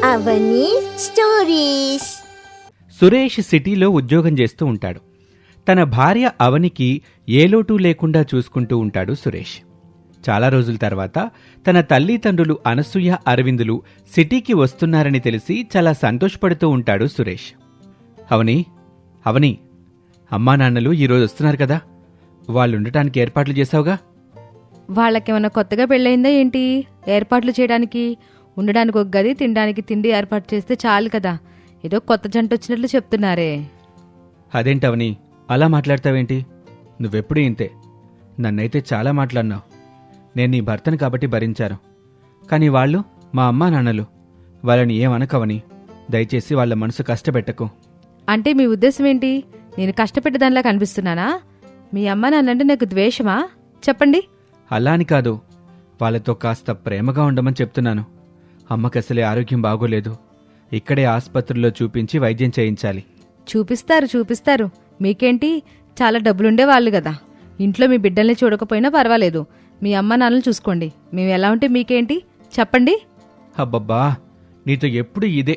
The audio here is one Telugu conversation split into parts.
అవని స్టోరీస్. సురేష్ సిటీలో ఉద్యోగం చేస్తూ ఉంటాడు. తన భార్య అవనికి ఏ లోటు లేకుండా చూసుకుంటూ ఉంటాడు సురేష్. చాలా రోజుల తర్వాత తన తల్లిదండ్రులు అనసూయ, అరవిందులు సిటీకి వస్తున్నారని తెలిసి చాలా సంతోషపడుతూ ఉంటాడు సురేష్. అవని, అవని, అమ్మా నాన్నలు ఈరోజు వస్తున్నారు కదా, వాళ్ళుండటానికి ఏర్పాట్లు చేశావుగా? వాళ్ళకేమన్నా కొత్తగా పెళ్ళయిందా ఏంటి? ఏర్పాట్లు చేయడానికి ఉండడానికి ఒక గది, తినడానికి తిండి ఏర్పాటు చేస్తే చాలు కదా. ఏదో కొత్త జంట వచ్చినట్లు చెప్తున్నారే. అదేంటవని అలా మాట్లాడతావేంటి? నువ్వెప్పుడూ ఇంతే. నన్నైతే చాలా మాట్లాడినావు. నేను నీ భర్తను కాబట్టి భరించాను. కానీ వాళ్ళు మా అమ్మా నాన్నలు. వాళ్ళని ఏమనకవని. దయచేసి వాళ్ళ మనసు కష్టపెట్టకు. అంటే మీ ఉద్దేశం ఏంటి? నేను కష్టపెట్టేదానిలా కనిపిస్తున్నానా? మీ అమ్మ నాన్నంటే నాకు ద్వేషమా? చెప్పండి. అలా అని కాదు, వాళ్ళతో కాస్త ప్రేమగా ఉండమని చెప్తున్నాను. అమ్మకసలే ఆరోగ్యం బాగోలేదు. ఇక్కడే ఆసుపత్రిలో చూపించి వైద్యం చేయించాలి. చూపిస్తారు. మీకేంటి, చాలా డబ్బులుండే వాళ్ళు కదా. ఇంట్లో మీ బిడ్డల్ని చూడకపోయినా పర్వాలేదు, మీ అమ్మ నాన్నలు చూసుకోండి. మేము ఎలా ఉంటే మీకేంటి, చెప్పండి. అబ్బబ్బా, నీతో ఎప్పుడు ఇదే,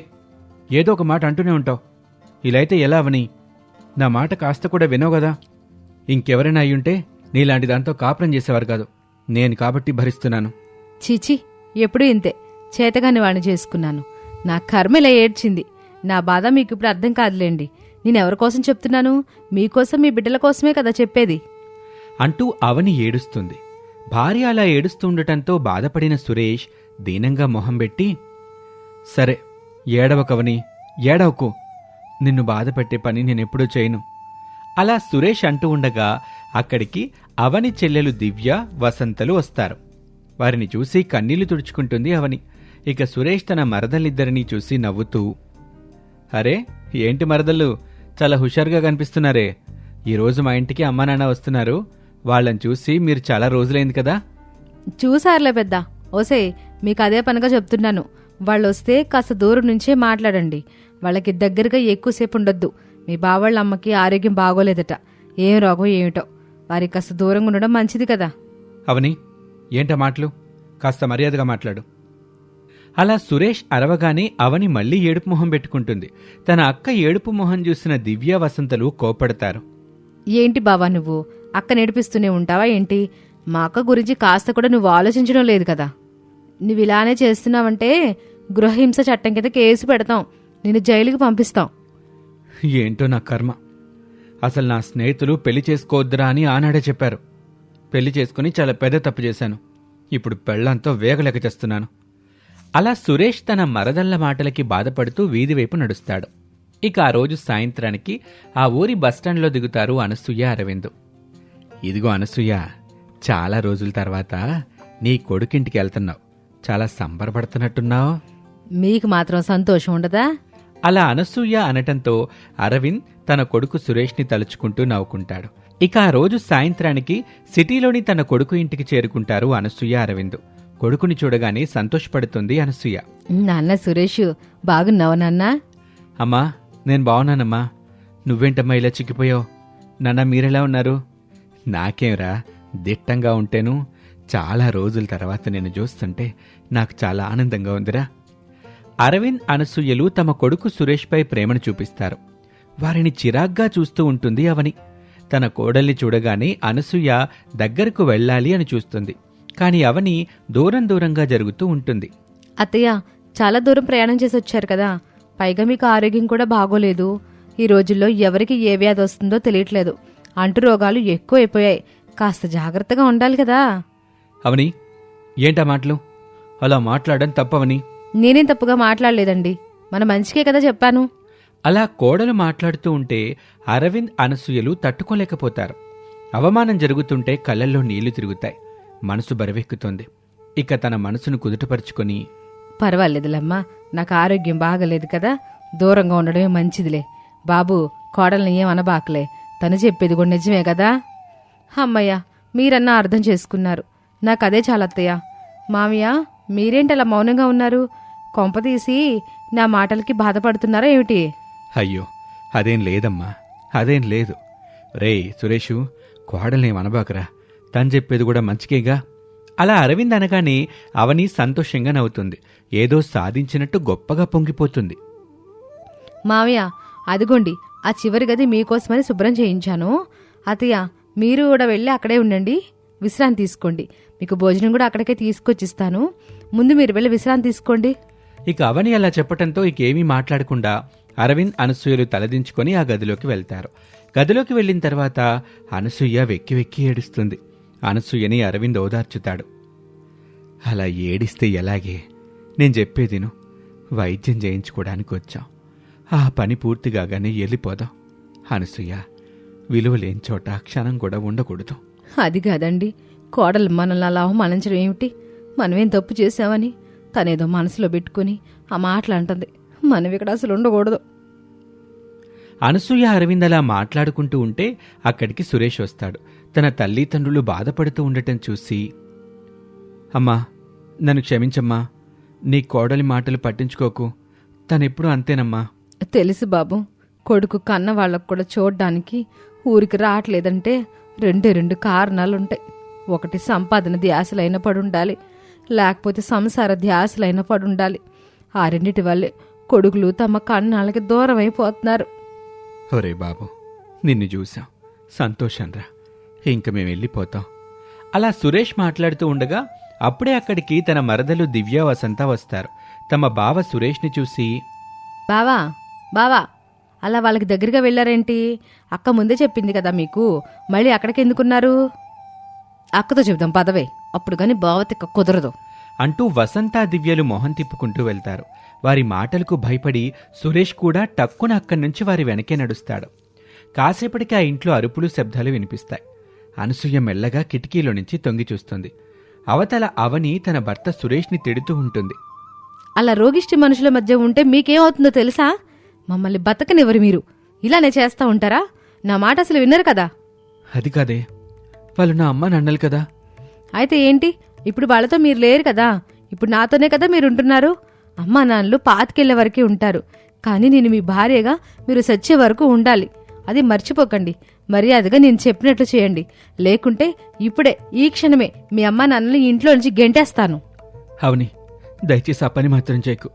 ఏదో ఒక మాట అంటూనే ఉంటావు. ఇలా అయితే ఎలా అవని? నా మాట కాస్త కూడా వినవు కదా. ఇంకెవరైనా అయ్యుంటే నీలాంటి దాంతో కాపురం చేసేవారు కాదు. నేను కాబట్టి భరిస్తున్నాను. చీచి, ఎప్పుడూ ఇంతే. చేతగాని వాడిని చేసుకున్నాను. నా కర్మ ఇలా ఏడ్చింది. నా బాధ మీకు ఇప్పుడు అర్థం కాదులేండి. నేనెవరి కోసం చెప్తున్నాను? మీకోసం, మీ బిడ్డల కోసమే కదా చెప్పేది అంటూ అవని ఏడుస్తుంది. భార్య అలా ఏడుస్తుండటంతో బాధపడిన సురేష్ దీనంగా మొహం పెట్టి, సరే ఏడవకవని, ఏడవకు. నిన్ను బాధపెట్టే పని నేనెప్పుడూ చేయను. అలా సురేష్ అంటూ ఉండగా అక్కడికి అవని చెల్లెలు దివ్య, వసంతలు వస్తారు. వారిని చూసి కన్నీళ్లు తుడుచుకుంటుంది అవని. ఇక సురేష్ తన మరదలిద్దరినీ చూసి నవ్వుతూ, అరే ఏంటి మరదళ్ళు, చాలా హుషారుగా కనిపిస్తున్నారే. ఈరోజు మా ఇంటికి అమ్మా నాన్న వస్తున్నారు. వాళ్ళని చూసి మీరు చాలా రోజులైంది కదా. చూసారులే పెద్ద. ఓసే, మీకు అదే పనిగా చెప్తున్నాను. వాళ్ళొస్తే కాస్త దూరం నుంచే మాట్లాడండి. వాళ్ళకి దగ్గరగా ఎక్కువసేపు ఉండొద్దు. మీ బావాళ్ళ అమ్మకి ఆరోగ్యం బాగోలేదట. ఏం రోగం ఏమిటో. వారికి కాస్త దూరంగా ఉండడం మంచిది కదా. అవని, ఏంటా మాటలు? కాస్త మర్యాదగా మాట్లాడు. అలా సురేష్ అరవగానే అవని మళ్లీ ఏడుపు మొహం పెట్టుకుంటుంది. తన అక్క ఏడుపు మొహం చూసిన దివ్య, వసంతలు కోప్పడతారు. ఏంటి బావా, నువ్వు అక్క నేర్పిస్తూనే ఉంటావా ఏంటి? మా అక్క గురించి కాస్త కూడా నువ్వు ఆలోచించడం లేదు కదా. నువ్వు ఇలానే చేస్తున్నావంటే గృహహింస చట్టం కింద కేసు పెడతాం. నిన్ను జైలుకి పంపిస్తాం. ఏంటో నా కర్మ. అసలు నా స్నేహితులు పెళ్లి చేసుకోవద్దురా అని ఆనాడే చెప్పారు. పెళ్లి చేసుకుని చాలా పెద్ద తప్పు చేశాను. ఇప్పుడు పెళ్లంతో వేగలేక చేస్తున్నాను. అలా సురేష్ తన మరదళ్ల మాటలకి బాధపడుతూ వీధివైపు నడుస్తాడు. ఇక ఆ రోజు సాయంత్రానికి ఆ ఊరి బస్టాండ్లో దిగుతారు అనసూయ, అరవిందు. ఇదిగో అనసూయ, చాలా రోజుల తర్వాత నీ కొడుకింటికి వెళ్తున్నావు. చాలా సంబరపడుతున్నట్టున్నావు. మీకు మాత్రం సంతోషం ఉండదా? అలా అనసూయ అనటంతో అరవింద్ తన కొడుకు సురేష్ని తలుచుకుంటూ నవ్వుకుంటాడు. ఇక ఆ రోజు సాయంత్రానికి సిటీలోని తన కొడుకు ఇంటికి చేరుకుంటారు అనసూయ, అరవింద్. కొడుకుని చూడగానే సంతోషపడుతుంది అనసూయ. నాన్న సురేష్, బాగున్నావా నాన్నా? అమ్మా, నేను బాగున్నానమ్మా. నువ్వేంటమ్మా ఇలా చిక్కిపోయావు? నాన్న, మీరెలా ఉన్నారు? నాకేంరా, దిట్టంగా ఉంటేను. చాలా రోజుల తర్వాత నేను చూస్తుంటే నాకు చాలా ఆనందంగా ఉందిరా. అరవింద్, అనసూయలు తమ కొడుకు సురేష్పై ప్రేమను చూపిస్తారు. వారిని చిరాగ్గా చూస్తూ ఉంటుంది అవని. తన కోడల్ని చూడగానే అనసూయ దగ్గరకు వెళ్ళాలి అని చూస్తుంది. కాని అవని దూరంగా జరుగుతూ ఉంటుంది. అత్తయ్య, చాలా దూరం ప్రయాణం చేసి వచ్చారు కదా. పైగా మీకు ఆరోగ్యం కూడా బాగోలేదు. ఈ రోజుల్లో ఎవరికి ఏ వ్యాధి వస్తుందో తెలియట్లేదు. అంటు రోగాలు ఎక్కువైపోయాయి. కాస్త జాగ్రత్తగా ఉండాలి కదా. అవని, ఏంటా మాటలు? అలా మాట్లాడడం తప్పవని. నేనేం తప్పుగా మాట్లాడలేదండి. మన మంచికే కదా చెప్పాను. అలా కోడలు మాట్లాడుతూ ఉంటే అరవింద్, అనసూయలు తట్టుకోలేకపోతారు. అవమానం జరుగుతుంటే కళ్ళల్లో నీళ్లు తిరుగుతాయి. మనసు బరువెక్కుతుంది. ఇక తన మనసును కుదుటపరుచుకొని, పర్వాలేదులేమ్మా, నాకు ఆరోగ్యం బాగలేదు కదా, దూరంగా ఉండడమే మంచిదిలే. బాబు, కోడల్ని ఏమనబాకలే. తను చెప్పేది కూడా నిజమే కదా. అమ్మయ్య, మీరన్నా అర్థం చేసుకున్నారు. నాకదే చాలత్తయ్య. మామయ్య, మీరేంటలా మౌనంగా ఉన్నారు? కొంపతీసి నా మాటలకి బాధపడుతున్నారా ఏమిటి? అయ్యో, అదేం లేదమ్మా, అదేం లేదు. రేయ్ సురేషు, కోడల్నేమనబాకరా. తను చెప్పేది కూడా మంచికేగా అలా అరవింద్ అనగానే అవని సంతోషంగా నవ్వుతుంది. ఏదో సాధించినట్టు గొప్పగా పొంగిపోతుంది. మావయ్య, అదిగోండి ఆ చివరి గది మీకోసమని శుభ్రం చేయించాను. అత్తయ్య, మీరు కూడా వెళ్ళి అక్కడే ఉండండి, విశ్రాంతి తీసుకోండి. మీకు భోజనం కూడా అక్కడికే తీసుకొచ్చిస్తాను. ముందు మీరు వెళ్ళి విశ్రాంతి తీసుకోండి. ఇక అవని అలా చెప్పటంతో ఇకేమీ మాట్లాడకుండా అరవింద్, అనసూయలు తలదించుకొని ఆ గదిలోకి వెళ్తారు. గదిలోకి వెళ్ళిన తర్వాత అనసూయ వెక్కి వెక్కి ఏడుస్తుంది. అనసూయని అరవింద్ ఓదార్చుతాడు. అలా ఏడిస్తే ఎలాగే, నేను చెప్పేదిను. వైద్యం చేయించుకోవడానికి వచ్చాం. ఆ పని పూర్తి కాగానే వెళ్ళిపోదాం. అనసూయ, విలువలేని చోట క్షణం కూడా ఉండకూడదు. అది కాదండి, కోడలు మనల్ని అలా అవమానించడం ఏమిటి? మనమేం తప్పు చేశామని తనేదో మనసులో పెట్టుకుని ఆ మాటలు అంటుంది. మనం ఇక్కడ అసలు ఉండకూడదు. అనసూయ, అరవింద్ అలా మాట్లాడుకుంటూ ఉంటే అక్కడికి సురేష్ వస్తాడు. తన తల్లిదండ్రులు బాధపడుతూ ఉండటం చూసి, అమ్మా, నన్ను క్షమించమ్మా. నీ కోడలి మాటలు పట్టించుకోకు. తనెప్పుడూ అంతేనమ్మా. తెలుసు బాబు, కొడుకు కన్న వాళ్ళకు కూడా చూడ్డానికి ఊరికి రావట్లేదంటే రెండు కారణాలుంటాయి. ఒకటి సంపాదన ధ్యాసలైన పడుండాలి, లేకపోతే సంసార ధ్యాసలైన పడుండాలి. ఆ రెండిటి వల్లే కొడుకులు తమ కన్నాళ్ళకి దూరం అయిపోతున్నారు. ఒరే బాబు, నిన్ను చూసాం, సంతోషంరా. ఇంక మేము వెళ్ళిపోతాం. అలా సురేష్ మాట్లాడుతూ ఉండగా అప్పుడే అక్కడికి తన మరదలు దివ్య, వసంత వస్తారు. తమ బావ సురేష్ని చూసి, బావా బావా, అలా వాళ్ళకి దగ్గరగా వెళ్ళారేంటి? అక్క ముందే చెప్పింది కదా మీకు, మళ్ళీ అక్కడికి ఎందుకున్నారు? అక్కతో చెబుదాం పదవే, అప్పుడు కానీ బావతిక్క కుదరదు అంటూ వసంత, దివ్యలు మొహం తిప్పుకుంటూ వెళ్తారు. వారి మాటలకు భయపడి సురేష్ కూడా టక్కున అక్కడి నుంచి వారి వెనకే నడుస్తాడు. కాసేపటికి ఆ ఇంట్లో అరుపులు, శబ్దాలు వినిపిస్తాయి. అనసూయ మెల్లగా కిటికీలో నుంచి తొంగి చూస్తుంది. అవతల అవని తన భర్త సురేష్ని తిడుతూ ఉంటుంది. అలా రోగిష్టి మనుషుల మధ్య ఉంటే మీకేమవుతుందో తెలుసా? మమ్మల్ని బతకనివ్వరు మీరు. ఇలానే చేస్తా ఉంటారా? నా మాట అసలు విన్నరు కదా. అది కాదే, వాళ్ళు నా అమ్మ నాన్నలు కదా. అయితే ఏంటి? ఇప్పుడు వాళ్ళతో మీరు లేరు కదా, ఇప్పుడు నాతోనే కదా మీరుంటున్నారు. అమ్మా నాన్నలు పాతికెళ్లే వరకే ఉంటారు, కానీ నేను మీ భార్యగా మీరు సచ్చే వరకు ఉండాలి. అది మర్చిపోకండి. మర్యాదగా నేను చెప్పినట్లు చేయండి, లేకుంటే ఇప్పుడే ఈ క్షణమే మీ అమ్మా నాన్నలు ఇంట్లో నుంచి గెంటేస్తాను. అవని, దయచేసి ఆ పని మాత్రం చేయకు,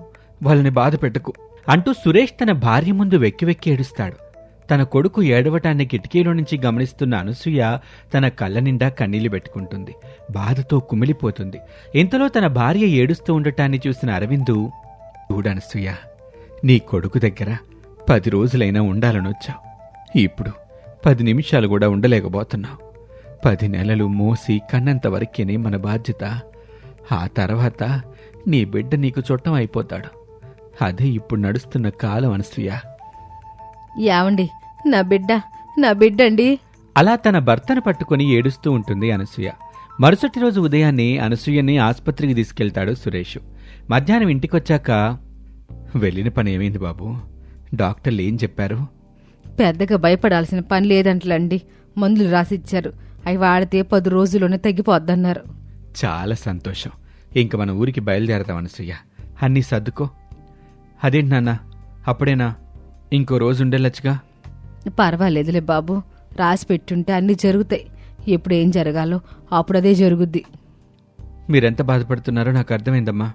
వాళ్ళని బాధ పెట్టకు అంటూ సురేష్ తన భార్య ముందు వెక్కి వెక్కి ఏడుస్తాడు. తన కొడుకు ఏడవటాన్ని కిటికీలో నుంచి గమనిస్తున్న అనసూయ తన కళ్ళ నిండా కన్నీళ్లు పెట్టుకుంటుంది. బాధతో కుమిలిపోతుంది. ఇంతలో తన భార్య ఏడుస్తూ ఉండటాన్ని చూసిన అరవిందు, చూడనసూయ, నీ కొడుకు దగ్గర 10 రోజులైనా ఉండాలనొచ్చావు. ఇప్పుడు 10 నిమిషాలు కూడా ఉండలేకపోతున్నావు. 10 నెలలు మోసి కన్నంత వరకేనే మన బాధ్యత. ఆ తర్వాత నీ బిడ్డ నీకు చుట్టం అయిపోతాడు. అదే ఇప్పుడు నడుస్తున్న కాలం అనసూయ. యావండి, నా బిడ్డండి. అలా తన భర్తను పట్టుకుని ఏడుస్తూ ఉంటుంది అనసూయ. మరుసటి రోజు ఉదయాన్నే అనసూయని ఆస్పత్రికి తీసుకెళ్తాడు సురేష్. మధ్యాహ్నం ఇంటికొచ్చాక, వెళ్ళిన పని ఏమైంది బాబు? డాక్టర్లు ఏం చెప్పారు? పెద్దగా భయపడాల్సిన పని లేదంటలండి. మందులు రాసిచ్చారు, అవి వాడితే 10 రోజుల్లోనే తగ్గిపోద్దన్నారు. చాలా సంతోషం. ఇంక మన ఊరికి బయలుదేరదాం అనసూయ. అన్నీ సర్దుకో. అదేంటి నాన్న, అప్పుడేనా? ఇంకో రోజు ఉండేలచ్చుగా. పర్వాలేదులే బాబు, రాసి పెట్టుంటే అన్నీ జరుగుతాయి. ఎప్పుడు ఏం జరగాలో అప్పుడు అదే జరుగుద్ది. మీరెంత బాధపడుతున్నారో నాకు అర్థమైందమ్మా.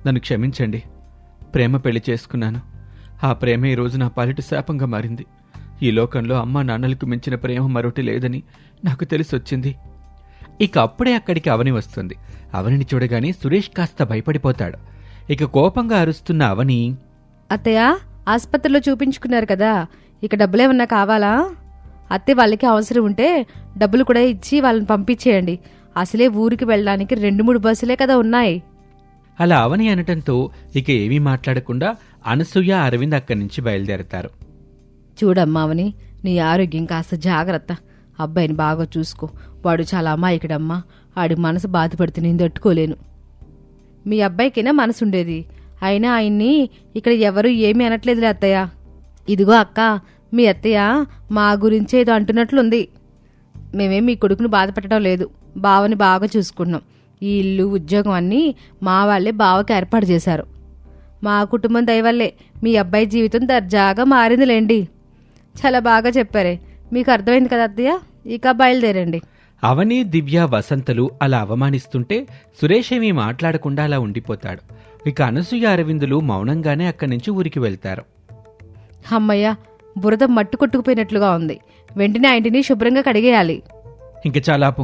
నన్ను క్షమించండి. ప్రేమ పెళ్లి చేసుకున్నాను. ఆ ప్రేమ ఈ రోజు నా పాలిటి శాపంగా మారింది. ఈ లోకంలో అమ్మా నాన్నలకు మించిన ప్రేమ మరొకటి లేదని నాకు తెలిసొచ్చింది. ఇక అప్పుడే అక్కడికి అవని వస్తుంది. అవనిని చూడగానే సురేష్ కాస్త భయపడిపోతాడు. ఇక కోపంగా అరుస్తున్న అవని, అత్తయ్య, ఆస్పత్రిలో చూపించుకున్నారు కదా, ఇక డబ్బులేమన్నా కావాలా? అత్తయ్య, వాళ్ళకి అవసరం ఉంటే డబ్బులు కూడా ఇచ్చి వాళ్ళని పంపించేయండి. అసలే ఊరికి వెళ్ళడానికి 2-3 బస్సులే కదా ఉన్నాయి. అలా అవని అనటంతో ఇక ఏమీ మాట్లాడకుండా అనసూయ, అరవింద్ అక్కడి నుంచి బయలుదేరతారు. చూడమ్మా అవని, నీ ఆరోగ్యం కాస్త జాగ్రత్త. అబ్బాయిని బాగా చూసుకో. వాడు చాలా అమాయకుడమ్మా. ఆడి మనసు బాధపడితే నేను తట్టుకోలేను. మీ అబ్బాయికైనా మనసుండేది, అయినా ఆయన్ని ఇక్కడ ఎవరూ ఏమీ అనట్లేదులే అత్తయ్య. ఇదిగో అక్క, మీ అత్తయ్య మా గురించే ఏదో అంటున్నట్లుంది. మేమేం మీ కొడుకును బాధపెట్టడం లేదు, బావని బాగా చూసుకున్నాం. ఈ ఇల్లు, ఉద్యోగం అన్నీ మా వాళ్లే బావకి ఏర్పాటు చేశారు. మా కుటుంబం దయవల్లే మీ అబ్బాయి జీవితం దర్జాగా మారిందిలేండి. చాలా బాగా చెప్పారే. మీకు అర్థమైంది కదా అత్తయ్య, ఇక బయలుదేరండి. అవని, దివ్య, వసంతలు అలా అవమానిస్తుంటే సురేష్ ఏమీ మాట్లాడకుండా అలా ఉండిపోతాడు. ఇక అనసూయ, అరవిందులు మౌనంగానే అక్కడి నుంచి ఊరికి వెళ్తారు. అమ్మయ్య, బురద మట్టు కొట్టుకుపోయినట్లుగా ఉంది. వెంటనే ఆ ఇంటిని శుభ్రంగా కడిగేయాలి. ఇంక చాలాపు.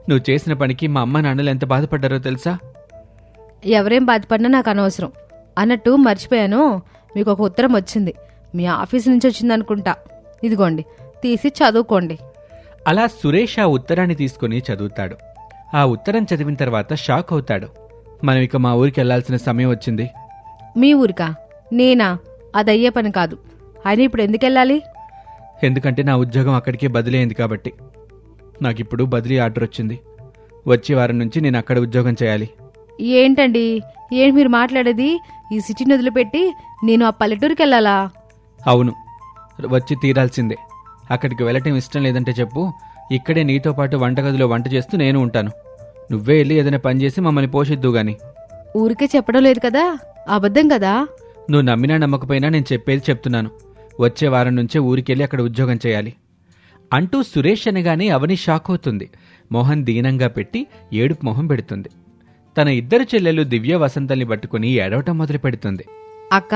నువ్వు చేసిన పనికి మా అమ్మ నాన్నలు ఎంత బాధపడ్డారో తెలుసా? ఎవరేం బాధపడినా నాకు అనవసరం. అన్నట్టు మర్చిపోయాను, మీకు ఒక ఉత్తరం వచ్చింది. మీ ఆఫీస్ నుంచి వచ్చిందనుకుంటా. ఇదిగోండి, తీసి చదువుకోండి. అలా సురేష్ ఆ ఉత్తరాన్ని తీసుకుని చదువుతాడు. ఆ ఉత్తరం చదివిన తర్వాత షాక్ అవుతాడు. మనం ఇక మా ఊరికి వెళ్లాల్సిన సమయం వచ్చింది. మీ ఊరికా? నేనా? అదయ్యే పని కాదు. ఆయన ఇప్పుడు ఎందుకెళ్ళాలి? ఎందుకంటే నా ఉద్యోగం అక్కడికే బదిలీ అయింది కాబట్టి. నాకిప్పుడు బదిలీ ఆర్డర్ వచ్చింది. వచ్చే వారం నుంచి నేను అక్కడ ఉద్యోగం చేయాలి. ఏంటండి, ఏంటి మీరు మాట్లాడేది? ఈ సిటీని వదిలిపెట్టి నేను ఆ పల్లెటూరికి వెళ్ళాలా? అవును, వచ్చి తీరాల్సిందే. అక్కడికి వెళ్ళటం ఇష్టం లేదంటే చెప్పు. ఇక్కడే నీతో పాటు వంటగదిలో వంట చేస్తూ నేను ఉంటాను. నువ్వే వెళ్ళి ఏదైనా పని చేసి మమ్మల్ని పోషిద్దు గాని. ఊరికే చెప్పడం లేదు కదా, అబద్ధం కదా. నువ్వు నమ్మినా నమ్మకపోయినా నేను చెప్పేది చెప్తున్నాను. వచ్చే వారం నుంచే ఊరికెళ్ళి అక్కడ ఉద్యోగం చేయాలి అంటూ సురేష్ అనగానే అవని షాక్ అవుతుంది. మోహన్ దీనంగా పెట్టి ఏడుపు మొహం పెడుతుంది. తన ఇద్దరు చెల్లెలు దివ్య, వసంతల్ని పట్టుకుని ఏడవటం మొదలు పెడుతుంది. అక్క,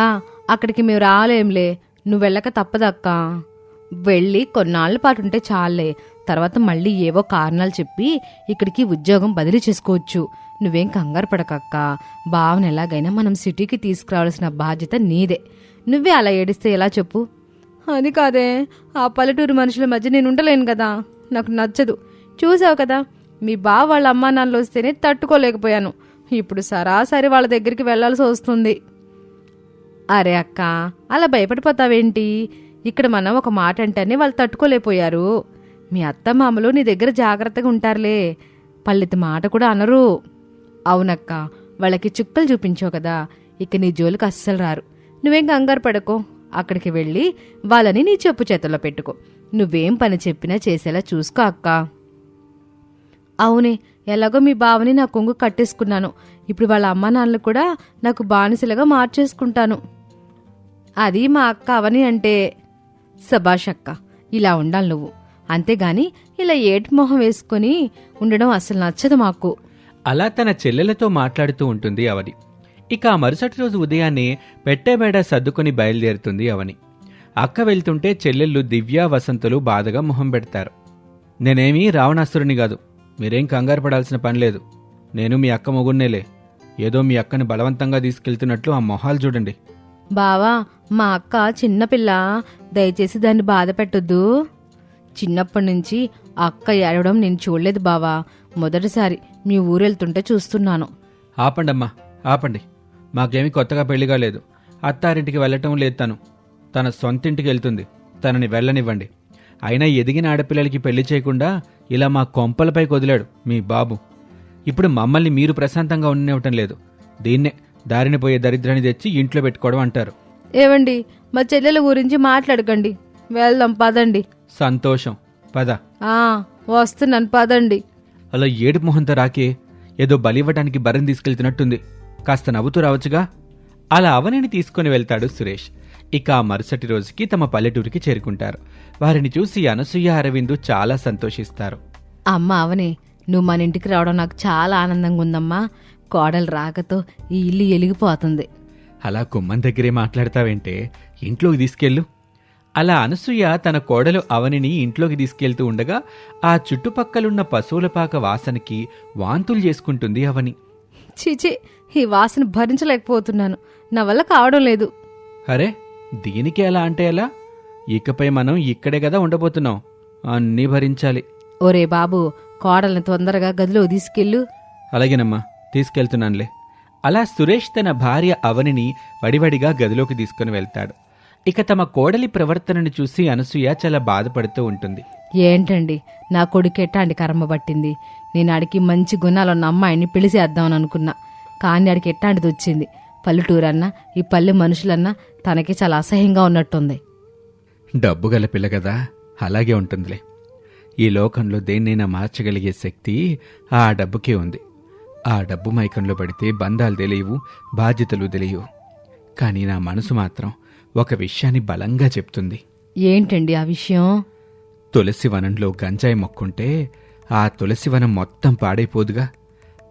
అక్కడికి మేము రాలేంలే. నువ్వు వెళ్ళక తప్పదక్కా. వెళ్ళి కొన్నాళ్ల పాటు ఉంటే చాలే. తర్వాత మళ్ళీ ఏవో కారణాలు చెప్పి ఇక్కడికి ఉద్యోగం బదిలీ చేసుకోవచ్చు. నువ్వేం కంగారు పడకక్క. బావని ఎలాగైనా మనం సిటీకి తీసుకురావాల్సిన బాధ్యత నీదే. నువ్వే అలా ఏడిస్తే ఎలా చెప్పు? అది కాదే, ఆ పల్లెటూరు మనుషుల మధ్య నేను ఉండలేను కదా. నాకు నచ్చదు. చూసావు కదా, మీ బావ వాళ్ళ అమ్మా నాన్నలు వస్తేనే తట్టుకోలేకపోయాను. ఇప్పుడు సరాసరి వాళ్ళ దగ్గరికి వెళ్లాల్సి వస్తుంది. అరే అక్క, అలా భయపడిపోతావేంటి? ఇక్కడ మనం ఒక మాట అంటేనే వాళ్ళు తట్టుకోలేకపోయారు. మీ అత్త మామలు నీ దగ్గర జాగ్రత్తగా ఉంటారులే. పల్లెతి మాట కూడా అనరు. అవునక్క, వాళ్ళకి చుక్కలు చూపించావు కదా, ఇక నీ జోలికి అస్సలు రారు. నువ్వేం కంగారు పడకో. అక్కడికి వెళ్ళి వాళ్ళని నీ చెప్పు చేతుల్లో పెట్టుకో. నువ్వేం పని చెప్పినా చేసేలా చూసుకో అక్క. అవునే, ఎలాగో మీ బావని నా కొంగు కట్టేసుకున్నాను. ఇప్పుడు వాళ్ళ అమ్మా నాన్నలు కూడా నాకు బానిసలుగా మార్చేసుకుంటాను. అది మా అక్క అవని అంటే. సబాష్ అక్క, ఇలా ఉండాలి నువ్వు. అంతేగాని ఇలా ఏటు మొహం వేసుకుని ఉండడం అసలు నచ్చదు మాకు. అలా తన చెల్లెలతో మాట్లాడుతూ ఉంటుంది అవని. ఇక ఆ మరుసటి రోజు ఉదయాన్నే పెట్టేబేడ సర్దుకొని బయలుదేరుతుంది అవని. అక్క వెళ్తుంటే చెల్లెళ్ళు దివ్య, వసంతులు బాధగా మొహం పెడతారు. నేనేమీ రావణాసురుని కాదు. మీరేం కంగారు పడాల్సిన పని లేదు. నేను మీ అక్క మొగున్నేలే. ఏదో మీ అక్కని బలవంతంగా తీసుకెళ్తున్నట్లు ఆ మొహాలు చూడండి. బావా, మా అక్క చిన్నపిల్ల, దయచేసి దాన్ని బాధ పెట్టొద్దు. చిన్నప్పటి నుంచి అక్క ఏడవడం నేను చూడలేదు బావా. మొదటిసారి మీ ఊరెళ్తుంటే చూస్తున్నాను. ఆపండమ్మా, ఆపండి. మాకేమీ కొత్తగా పెళ్లిగా లేదు. అత్తారింటికి వెళ్ళటం లేదు. తన సొంతింటికి వెళ్తుంది. తనని వెళ్ళనివ్వండి. అయినా ఎదిగిన ఆడపిల్లలకి పెళ్లి చేయకుండా ఇలా మా కొంపలపై వదిలాడు మీ బాబు. ఇప్పుడు మమ్మల్ని మీరు ప్రశాంతంగా ఉండనివ్వటం లేదు. దీన్నే దారిన పోయే దరిద్రాన్ని తెచ్చి ఇంట్లో పెట్టుకోవడం అంటారు. ఏవండి, మా చెల్లెల గురించి మాట్లాడకండి. వెళ్దాం పదండి. సంతోషం, పద. వస్తున్నాను, పదండి. అలా ఏడు మొహంతో రాకే. ఏదో బలివ్వటానికి బర్రెని తీసుకెళ్తున్నట్టుంది. కాస్త నవ్వుతూ రావచ్చుగా. అలా అవనిని తీసుకుని వెళ్తాడు సురేష్. ఇక ఆ మరుసటి రోజుకి తమ పల్లెటూరికి చేరుకుంటారు. వారిని చూసి అనసూయ, అరవిందు చాలా సంతోషిస్తారు. అమ్మ అవని, నువ్వు మన ఇంటికి రావడం నాకు చాలా ఆనందంగా ఉందమ్మా. కోడలు రాకతో ఈ ఇల్లు ఎలిగిపోతుంది. అలా గుమ్మం దగ్గరే మాట్లాడతావేంటే, ఇంట్లోకి తీసుకెళ్ళు. అలా అనసూయ తన కోడలు అవనిని ఇంట్లోకి తీసుకెళ్తూ ఉండగా ఆ చుట్టుపక్కలున్న పశువుల పాక వాసనకి వాంతులు చేసుకుంటుంది అవని. చీచి, ఈ వాసన భరించలేకపోతున్నాను. నా వల్ల కావడం లేదు. అరే, దీనికి ఎలా అంటే ఎలా? ఇకపై మనం ఇక్కడే కదా ఉండబోతున్నాం. అన్నీ భరించాలి. ఒరే బాబు, కోడల్ని తొందరగా గదిలో తీసుకెళ్ళు. అలాగేనమ్మా, తీసుకెళ్తున్నానులే. అలా సురేష్ తన భార్య అవనిని వడివడిగా గదిలోకి తీసుకుని వెళ్తాడు. ఇక తమ కోడలి ప్రవర్తనని చూసి అనసూయ చాలా బాధపడుతూ ఉంటుంది. ఏంటండి, నా కొడుకు ఎట్టాంటి కర్మ పట్టింది. నేను ఆడికి మంచి గుణాలున్న అమ్మాయిని పిలిచేద్దామని అనుకున్నా. కానీ ఆడికి ఎట్టాంటిది వచ్చింది. పల్లెటూరన్నా ఈ పల్లె మనుషులన్నా తనకి చాలా అసహ్యంగా ఉన్నట్టుంది. డబ్బు గల పిల్ల కదా, అలాగే ఉంటుందిలే. ఈ లోకంలో దేన్నైనా మార్చగలిగే శక్తి ఆ డబ్బుకే ఉంది. ఆ డబ్బు మైకంలో పడితే బంధాలు తెలియవు, బాధ్యతలు తెలియవు. కానీ నా మనసు మాత్రం ఒక విషయాన్ని బలంగా చెప్తుంది. ఏంటండి ఆ విషయం? తులసి వనంలో గంజాయి మొక్కుంటే ఆ తులసివనం మొత్తం పాడైపోదుగా.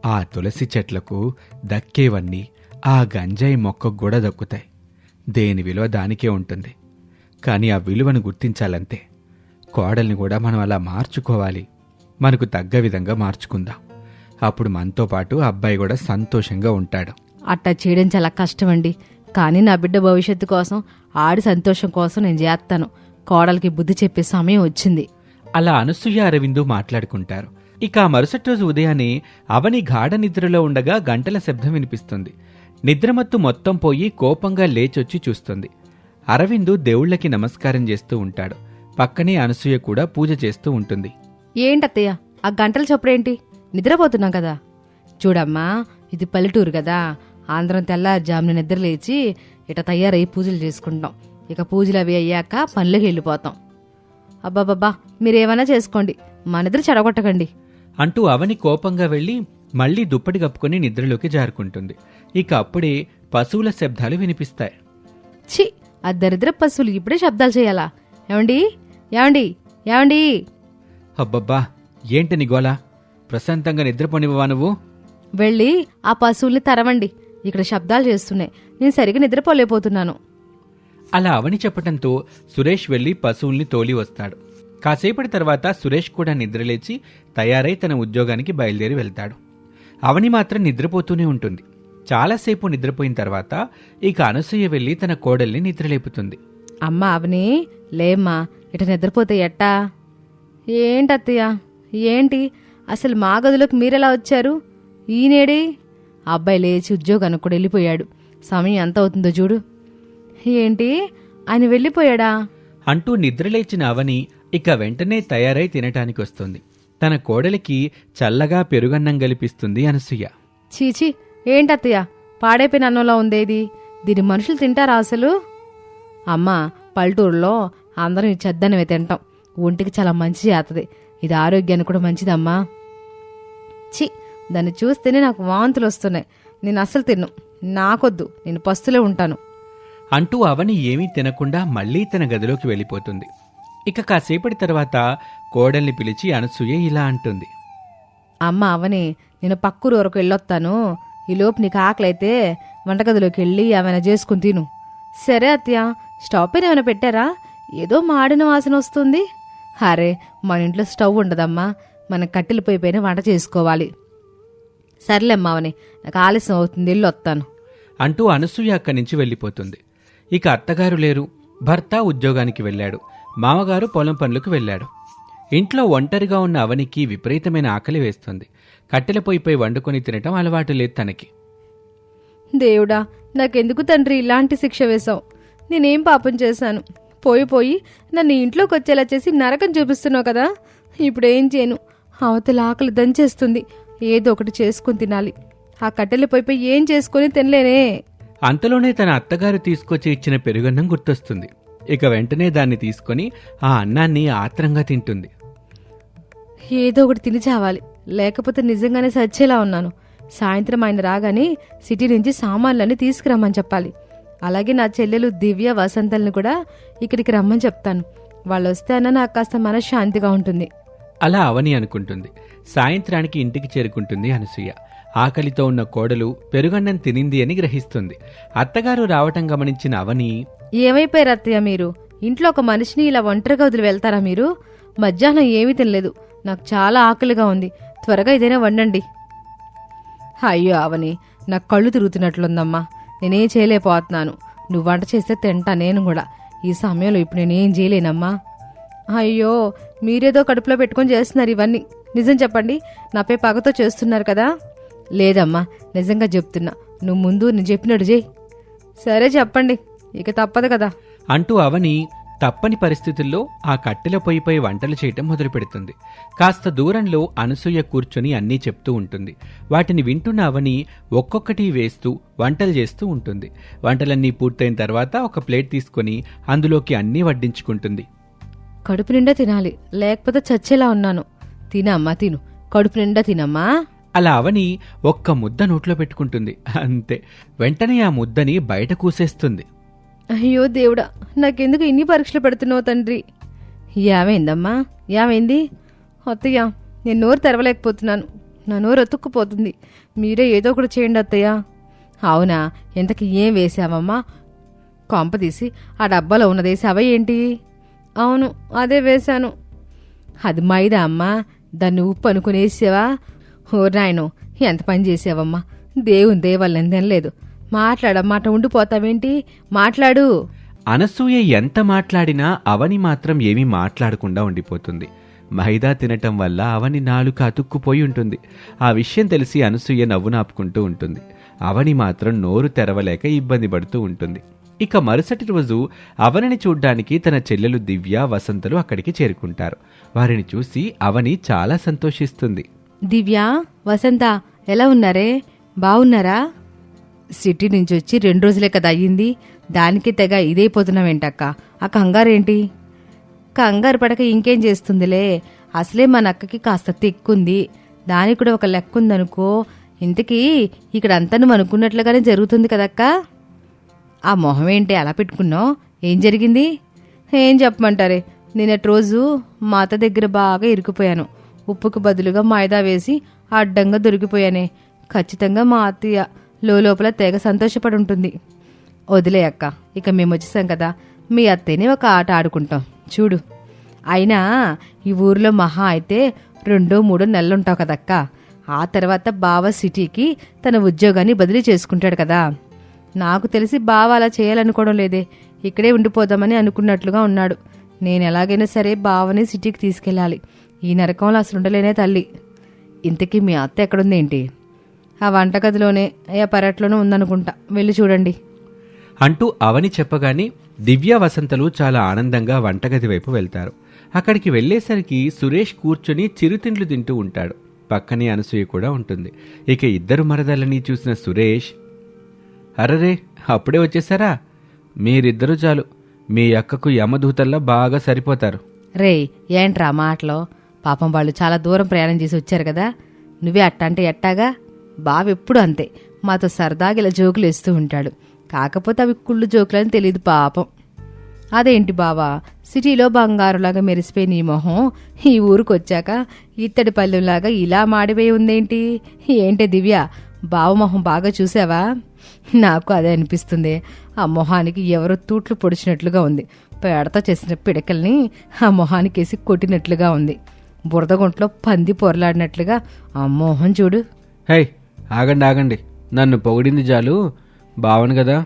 ఆ తులసి చెట్లకు దక్కేవన్నీ ఆ గంజాయి మొక్కకు కూడా దక్కుతాయి. దేని విలువ దానికే ఉంటుంది. కానీ ఆ విలువను గుర్తించాలంతే. కోడల్ని కూడా మనం అలా మార్చుకోవాలి. మనకు తగ్గ విధంగా మార్చుకుందాం. అప్పుడు మనతో పాటు అబ్బాయి కూడా సంతోషంగా ఉంటాడు. అట్టా చేయడం చాలా కష్టమండి. కానీ నా బిడ్డ భవిష్యత్తు కోసం, ఆడి సంతోషం కోసం నేను చేస్తాను. కోడలికి బుద్ధి చెప్పే సమయం వచ్చింది. అలా అనసూయ అరవిందు మాట్లాడుకుంటారు. ఇక ఆ మరుసటి రోజు ఉదయాన్నే అవని గాఢ నిద్రలో ఉండగా గంటల శబ్దం వినిపిస్తుంది. నిద్రమత్తు మొత్తం పోయి కోపంగా లేచొచ్చి చూస్తుంది. అరవిందు దేవుళ్లకి నమస్కారం చేస్తూ ఉంటాడు. పక్కనే అనసూయ కూడా పూజ చేస్తూ ఉంటుంది. ఏంటత్తయ్య ఆ గంటల చప్పుడేంటి? నిద్రపోతున్నాం కదా. చూడమ్మా, ఇది పల్లెటూరు కదా. ఆంధ్రం తెల్లారుజామున నిద్ర లేచి ఇట తయారయ్యి పూజలు చేసుకుంటాం. ఇక పూజలు అవి అయ్యాక పనులకి వెళ్ళిపోతాం. అబ్బాబ్బా, మీరేమైనా చేసుకోండి, మా నిద్ర చెడగొట్టకండి అంటూ అవని కోపంగా వెళ్లి మళ్లీ దుప్పటి కప్పుకొని నిద్రలోకి జారుకుంటుంది. ఇక అప్పుడే పశువుల శబ్దాలు వినిపిస్తాయి. ఛీ, ఆ దరిద్ర పశువులు ఇప్పుడే శబ్దాలు చేయాలా? ఏమండి ఏమండి ఏమండి? అబ్బబ్బా, ఏంటని గోలా? ప్రశాంతంగా నిద్రపోనివ్వవా నువ్వు? వెళ్ళి ఆ పశువుల్ని తరవండి. ఇక్కడ శబ్దాలు చేస్తున్నాయి, నేను సరిగా నిద్రపోలేకపోతున్నాను. అలా అవని చెప్పటంతో సురేష్ వెళ్లి పశువుల్ని తోలి వస్తాడు. కాసేపటి తర్వాత సురేష్ కూడా నిద్రలేచి తయారై తన ఉద్యోగానికి బయలుదేరి వెళ్తాడు. అవని మాత్రం నిద్రపోతూనే ఉంటుంది. చాలాసేపు నిద్రపోయిన తర్వాత ఇక అనసూయ వెళ్లి తన కోడల్ని నిద్రలేపుతుంది. అమ్మా అవని, లేమ్మా, ఇట నిద్రపోతే ఎట్టా? ఏంటత్తయ్య, ఏంటి అసలు మా గదిలోకి మీరెలా వచ్చారు? ఈనేడే? అబ్బాయి లేచి ఉద్యోగానికి కూడా వెళ్ళిపోయాడు. సమయం ఎంత అవుతుందో చూడు. ఏంటి, ఆయన వెళ్ళిపోయాడా? అంటూ నిద్రలేచిన అవని ఇక వెంటనే తయారై తినటానికి వస్తుంది. తన కోడలికి చల్లగా పెరుగన్నం గలిపిస్తుంది అనసూయ. చీచి, ఏంటత్తయ్య, పాడైపోయిన అన్నంలా ఉందేది? దీని మనుషులు తింటారా అసలు? అమ్మా, పల్లెటూరులో అందరం ఈ చెద్దన్నమే తింటాం. ఒంటికి చాలా మంచి చేస్తుంది. ఇది ఆరోగ్యానికి కూడా మంచిదమ్మా. చి, దాన్ని చూస్తేనే నాకు వాంతులు వస్తున్నాయి. నేను అసలు తిన్ను, నాకొద్దు, నేను పస్తులే ఉంటాను అంటూ అవని ఏమీ తినకుండా మళ్లీ తన గదిలోకి వెళ్ళిపోతుంది. ఇక కాసేపటి తర్వాత కోడల్ని పిలిచి అనసూయ ఇలా అంటుంది. అమ్మ అవని, నేను పక్కూరు వరకు వెళ్ళొస్తాను. ఈలోపు నీకు ఆకలైతే వంటగదిలోకి వెళ్ళి ఏమైనా చేసుకుని తిను. సరే అత్తయ్య. స్టవ్ పైన ఏమైనా పెట్టారా? ఏదో మాడిన వాసన వస్తుంది. అరే, మన ఇంట్లో స్టవ్ ఉండదమ్మా, మనం కట్టెల పొయ్యి పైన వంట చేసుకోవాలి. సర్లేమ్మా అవని, నాకు ఆలస్యం అవుతుంది, వెళ్ళి వస్తాను అంటూ అనసూయ అక్కడి నుంచి వెళ్ళిపోతుంది. ఇక అత్తగారు లేరు. భర్త ఉద్యోగానికి వెళ్ళాడు. మామగారు పొలం పనులకు వెళ్ళాడు. ఇంట్లో ఒంటరిగా ఉన్న అవనికి విపరీతమైన ఆకలి వేస్తుంది. కట్టెల పొయ్యిపై వండుకొని తినటం అలవాటు లేదు తనకి. దేవుడా, నాకెందుకు తండ్రి ఇలాంటి శిక్ష వేశావు? నేనేం పాపం చేశాను? పోయి నన్ను ఇంట్లోకి వచ్చేలా చేసి నరకం చూపిస్తున్నావు కదా. ఇప్పుడేం చేయను? అవతల ఆకలి దంచేస్తుంది. ఏదో ఒకటి చేసుకుని తినాలి. ఆ కట్టెల పొయ్యిపై ఏం చేసుకుని తినలేనే. అంతలోనే తన అత్తగారు తీసుకొచ్చి ఇచ్చిన పెరుగన్నం గుర్తొస్తుంది. ఇక వెంటనే దాన్ని తీసుకొని ఆ అన్నాన్ని ఆత్రంగా తింటుంది. ఏదో ఒకటి తిని చావాలి, లేకపోతే నిజంగానే సచ్చేలా ఉన్నాను. సాయంత్రం ఆయన రాగానే సిటీ నుంచి సామాన్లన్నీ తీసుకురమ్మని చెప్పాలి. అలాగే నా చెల్లెలు దివ్య, వసంతల్ని కూడా ఇక్కడికి రమ్మని చెప్తాను. వాళ్ళు వస్తే అన్న నాకు కాస్త మనశ్శాంతిగా ఉంటుంది. అలా అవని అనుకుంటుంది. సాయంత్రానికి ఇంటికి చేరుకుంటుంది అనసూయ. ఆకలితో ఉన్న కోడలు పెరుగన్నం తినింది అని గ్రహిస్తుంది. అత్తగారు రావటం గమనించిన అవని, ఏమైపోయారు అత్తయ్య మీరు? ఇంట్లో ఒక మనిషిని ఇలా ఒంటరిగా వదిలి వెళ్తారా మీరు? మధ్యాహ్నం ఏమీ తినలేదు, నాకు చాలా ఆకలిగా ఉంది. త్వరగా ఏదైనా వండండి. అయ్యో అవని, నాకు కళ్ళు తిరుగుతున్నట్లుందమ్మా, నేనేం చేయలేకపోతున్నాను. నువ్వు వంట చేస్తే తింటా నేను కూడా. ఈ సమయంలో ఇప్పుడు నేనేం చేయలేనమ్మా. అయ్యో, మీరేదో కడుపులో పెట్టుకొని చేస్తున్నారు ఇవన్నీ. నిజం చెప్పండి, నాపై పగతో చేస్తున్నారు కదా? లేదమ్మా, నిజంగా చెప్తున్నా. నువ్వు ముందు నేను చెప్పినట్టు చేయి. సరే చెప్పండి, ఇక తప్పదు కదా అంటూ అవని తప్పని పరిస్థితుల్లో ఆ కట్టెల పొయ్యిపై వంటలు చేయటం మొదలు పెడుతుంది. కాస్త దూరంలో అనసూయ కూర్చొని అన్నీ చెప్తూ ఉంటుంది. వాటిని వింటున్న అవని ఒక్కొక్కటి వేస్తూ వంటలు చేస్తూ ఉంటుంది. వంటలన్నీ పూర్తయిన తర్వాత ఒక ప్లేట్ తీసుకొని అందులోకి అన్నీ వడ్డించుకుంటుంది. కడుపు నిండా తినాలి, లేకపోతే చచ్చేలా ఉన్నాను. తినమ్మా, తిను, కడుపు నిండా తినమ్మా. అలా అవని ఒక్క ముద్ద నోట్లో పెట్టుకుంటుంది. అంతే, వెంటనే ఆ ముద్దని బయట కూసేస్తుంది. అయ్యో దేవుడా, నాకెందుకు ఇన్ని పరీక్షలు పెడుతున్నావు తండ్రి? ఏమైందమ్మా, ఏమైంది? అత్తయ్య, నేను నోరు తెరవలేకపోతున్నాను. నా నోరు అతుక్కుపోతుంది. మీరే ఏదో ఒకటి చేయండి అత్తయ్య. అవునా, ఇంతకి ఏం వేసావమ్మా? కొంప తీసి ఆ డబ్బాలో ఉన్నదేసావా ఏంటి? అవును, అదే వేశాను. అది మైదా అమ్మా, దాన్ని ఉప్పు అనుకుని వేసావా? ఓ నాయనో, ఎంత పని చేసావమ్మా. దేవుని దేవాలని తినలేదు. మాట్లాడమాట ఉండిపోతావేంటి? మాట్లాడు. అనసూయ ఎంత మాట్లాడినా అవని మాత్రం ఏమీ మాట్లాడకుండా ఉండిపోతుంది. మైదా తినటం వల్ల అవని నాలుక అతుక్కుపోయి ఉంటుంది. ఆ విషయం తెలిసి అనసూయ నవ్వునాపుకుంటూ ఉంటుంది. అవని మాత్రం నోరు తెరవలేక ఇబ్బంది పడుతూ ఉంటుంది. ఇక మరుసటి రోజు అవనిని చూడ్డానికి తన చెల్లెలు దివ్య, వసంతలు అక్కడికి చేరుకుంటారు. వారిని చూసి అవని చాలా సంతోషిస్తుంది. దివ్య, వసంత ఎలా ఉన్నారే? బావున్నారా? సిటీ నుంచి వచ్చి 2 రోజులే కదా అయ్యింది. దానికి తెగ ఇదైపోతున్నావేంటక్క? ఆ కంగారేంటి? కంగారు పడక ఇంకేం చేస్తుందిలే. అసలే మన అక్కకి కాస్త తెక్కుంది. దానికి కూడా ఒక లెక్క ఉందనుకో. ఇంతకీ ఇక్కడ అంతా నువ్వు అనుకున్నట్లుగానే జరుగుతుంది కదక్క. ఆ మొహం ఏంటి అలా పెట్టుకున్నావు? ఏం జరిగింది? ఏం చెప్పమంటారే, నిన్నటి రోజు మా అత్త దగ్గర బాగా ఇరుకుపోయాను. ఉప్పుకు బదులుగా మైదా వేసి అడ్డంగా దొరికిపోయానే. ఖచ్చితంగా మా అత్తయ్య లోపల తెగ సంతోషపడి ఉంటుంది. వదిలే అక్క, ఇక మేము వచ్చేసాం కదా, మీ అత్తయ్యని ఒక ఆట ఆడుకుంటాం చూడు. అయినా ఈ ఊరిలో మహా అయితే 2-3 నెలలుంటావు కదక్క. ఆ తర్వాత బావ సిటీకి తన ఉద్యోగాన్ని బదిలీ చేసుకుంటాడు కదా. నాకు తెలిసి బావ అలా చేయాలనుకోవడం లేదే. ఇక్కడే ఉండిపోదామని అనుకున్నట్లుగా ఉన్నాడు. నేను ఎలాగైనా సరే బావని సిటీకి తీసుకెళ్ళాలి. ఈ నరకంలో అసలు ఉండలేనే తల్లి. ఇంతకీ మీ అత్త ఎక్కడుందేంటి? ఆ వంటగదిలోనే, ఆ పెరట్లోనే ఉందనుకుంటా. వెళ్ళి చూడండి అంటూ అవని చెప్పగానే దివ్య, వసంతలు చాలా ఆనందంగా వంటగది వైపు వెళ్తారు. అక్కడికి వెళ్లేసరికి సురేష్ కూర్చొని చిరుతిండ్లు తింటూ ఉంటాడు. పక్కనే అనసూయ కూడా ఉంటుంది. ఇక ఇద్దరు మరదలని చూసిన సురేష్, అరరే, అప్పుడే వచ్చేసారా? మీరిద్దరూ చాలు, మీ అక్కకు యమదూతల్లా బాగా సరిపోతారు. రే, ఏంట్రా మాటలో? పాపం వాళ్ళు చాలా దూరం ప్రయాణం చేసి వచ్చారు కదా. నువ్వే అట్టంటే ఎట్టాగా? బావెప్పుడు అంతే, మాతో సరదాగా ఇలా జోకులు వేస్తూ ఉంటాడు. కాకపోతే అవి కుళ్ళు జోకులని తెలియదు పాపం. అదేంటి బావా, సిటీలో బంగారులాగా మెరిసిపోయి నీ మొహం ఈ ఊరికి వచ్చాక ఇత్తడి పల్లెంలాగా ఇలా మాడిపోయి ఉందేంటి? ఏంటే దివ్య, బావ మొహం బాగా చూసావా? నాకు అదే అనిపిస్తుంది. ఆ మొహానికి ఎవరో తూట్లు పొడిచినట్లుగా ఉంది. పేడతో చేసిన పిడకల్ని ఆ మొహానికి వేసి కొట్టినట్లుగా ఉంది. బురదగుంట్లో పంది పొరలాడినట్లుగా ఆ మొహం చూడు. హై, ఆగండి ఆగండి, నన్ను పొగిడింది చాలు. బావను కదా,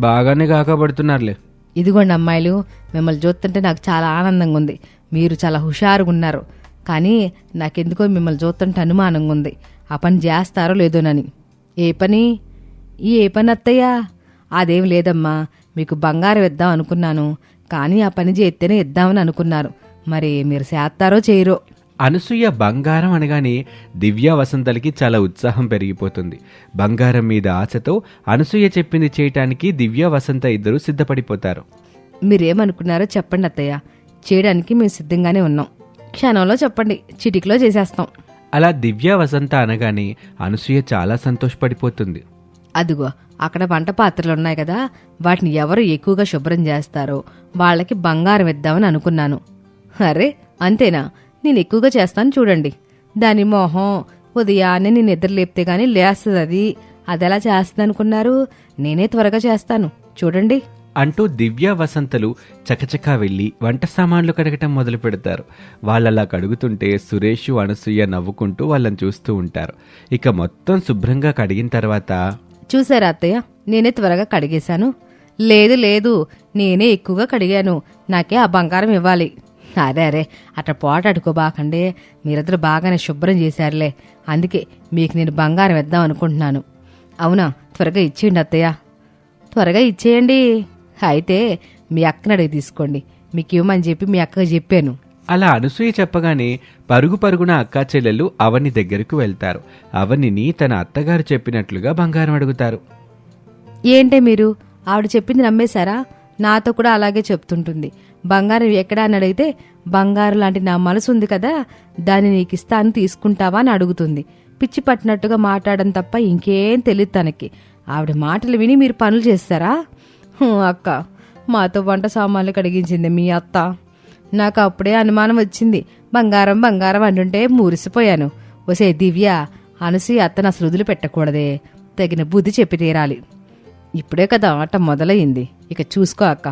బాగానే కాకపడుతున్నారులే. ఇదిగోండి అమ్మాయిలు, మిమ్మల్ని చూస్తుంటే నాకు చాలా ఆనందంగా ఉంది. మీరు చాలా హుషారుగా ఉన్నారు. కానీ నాకెందుకో మిమ్మల్ని చూస్తుంటే అనుమానంగా ఉంది. ఆ పని చేస్తారో లేదోనని. ఏ పని? ఏ పని అత్తయ్యా? అదేం లేదమ్మా, మీకు బంగారం ఇద్దాం అనుకున్నాను. కానీ ఆ పని చేస్తేనే ఇద్దామని అనుకున్నారు. మరి మీరు చేస్తారో చేయరో? అనసూయ బంగారం అనగానే దివ్య, వసంతలకి చాలా ఉత్సాహం పెరిగిపోతుంది. బంగారం మీద ఆశతో అనసూయ చెప్పింది చేయటానికి దివ్య, వసంత ఇద్దరు సిద్ధపడిపోతారు. మీరేమనుకున్నారో చెప్పండి అత్తయ్య, చేయడానికి మేము సిద్ధంగానే ఉన్నాం. క్షణంలో చెప్పండి, చిటికలో చేసేస్తాం. అలా దివ్య, వసంత అనగానే అనసూయ చాలా సంతోషపడిపోతుంది. అదిగో అక్కడ వంట పాత్రలు ఉన్నాయి కదా, వాటిని ఎవరు ఎక్కువగా శుభ్రం చేస్తారో వాళ్ళకి బంగారం ఇద్దామని అనుకున్నాను. అరే అంతేనా? నేను ఎక్కువగా చేస్తాను చూడండి. దాని మొహం ఉదయాన్నే నేను నిద్రలేపితే గాని లేస్తుంది. అదెలా చేస్తుంది అనుకున్నారు? నేనే త్వరగా చేస్తాను చూడండి అంటూ దివ్య, వసంతలు చకచకా వెళ్లి వంట సామాన్లు కడగటం మొదలు పెడతారు. వాళ్ళలా కడుగుతుంటే సురేష్, అనసూయ నవ్వుకుంటూ వాళ్ళని చూస్తూ ఉంటారు. ఇక మొత్తం శుభ్రంగా కడిగిన తర్వాత, చూసారా అత్తయ్య, నేనే త్వరగా కడిగేశాను. లేదు లేదు, నేనే ఎక్కువగా కడిగాను. నాకే ఆ బంగారం ఇవ్వాలి. అరే అట్లా పోటాడుకోబాకండే, మీరిద్దరు బాగానే శుభ్రం చేశారులే. అందుకే మీకు నేను బంగారం ఇద్దాం అనుకుంటున్నాను. అవునా? త్వరగా ఇచ్చేయండి అత్తయ్య, త్వరగా ఇచ్చేయండి. అయితే మీ అక్కని అడిగి తీసుకోండి, మీకు ఇవ్వమని చెప్పి మీ అక్కకి చెప్పాను. అలా అనసూయ చెప్పగానే పరుగు పరుగున అక్కా చెల్లెళ్ళు అవని దగ్గరకు వెళ్తారు. అవనిని తన అత్తగారు చెప్పినట్లుగా బంగారం అడుగుతారు. ఏంటే మీరు ఆవిడ చెప్పింది నమ్మేశారా? నాతో కూడా అలాగే చెప్తుంటుంది. బంగారం ఎక్కడా అని అడిగితే, బంగారం లాంటి నా మనసు ఉంది కదా, దాన్ని నీకు ఇస్తాను, తీసుకుంటావా అని అడుగుతుంది. పిచ్చి పట్టినట్టుగా మాట్లాడడం తప్ప ఇంకేం తెలియదు తనకి. ఆవిడ మాటలు విని మీరు పనులు చేస్తారా? అక్క, మాతో వంట సామాన్లు కడిగించింది మీ అత్త. నాకు అప్పుడే అనుమానం వచ్చింది. బంగారం బంగారం అంటుంటే మురిసిపోయాను. ఒసే దివ్య, అనసూయ అత్తను అసలు వదిలిపెట్టకూడదే, తగిన బుద్ధి చెప్పి తీరాలి. ఇప్పుడే కదా ఆట మొదలయ్యింది, ఇక చూసుకో అక్క,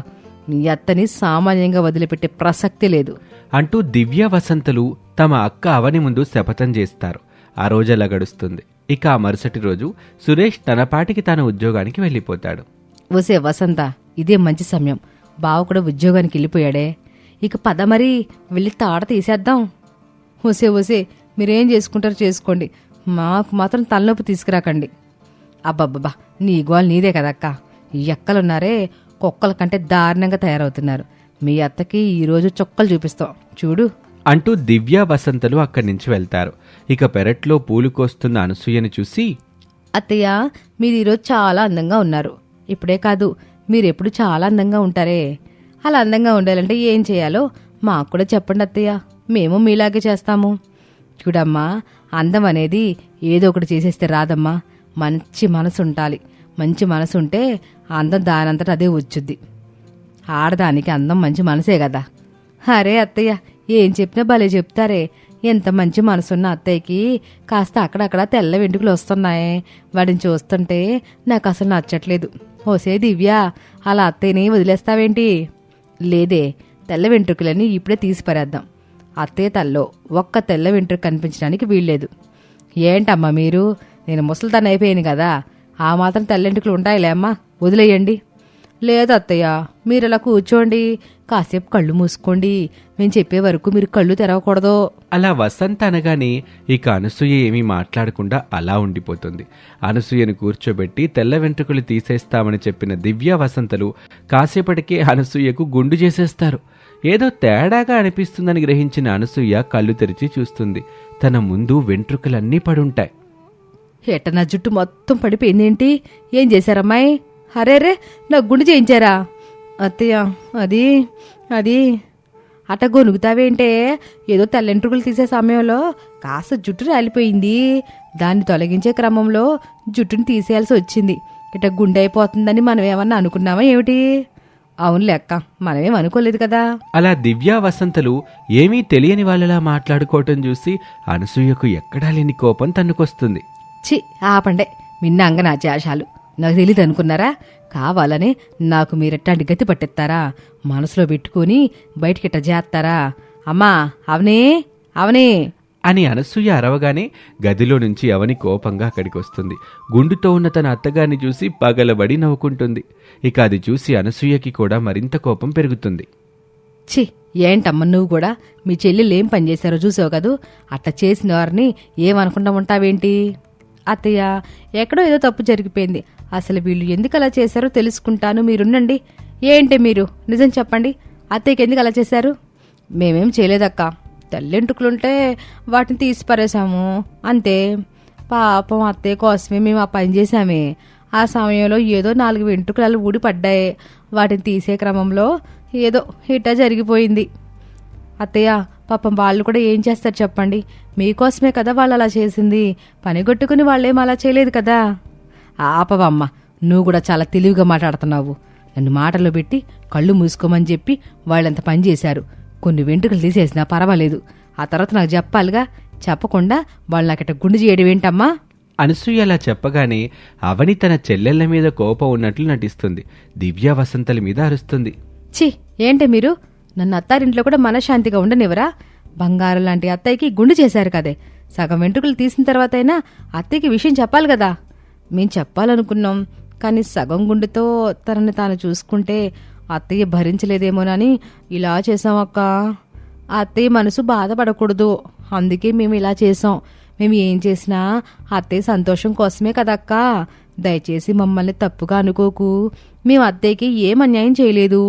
నీ అత్తని సామాన్యంగా వదిలిపెట్టే ప్రసక్తి లేదు అంటూ దివ్య వసంతలు తమ అక్క అవని ముందు శపథం చేస్తారు. ఆ రోజలా గడుస్తుంది. ఇక ఆ మరుసటి రోజు సురేష్ తన పాటికి తన ఉద్యోగానికి వెళ్ళిపోతాడు. ఒసే వసంత, ఇదే మంచి సమయం, బావ కూడా ఉద్యోగానికి వెళ్ళిపోయాడే, ఇక పద మరి వెళ్ళి తాడ తీసేద్దాం. ఒసే ఒసే, మీరేం చేసుకుంటారో చేసుకోండి, మాకు మాత్రం తలనొప్పి తీసుకురాకండి. అబ్బబ్బబ్బా, నీ గోల్ నీదే కదక్క, ఈ ఎక్కలున్నారే కుక్కల కంటే దారుణంగా తయారవుతున్నారు. మీ అత్తకి ఈరోజు చొక్కలు చూపిస్తాం చూడు అంటూ దివ్య వసంతలు అక్కడి నుంచి వెళ్తారు. ఇక పెరట్లో పూలు కోస్తున్న అనసూయని చూసి, అత్తయ్య, మీరు ఈరోజు చాలా అందంగా ఉన్నారు. ఇప్పుడే కాదు, మీరెప్పుడు చాలా అందంగా ఉంటారే. అలా అందంగా ఉండాలంటే ఏం చేయాలో మాకు కూడా చెప్పండి అత్తయ్య, మేము మీలాగే చేస్తాము. చూడమ్మా, అందం అనేది ఏదో ఒకటి చేసేస్తే రాదమ్మా, మంచి మనసు ఉండాలి. మంచి మనసు ఉంటే అందం దానంతటా అదే వచ్చుద్ది. ఆడదానికి అందం మంచి మనసే కదా. అరే అత్తయ్య, ఏం చెప్పినా భలే చెప్తారే. ఎంత మంచి మనసున్న అత్తయ్యకి కాస్త అక్కడక్కడ తెల్ల వెంట్రుకలు వస్తున్నాయి. వాడిని చూస్తుంటే నాకు అసలు నచ్చట్లేదు. ఓసే దివ్య, అలా అత్తయ్యని వదిలేస్తావేంటి? లేదే, తెల్ల వెంట్రుకలని ఇప్పుడే తీసి పారేద్దాం. అత్తయ్య తల్లో ఒక్క తెల్ల వెంట్రుక కనిపించడానికి వీల్లేదు. ఏంటమ్మా మీరు, నేను ముసలితనం అయిపోయాను కదా, ఆ మాత్రం తెల్ల వెంట్రుకలు ఉంటాయిలే అమ్మా, వదిలేయండి. లేదు అత్తయ్య, మీరు అలా కూర్చోండి, కాసేపు కళ్ళు మూసుకోండి, మేము చెప్పే వరకు మీరు కళ్ళు తెరవకూడదు. అలా వసంత అనగానే ఇక అనసూయ ఏమీ మాట్లాడకుండా అలా ఉండిపోతుంది. అనసూయను కూర్చోబెట్టి తెల్ల వెంట్రుకలు తీసేస్తామని చెప్పిన దివ్య వసంతలు కాసేపటికే అనసూయకు గుండు చేసేస్తారు. ఏదో తేడాగా అనిపిస్తుందని గ్రహించిన అనసూయ కళ్ళు తెరిచి చూస్తుంది. తన ముందు వెంట్రుకలన్నీ పడుంటాయి. ఎట్ట నా జుట్టు మొత్తం పడిపోయిందేంటి? ఏం చేశారమ్మాయి? అరేరే, నా గుండు చేయించారా? అత్తయ్య, అది అది అట్ట గొనుగుతావేంటే, ఏదో తెల్లెంట్రుకలు తీసే సమయంలో కాస్త జుట్టు రాలిపోయింది, దాన్ని తొలగించే క్రమంలో జుట్టుని తీసేయాల్సి వచ్చింది. ఇట గుండె అయిపోతుందని మనం ఏమన్నా అనుకున్నామా ఏమిటి? అవును లెక్క, మనమేం అనుకోలేదు కదా. అలా దివ్య వసంతలు ఏమీ తెలియని వాళ్ళలా మాట్లాడుకోవటం చూసి అనసూయకు ఎక్కడా లేని కోపం తన్నుకొస్తుంది. చి ఆపండే, మిన్నంగ నా చేషాలు నాకు తెలీదు అనుకున్నారా? కావాలని నాకు మీరెట్టాంటి గతి పట్టెత్తారా? మనసులో పెట్టుకుని బయటికిట్ట చేస్తారా? అమ్మా అవనే అవనే అని అనసూయ అరవగానే గదిలో నుంచి అవని కోపంగా అక్కడికి వస్తుంది. గుండుతో ఉన్న తన అత్తగారిని చూసి పగలబడి నవ్వుకుంటుంది. ఇక అది చూసి అనసూయకి కూడా మరింత కోపం పెరుగుతుంది. చి ఏంటమ్మ, నువ్వు కూడా మీ చెల్లెలు ఏం పనిచేశారో చూసావు కదూ, అట్ట చేసిన వారిని ఏమనకుండా ఉంటావేంటి? అత్తయ్య, ఎక్కడో ఏదో తప్పు జరిగిపోయింది, అసలు వీళ్ళు ఎందుకు అలా చేశారో తెలుసుకుంటాను, మీరుండండి. ఏంటి మీరు నిజం చెప్పండి, అత్తయ్యకి ఎందుకు అలా చేశారు? మేమేం చేయలేదక్క, తెల్లెంటుకులుంటే వాటిని తీసి పారేశాము అంతే. పాపం అత్తయ్య కోసమే మేము ఆ పని చేశామే. ఆ సమయంలో ఏదో 4 వెంట్రుకలు ఊడిపడ్డాయి, వాటిని తీసే క్రమంలో ఏదో ఇట్టా జరిగిపోయింది. అత్తయ్య, పాపం వాళ్ళు కూడా ఏం చేస్తారు చెప్పండి, మీకోసమే కదా వాళ్ళు అలా చేసింది, పనిగొట్టుకుని వాళ్ళేం అలా చేయలేదు కదా. ఆపవమ్మ, నువ్వు కూడా చాలా తెలివిగా మాట్లాడుతున్నావు. నన్ను మాటల్లో పెట్టి కళ్ళు మూసుకోమని చెప్పి వాళ్ళంత పని చేశారు. కొన్ని వెంట్రుకలు తీసేసినా పర్వాలేదు, ఆ తర్వాత నాకు చెప్పాలిగా. చెప్పకుండా వాళ్ళు నాకిట గుండు చేయడం ఏంటమ్మా? అనసూయ అలా చెప్పగానే అవని తన చెల్లెళ్ల మీద కోపం ఉన్నట్లు నటిస్తుంది. దివ్య వసంతల మీద అరుస్తుంది. ఛీ, ఏంటి మీరు నన్ను అత్తారింట్లో కూడా మనశ్శాంతిగా ఉండనివరా? బంగారం లాంటి అత్తయ్యకి గుండు చేశారు కదే, సగం వెంట్రుకలు తీసిన తర్వాత అయినా అత్తయ్యకి విషయం చెప్పాలి కదా. మేం చెప్పాలనుకున్నాం, కానీ సగం గుండెతో తనని తాను చూసుకుంటే అత్తయ్య భరించలేదేమోనని ఇలా చేసామక్క. ఆ అత్తయ్య మనసు బాధపడకూడదు, అందుకే మేము ఇలా చేసాం. మేము ఏం చేసినా అత్తయ్య సంతోషం కోసమే కదక్క. దయచేసి మమ్మల్ని తప్పుగా అనుకోకు. మేము అత్తయ్యకి ఏం అన్యాయం చేయలేదు,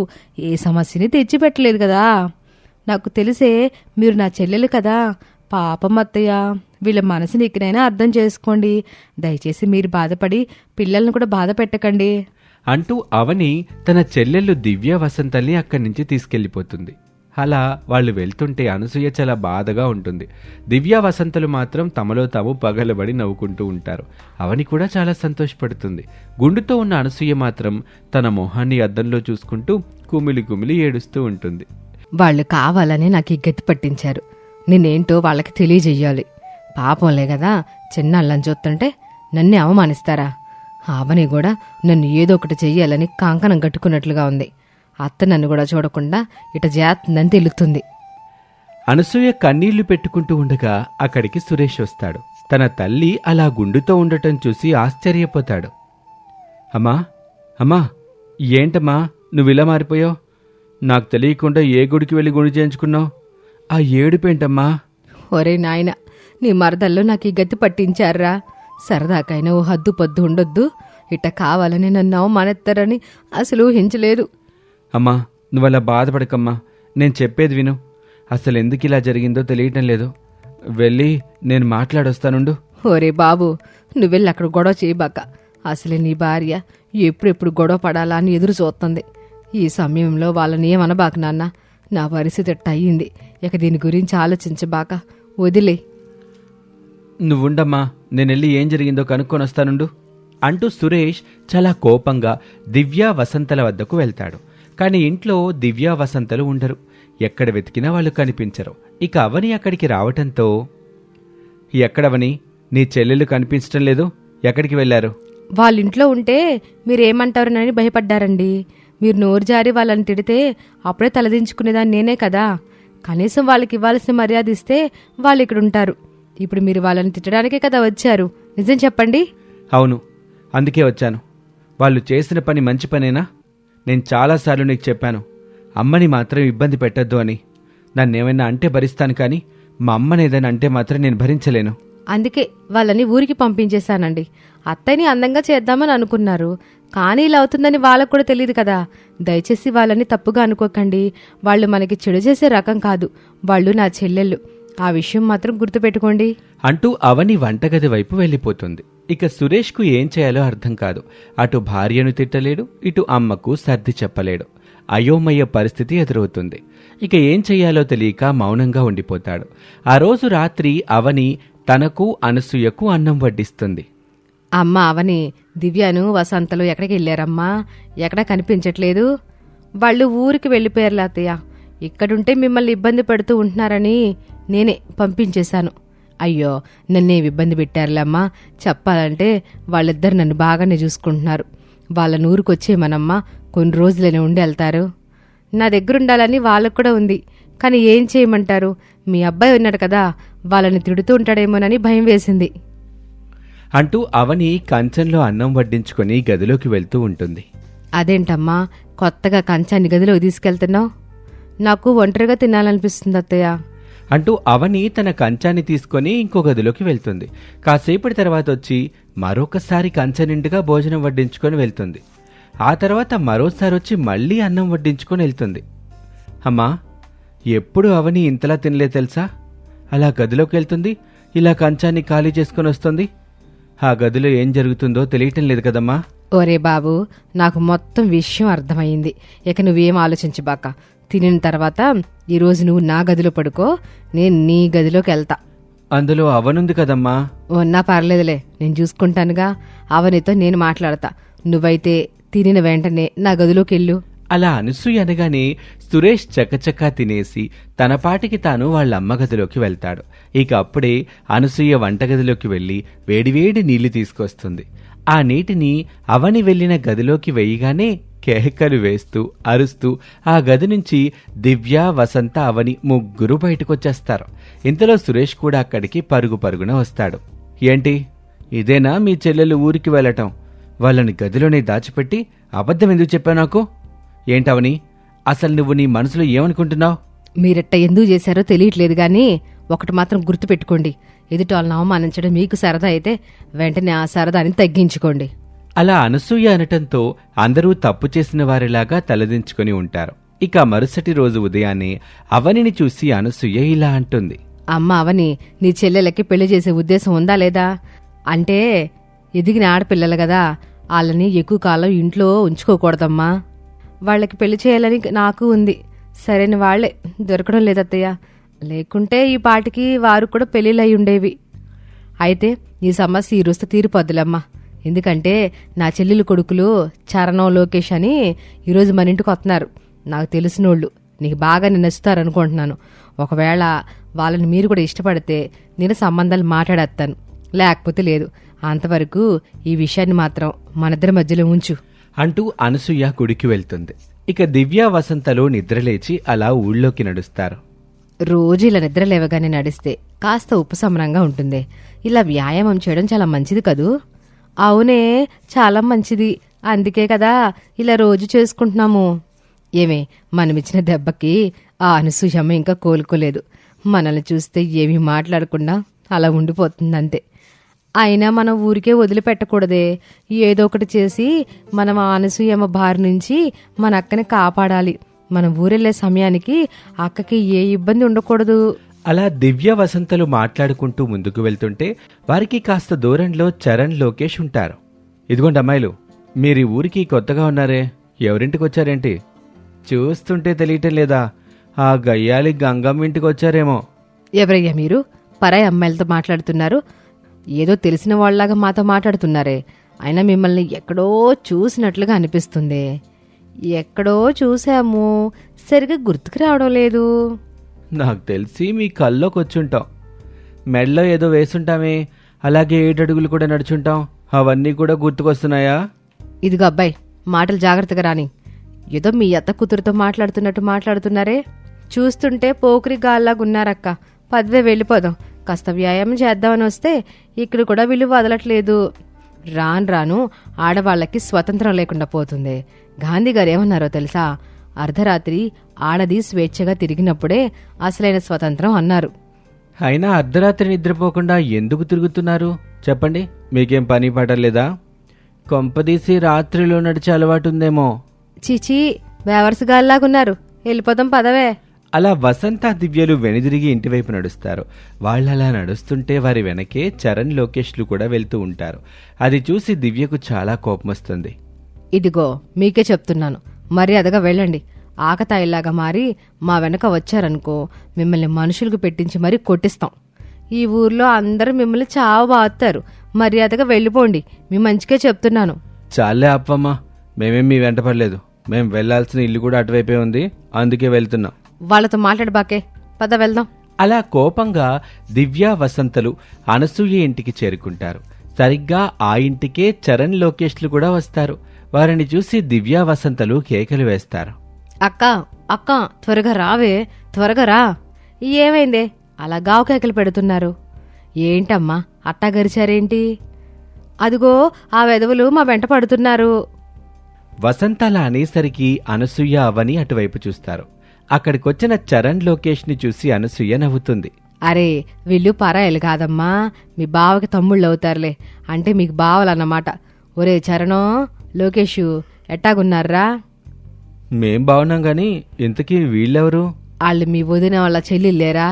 ఏ సమస్యని తెచ్చిపెట్టలేదు కదా. నాకు తెలిసే మీరు నా చెల్లెలు కదా. పాపం అత్తయ్య, వీళ్ళ మనసుని ఇకనైనా అర్థం చేసుకోండి. దయచేసి మీరు బాధపడి పిల్లల్ని కూడా బాధ పెట్టకండి అంటూ అవని తన చెల్లెళ్ళు దివ్య వసంతల్ని అక్కడి నుంచి తీసుకెళ్లిపోతుంది. అలా వాళ్ళు వెళ్తుంటే అనసూయ చాలా బాధగా ఉంటుంది. దివ్య వసంతలు మాత్రం తమలో తాము పగలబడి నవ్వుకుంటూ ఉంటారు. అవని కూడా చాలా సంతోషపడుతుంది. గుండుతో ఉన్న అనసూయ మాత్రం తన మొహాన్ని అద్దంలో చూసుకుంటూ కుమిలి కుమిలి ఏడుస్తూ ఉంటుంది. వాళ్ళు కావాలని నాకు ఈ గతి పట్టించారు. నేనేంటో వాళ్ళకి తెలియజెయ్యాలి. పాపంలే కదా, చిన్నాళ్ళని చూస్తుంటే నన్నే అవమానిస్తారా? అవని కూడా నన్ను ఏదో ఒకటి చెయ్యాలని కంకణం కట్టుకున్నట్లుగా ఉంది. అత్త నన్ను కూడా చూడకుండా ఇట చేస్తుందని తెలుస్తుంది. అనసూయ కన్నీళ్లు పెట్టుకుంటూ ఉండగా అక్కడికి సురేష్ వస్తాడు. తన తల్లి అలా గుండుతో ఉండటం చూసి ఆశ్చర్యపోతాడు. అమ్మా అమ్మా, ఏంటమ్మా నువ్విలా మారిపోయావు? నాకు తెలియకుండా ఏ గుడికి వెళ్ళి గుండు చేయించుకున్నావు? ఆ ఏడుపేంటమ్మా? ఒరే నాయన, నీ మరదల్లో నాకు ఈ గతి పట్టించారా? సరదాకైనా ఓ హద్దు పొద్దు ఉండొద్దు. ఇట్ట కావాలని నన్ను అవమానెత్తారని అసలు ఊహించలేదు. అమ్మా నువ్వలా బాధపడకమ్మా, నేను చెప్పేది విను. అసలు ఎందుకు ఇలా జరిగిందో తెలియటం లేదు. వెళ్ళి నేను మాట్లాడొస్తానుండు. ఓరే బాబు, నువ్వెళ్ళి అక్కడ గొడవ చేయబాక. అసలే నీ భార్య ఎప్పుడెప్పుడు గొడవ పడాలా అని ఎదురు చూస్తుంది. ఈ సమయంలో వాళ్ళని ఏమనబాక నాన్న. నా పరిస్థితి ఎట్ట అయ్యింది. ఇక దీని గురించి ఆలోచించబాక, వదిలే. నువ్వుండమ్మా, నేనెళ్ళి ఏం జరిగిందో కనుక్కొని వస్తానుండు అంటూ సురేష్ చాలా కోపంగా దివ్య వసంతల వద్దకు వెళ్తాడు. కాని ఇంట్లో దివ్య వసంతలు ఉండరు. ఎక్కడ వెతికినా వాళ్ళు కనిపించరు. ఇక అవని అక్కడికి రావటంతో, ఎక్కడవని, నీ చెల్లెలు కనిపించటం లేదు, ఎక్కడికి వెళ్లారు? వాళ్ళింట్లో ఉంటే మీరేమంటారనని భయపడ్డారండి. మీరు నోరు జారి వాళ్ళని తిడితే అప్పుడే తలదించుకునేదాన్ని నేనే కదా. కనీసం వాళ్ళకి ఇవ్వాల్సిన మర్యాద ఇస్తే వాళ్ళు ఇక్కడ ఉంటారు. ఇప్పుడు మీరు వాళ్ళని తిట్టడానికే కదా వచ్చారు. నిజం చెప్పండి. అవును, అందుకే వచ్చాను. వాళ్ళు చేసిన పని మంచి పనేనా? నేను చాలాసార్లు నీకు చెప్పాను, అమ్మని మాత్రం ఇబ్బంది పెట్టద్దు అని. నన్నేమైనా అంటే భరిస్తాను, కానీ మా అమ్మని ఏదైనా అంటే మాత్రం నేను భరించలేను. అందుకే వాళ్ళని ఊరికి పంపించేశానండి. అత్తయ్యని అందంగా చేద్దామని అనుకున్నారు, కానీ ఇలా అవుతుందని వాళ్ళకు కూడా తెలియదు కదా. దయచేసి వాళ్ళని తప్పుగా అనుకోకండి. వాళ్ళు మనకి చెడు చేసే రకం కాదు. వాళ్ళు నా చెల్లెళ్ళు. ఆ విషయం మాత్రం గుర్తుపెట్టుకోండి అంటూ అవని వంటగది వైపు వెళ్ళిపోతుంది. ఇక సురేష్కు ఏం చేయాలో అర్థం కాదు. అటు భార్యను తిట్టలేడు, ఇటు అమ్మకు సర్ది చెప్పలేడు. అయోమయ పరిస్థితి ఎదురవుతుంది. ఇక ఏం చెయ్యాలో తెలియక మౌనంగా ఉండిపోతాడు. ఆ రోజు రాత్రి అవని తనకు అనసూయకు అన్నం వడ్డిస్తుంది. అమ్మ అవని, దివ్యను వసంతలు ఎక్కడికి వెళ్ళారమ్మా? ఎక్కడా కనిపించట్లేదు. వాళ్ళు ఊరికి వెళ్ళిపోయారు అత్తయ్య. ఇక్కడుంటే మిమ్మల్ని ఇబ్బంది పెడుతూ ఉంటున్నారని నేనే పంపించేశాను. అయ్యో, నన్నేం ఇబ్బంది పెట్టారులేమ్మా. చెప్పాలంటే వాళ్ళిద్దరు నన్ను బాగానే చూసుకుంటున్నారు. వాళ్ళ నూరుకొచ్చేమనమ్మా, కొన్ని రోజులనే ఉండి వెళ్తారు. నా దగ్గరుండాలని వాళ్ళకు కూడా ఉంది, కానీ ఏం చేయమంటారు? మీ అబ్బాయి ఉన్నాడు కదా, వాళ్ళని తిడుతూ ఉంటాడేమోనని భయం వేసింది అంటూ అవని కంచంలో అన్నం వడ్డించుకొని గదిలోకి వెళ్తూ ఉంటుంది. అదేంటమ్మా, కొత్తగా కంచాన్ని గదిలోకి తీసుకెళ్తున్నావు? నాకు ఒంటరిగా తినాలనిపిస్తుంది అత్తయ్య అంటూ అవని తన కంచాన్ని తీసుకొని ఇంకో గదిలోకి వెళ్తుంది. కాసేపటి తర్వాత వచ్చి మరొకసారి కంచం నిండుగా భోజనం వడ్డించుకొని వెళ్తుంది. ఆ తర్వాత మరోసారి వచ్చి మళ్ళీ అన్నం వడ్డించుకొని వెళ్తుంది. అమ్మా, ఎప్పుడు అవని ఇంతలా తినలే తెలుసా? అలా గదిలోకి వెళ్తుంది, ఇలా కంచాన్ని ఖాళీ చేసుకొని వస్తుంది. ఆ గదిలో ఏం జరుగుతుందో తెలియటం లేదు కదమ్మా. ఓరే బాబు, నాకు మొత్తం విషయం అర్థమైంది. ఇక నువ్వేం ఆలోచించబాక. తినిన తర్వాత ఈరోజు నువ్వు నా గదిలో పడుకో, నేను నీ గదిలోకి వెళ్తా. అందులో అవనుంది కదమ్మా. ఉన్నా పర్లేదులే, నేను చూసుకుంటానుగా. అవనితో నేను మాట్లాడతా. నువ్వైతే తినిన వెంటనే నా గదిలోకి వెళ్ళు. అలా అనసూయ అనగానే సురేష్ చకచకా తినేసి తన పాటికి తాను వాళ్ళ అమ్మ గదిలోకి వెళ్తాడు. ఇక అప్పుడే అనసూయ వంటగదిలోకి వెళ్లి వేడివేడి నీళ్లు తీసుకొస్తుంది. ఆ నీటిని అవని వెళ్లిన గదిలోకి వేయగానే కేకలు వేస్తూ అరుస్తూ ఆ గది నుంచి దివ్య, వసంత, అవని ముగ్గురు బయటకొచ్చేస్తారు. ఇంతలో సురేష్ కూడా అక్కడికి పరుగు పరుగున వస్తాడు. ఏంటి, ఇదేనా మీ చెల్లెలు ఊరికి వెళ్ళటం? వాళ్ళని గదిలోనే దాచిపెట్టి అబద్ధం ఎందుకు చెప్పావు నాకు? ఏంటవని, అసలు నువ్వు నీ మనసులో ఏమనుకుంటున్నావు? మీరెట్ట ఎందుకు చేశారో తెలియట్లేదు గాని ఒకటి మాత్రం గుర్తుపెట్టుకోండి. ఎదుటి వాళ్ళని అవమానించడం మీకు సరదా అయితే వెంటనే ఆ సరదాని తగ్గించుకోండి. అలా అనసూయ అనటంతో అందరూ తప్పు చేసిన వారిలాగా తలదించుకుని ఉంటారు. ఇక మరుసటి రోజు ఉదయాన్నే అవనిని చూసి అనసూయ ఇలా అంటుంది. అమ్మ అవని, నీ చెల్లెలకి పెళ్లి చేసే ఉద్దేశం ఉందా లేదా? అంటే ఎదిగిన ఆడపిల్లలు కదా, వాళ్ళని ఎక్కువ కాలం ఇంట్లో ఉంచుకోకూడదమ్మా. వాళ్ళకి పెళ్లి చేయాలని నాకు ఉంది. సరైన వాళ్లే దొరకడం లేదత్తయ్య. లేకుంటే ఈ పాటికి వారు కూడా పెళ్లిళ్ళు అయి ఉండేవి. అయితే ఈ సమస్య ఈ రోజుతో తీరిపోద్దులమ్మా. ఎందుకంటే నా చెల్లెలు కొడుకులు చరణం, లోకేష్ అని ఈరోజు మన ఇంటికి వస్తున్నారు. నాకు తెలిసినోళ్ళు, నీకు బాగా నచ్చుతారనుకుంటున్నాను. ఒకవేళ వాళ్ళని మీరు కూడా ఇష్టపడితే నేను సంబంధాలు మాట్లాడేస్తాను, లేకపోతే లేదు. అంతవరకు ఈ విషయాన్ని మాత్రం మనిద్దరి మధ్యలో ఉంచు అంటూ అనసూయ గుడికి వెళ్తుంది. ఇక దివ్య వసంతలు నిద్రలేచి అలా ఊళ్ళోకి నడుస్తారు. రోజు ఇలా నిద్ర లేవగానే నడిస్తే కాస్త ఉపశమనంగా ఉంటుంది. ఇలా వ్యాయామం చేయడం చాలా మంచిది కదూ? అవునే, చాలా మంచిది. అందుకే కదా ఇలా రోజు చేసుకుంటున్నాము. ఏమే, మనమిచ్చిన దెబ్బకి ఆ అనసూయమ్మ ఇంకా కోలుకోలేదు. మనల్ని చూస్తే ఏమీ మాట్లాడకుండా అలా ఉండిపోతుందంతే. అయినా మనం ఊరికే వదిలిపెట్టకూడదే. ఏదో ఒకటి చేసి మనం ఆ అనసూయమ్మ బారి నుంచి మన అక్కని కాపాడాలి. మనం ఊరెళ్ళే సమయానికి అక్కకి ఏ ఇబ్బంది ఉండకూడదు. అలా దివ్య వసంతలు మాట్లాడుకుంటూ ముందుకు వెళ్తుంటే వారికి కాస్త దూరంలో చరణ్, లోకేష్ ఉంటారు. ఇదిగోండి అమ్మాయిలు, మీరు ఊరికి కొత్తగా ఉన్నారే, ఎవరింటికి వచ్చారేంటి? చూస్తుంటే తెలియటం లేదా? ఆ గయ్యాలి గంగమ్మ ఇంటికి వచ్చారేమో. ఎవరయ్యా మీరు? పరాయి అమ్మాయిలతో మాట్లాడుతున్నారు. ఏదో తెలిసిన వాళ్ళలాగా మాతో మాట్లాడుతున్నారే. అయినా మిమ్మల్ని ఎక్కడో చూసినట్లుగా అనిపిస్తుంది. ఎక్కడో చూసాము, సరిగ్గా గుర్తుకు రావడం లేదు. నాకు తెలిసి మీ కల్లోకి వచ్చుంటాం. మెడలో ఏదో వేసుంటామే, అలాగే 7 అడుగులు కూడా నడుచుంటాం. అవన్నీ కూడా గుర్తుకొస్తున్నాయా? ఇదిగో అబ్బాయి, మాటలు జాగ్రత్తగా రాని. ఏదో మీ అత్త కూతురుతో మాట్లాడుతున్నట్టు మాట్లాడుతున్నారే. చూస్తుంటే పోకిరి గాల్లాగున్నారక్క. పదవే వెళ్ళిపోదాం. కాస్త వ్యాయామం చేద్దామని వస్తే ఇక్కడ కూడా విలువ వదలట్లేదు. రాను రాను ఆడవాళ్లకి స్వతంత్రం లేకుండా పోతుంది. గాంధీ గారు ఏమన్నారో తెలుసా? అర్ధరాత్రి ఆడది స్వేచ్ఛగా తిరిగినప్పుడే అసలైన స్వతంత్రం అన్నారు. అయినా అర్ధరాత్రి నిద్రపోకుండా ఎందుకు తిరుగుతున్నారు చెప్పండి? మీకేం పని పడలేదా? కొంపదీసి రాత్రిలో నడిచే అలవాటుందేమో. చీచీ, బేవర్స్ గాల్లాగున్నారు. వెళ్ళిపోదాం పదవే. అలా వసంత, దివ్యలు వెనుదిరిగి ఇంటివైపు నడుస్తారు. వాళ్ళలా నడుస్తుంటే వారి వెనకే చరణ్, లోకేష్లు కూడా వెళ్తూ ఉంటారు. అది చూసి దివ్యకు చాలా కోపం వస్తుంది. ఇదిగో మీకే చెప్తున్నాను, మర్యాదగా వెళ్ళండి. ఆకతాయిలాగా మారి మా వెనక వచ్చారనుకో, మిమ్మల్ని మనుషులకు పెట్టించి మరీ కొట్టిస్తాం. ఈ ఊర్లో అందరూ మిమ్మల్ని చావు బాగుతారు. మర్యాదగా వెళ్ళిపోండి, మీ మంచికే చెప్తున్నాను. చాలే అప్పమ్మా, మేమేం మీ వెంట పడలేదు. మేం వెళ్లాల్సిన ఇల్లు కూడా అటువైపే ఉంది, అందుకే వెళ్తున్నాం. వాళ్లతో మాట్లాడబాకే, పద వెళ్దాం. అలా కోపంగా దివ్య, వసంతలు అనసూయ ఇంటికి చేరుకుంటారు. సరిగ్గా ఆ ఇంటికే చరణ్, లోకేష్లు కూడా వస్తారు. వారిని చూసి దివ్య, వసంతలు కేకలు వేస్తారు. అక్క అక్క, త్వరగా రావే, త్వరగా రా. ఏమైందే అలా గావు కేకలు పెడుతున్నారు? ఏంటమ్మా అట్టా గరిచారేంటి? అదిగో ఆ వెధవులు మా వెంట పడుతున్నారు. వసంతల అనేసరికి అనసూయ, అవని అటువైపు చూస్తారు. అక్కడికొచ్చిన చరణ్, లోకేష్ ని చూసి అనసూయ నవ్వుతుంది. అరే, వీళ్ళు పరాయలు కాదమ్మా, మీ బావకి తమ్ముళ్ళు అవుతారులే. అంటే మీకు బావలన్నమాట. ఒరే చరణో, లోకేషు, ఎట్టాగున్నారా? మేం బావున్నాం గాని ఇంతకీ వీళ్ళెవరు? వాళ్ళు మీ వదిన వాళ్ళ చెల్లిలేరా?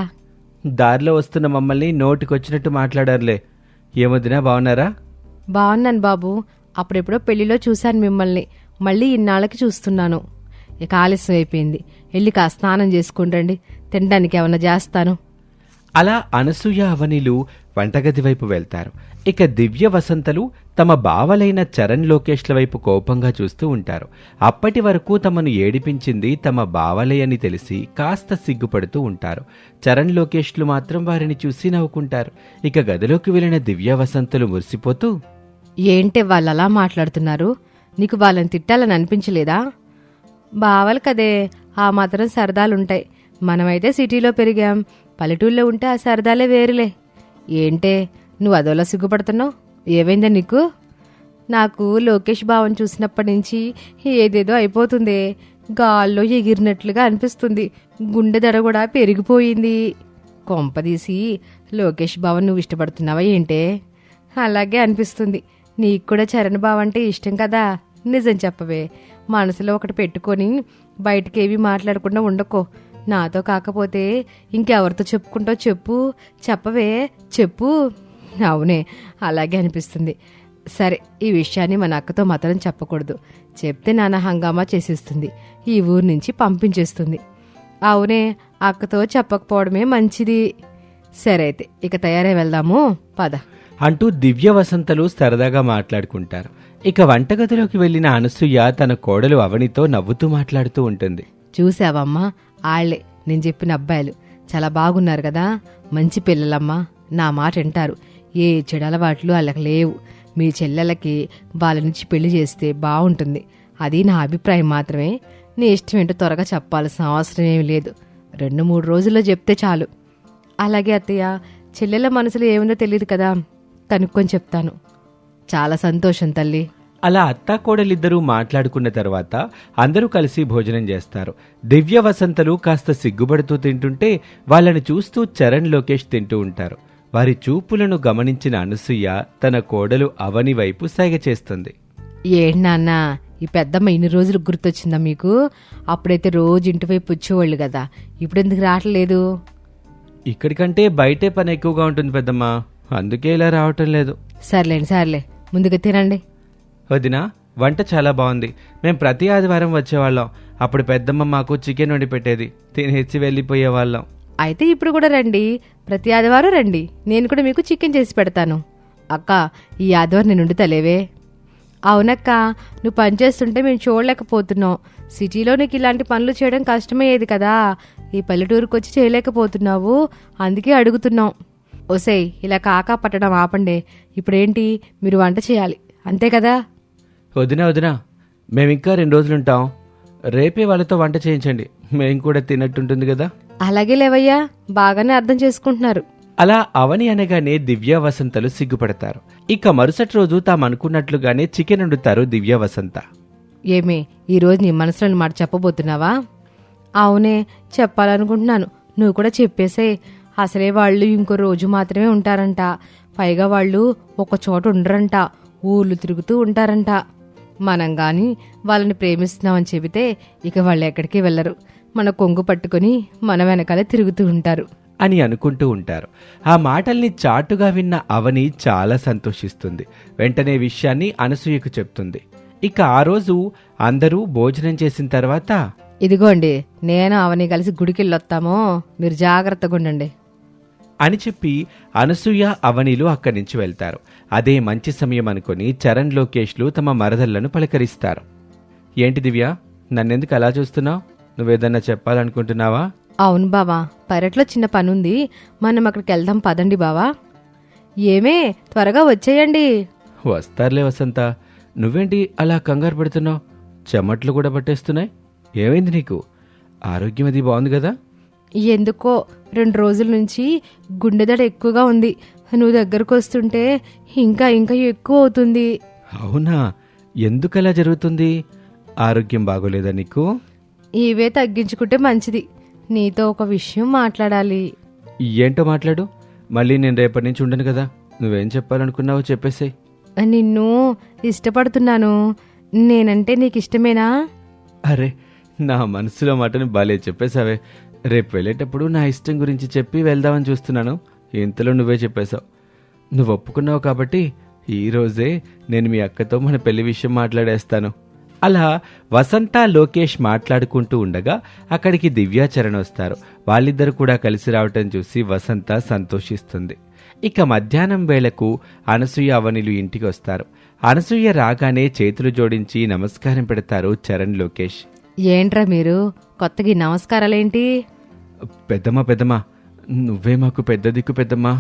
దారిలో వస్తున్న మమ్మల్ని నోటికొచ్చినట్టు మాట్లాడారులే. ఏమొదినా, బావున్నారా? బాగున్నాను బాబు. అప్పుడెప్పుడో పెళ్లిలో చూశాను మిమ్మల్ని, మళ్ళీ ఇన్నాళ్ళకి చూస్తున్నాను. ఇక ఆలస్యం అయిపోయింది, వెళ్ళి కాస్త స్నానం చేసుకుంటండి, తినడానికి ఏమన్నా చేస్తాను. అలా అనసూయ, అవనిలు వంటగది వైపు వెళ్తారు. ఇక దివ్య, వసంతలు తమ బావలైన చరణ్, లోకేష్ల వైపు కోపంగా చూస్తూ ఉంటారు. అప్పటి వరకు తమను ఏడిపించింది తమ బావలే అని తెలిసి కాస్త సిగ్గుపడుతూ ఉంటారు. చరణ్, లోకేష్లు మాత్రం వారిని చూసి నవ్వుకుంటారు. ఇక గదిలోకి వెళ్లిన దివ్య, వసంతలు మురిసిపోతూ, ఏంటే వాళ్ళు అలా మాట్లాడుతున్నారు? నీకు వాళ్ళని తిట్టాలని అనిపించలేదా? బావలు కదే, ఆ మాత్రం సరదాలుంటాయి. మనమైతే సిటీలో పెరిగాం, పల్లెటూళ్ళలో ఉంటే ఆ సరదాలే వేరులే. ఏంటే నువ్వు అదోలా సిగ్గుపడుతున్నావు? ఏమైందా నీకు? నాకు లోకేష్ బావని చూసినప్పటి నుంచి ఏదేదో అయిపోతుంది. గాల్లో ఎగిరినట్లుగా అనిపిస్తుంది. గుండె దడ కూడా పెరిగిపోయింది. కొంపదీసి లోకేష్ బావని నువ్వు ఇష్టపడుతున్నావా ఏంటే? అలాగే అనిపిస్తుంది. నీకు కూడా చరణ్ బావ అంటే ఇష్టం కదా? నిజం చెప్పవే. మనసులో ఒకటి పెట్టుకొని బయటకేవి మాట్లాడకుండా ఉండకో. నాతో కాకపోతే ఇంకెవరితో చెప్పుకుంటావు చెప్పు. చెప్పవే, చెప్పు. అవునే, అలాగే అనిపిస్తుంది. సరే, ఈ విషయాన్ని మన అక్కతో మాత్రం చెప్పకూడదు. చెప్తే నాన్న హంగామా చేసేస్తుంది, ఈ ఊరు నుంచి పంపించేస్తుంది. అవునే, అక్కతో చెప్పకపోవడమే మంచిది. సరే అయితే ఇక తయారై వెళ్దాము, పద అంటూ దివ్య, వసంతలు సరదాగా మాట్లాడుకుంటారు. ఇక వంటగదిలోకి వెళ్లిన అనసూయ తన కోడలు అవనితో నవ్వుతూ మాట్లాడుతూ ఉంటుంది. చూసావమ్మా, ఆళ్లే నేను చెప్పిన అబ్బాయిలు. చాలా బాగున్నారు కదా, మంచి పిల్లలమ్మా, నా మాట వింటారు, ఏ చెడు అలవాట్లు వాళ్ళకి లేవు. మీ చెల్లెలకి వాళ్ళ నుంచి పెళ్లి చేస్తే బాగుంటుంది. అది నా అభిప్రాయం మాత్రమే. నీ ఇష్టం ఏంటో త్వరగా చెప్పాల్సిన అవసరం ఏమీ లేదు. 2-3 రోజుల్లో చెప్తే చాలు. అలాగే అత్తయ్య, చెల్లెల మనసులో ఏముందో తెలియదు కదా, కనుక్కొని చెప్తాను. చాలా సంతోషం తల్లి. అలా అత్తాకోడలిద్దరూ మాట్లాడుకున్న తర్వాత అందరూ కలిసి భోజనం చేస్తారు. దివ్య వసంతలు కాస్త సిగ్గుపడుతూ తింటుంటే వాళ్ళని చూస్తూ చరణ్ లోకేష్ తింటూ ఉంటారు. వారి చూపులను గమనించిన అనసూయ తన కోడలు అవని వైపు సైగ చేస్తుంది. ఏంటి నాన్న, ఈ పెద్దమ్మ ఇన్ని రోజులు గుర్తొచ్చిందా మీకు? అప్పుడైతే రోజు ఇంటి వైపు వచ్చేవాళ్ళు కదా, ఇప్పుడు ఎందుకు రావట్లేదు? ఇక్కడికంటే బయటే పని ఎక్కువగా ఉంటుంది పెద్దమ్మ, అందుకే ఇలా రావటం లేదు. సర్లే, ముందుగా తినండి. వదినా, వంట చాలా బాగుంది. మేం ప్రతి ఆదివారం వచ్చేవాళ్ళం. అప్పుడు పెద్దమ్మ మాకు చికెన్ వండి పెట్టేది, తినేసి వెళ్ళిపోయేవాళ్ళం. అయితే ఇప్పుడు కూడా రండి, ప్రతి ఆదివారం రండి, నేను కూడా మీకు చికెన్ చేసి పెడతాను. అక్క, ఈ ఆదివారం నేను వండుతలేవే. అవునక్క, నువ్వు పని చేస్తుంటే మేము చూడలేకపోతున్నాం. సిటీలో నీకు ఇలాంటి పనులు చేయడం కష్టమయ్యేది కదా, ఈ పల్లెటూరుకు వచ్చి చేయలేకపోతున్నావు, అందుకే అడుగుతున్నాం. ఓసేయ్, ఇలా కాకా పట్టడం ఆపండి. ఇప్పుడేంటి, మీరు వంట చేయాలి, అంతే కదా? వదినా, మేమింకా 2 రోజులుంటాం. రేపే వాళ్ళతో వంట చేయించండి, మేం కూడా తిన్నట్టుంటుంది కదా. అలాగే లేవయ్యా, బాగానే అర్థం చేసుకుంటున్నారు. అలా అవని అనగానే దివ్య వసంతలు సిగ్గుపడతారు. ఇక మరుసటి రోజు తామనుకున్నట్లుగానే చికెన్ వండుతారు దివ్య వసంత. ఏమే, ఈరోజు నీ మనసులోని మాట చెప్పబోతున్నావా? అవునే, చెప్పాలనుకుంటున్నాను, నువ్వు కూడా చెప్పేసే. అసలే వాళ్ళు ఇంకో రోజు మాత్రమే ఉంటారంట, పైగా వాళ్ళు ఒక చోట ఉండరంట, ఊళ్ళు తిరుగుతూ ఉంటారంట. మనం గాని వాళ్ళని ప్రేమిస్తున్నామని చెబితే ఇక వాళ్ళు ఎక్కడికి వెళ్లరు, మన కొంగు పట్టుకుని మన వెనకాలే తిరుగుతూ ఉంటారు అని అనుకుంటూ ఉంటారు. ఆ మాటల్ని చాటుగా విన్న అవని చాలా సంతోషిస్తుంది. వెంటనే విషయాన్ని అనసూయకు చెప్తుంది. ఇక ఆ రోజు అందరూ భోజనం చేసిన తర్వాత, ఇదిగోండి, నేను అవని కలిసి గుడికెళ్ళొస్తామో, మీరు జాగ్రత్తగా ఉండండి అని చెప్పి అనసూయ అవనిలు అక్కడి నుంచి వెళ్తారు. అదే మంచి సమయం అనుకుని చరణ్ లోకేష్లు తమ మరదళ్లను పలకరిస్తారు. ఏంటి దివ్య, నన్నెందుకు అలా చూస్తున్నావు? నువ్వేదన్నా చెప్పాలనుకుంటున్నావా? అవును బావా, పెరట్లో చిన్న పనుంది, మనం అక్కడికి వెళ్దాం పదండి బావా. ఏమే, త్వరగా వచ్చేయండి. వస్తారులే వసంత, నువ్వేంటి అలా కంగారు పడుతున్నావు? చెమట్లు కూడా పట్టేస్తున్నాయి. ఏమైంది నీకు? ఆరోగ్యం అది బాగుంది కదా? ఎందుకో 2 రోజుల నుంచి గుండెదడ ఎక్కువగా ఉంది. నువ్వు దగ్గరకు వస్తుంటే ఇంకా ఎక్కువ అవుతుంది. అవునా? ఎందుకలా జరుగుతుంది? ఆరోగ్యం బాగోలేదా నీకు? ఇవే తగ్గించుకుంటే మంచిది. నీతో ఒక విషయం మాట్లాడాలి. ఏంటో మాట్లాడు. మళ్ళీ నేను రేపటి నుంచి ఉండను కదా. నువ్వేం చెప్పాలనుకున్నావో చెప్పేసేయ్. నిన్ను ఇష్టపడుతున్నాను. నేనంటే నీకు ఇష్టమేనా? అరే, నా మనసులో మాటని బాలే చెప్పేశావే. రేపు వెళ్ళేటప్పుడు నా ఇష్టం గురించి చెప్పి వెళ్దామని చూస్తున్నాను, ఇంతలో నువ్వే చెప్పేశావు. నువ్వు ఒప్పుకున్నావు కాబట్టి ఈరోజే నేను మీ అక్కతో మన పెళ్లి విషయం మాట్లాడేస్తాను. అలా వసంత లోకేష్ మాట్లాడుకుంటూ ఉండగా అక్కడికి దివ్యాచరణ్ వస్తారు. వాళ్ళిద్దరు కూడా కలిసి రావటం చూసి వసంత సంతోషిస్తుంది. ఇక మధ్యాహ్నం వేళకు అనసూయ అవనిలు ఇంటికి వస్తారు. అనసూయ రాగానే చేతులు జోడించి నమస్కారం పెడతారు చరణ్ లోకేష్. ఏంట్రా మీరు కొత్తగా నమస్కారాలేంటి? పెద్దమ్మా, నువ్వే మాకు పెద్ద దిక్కు పెద్దమ్మా.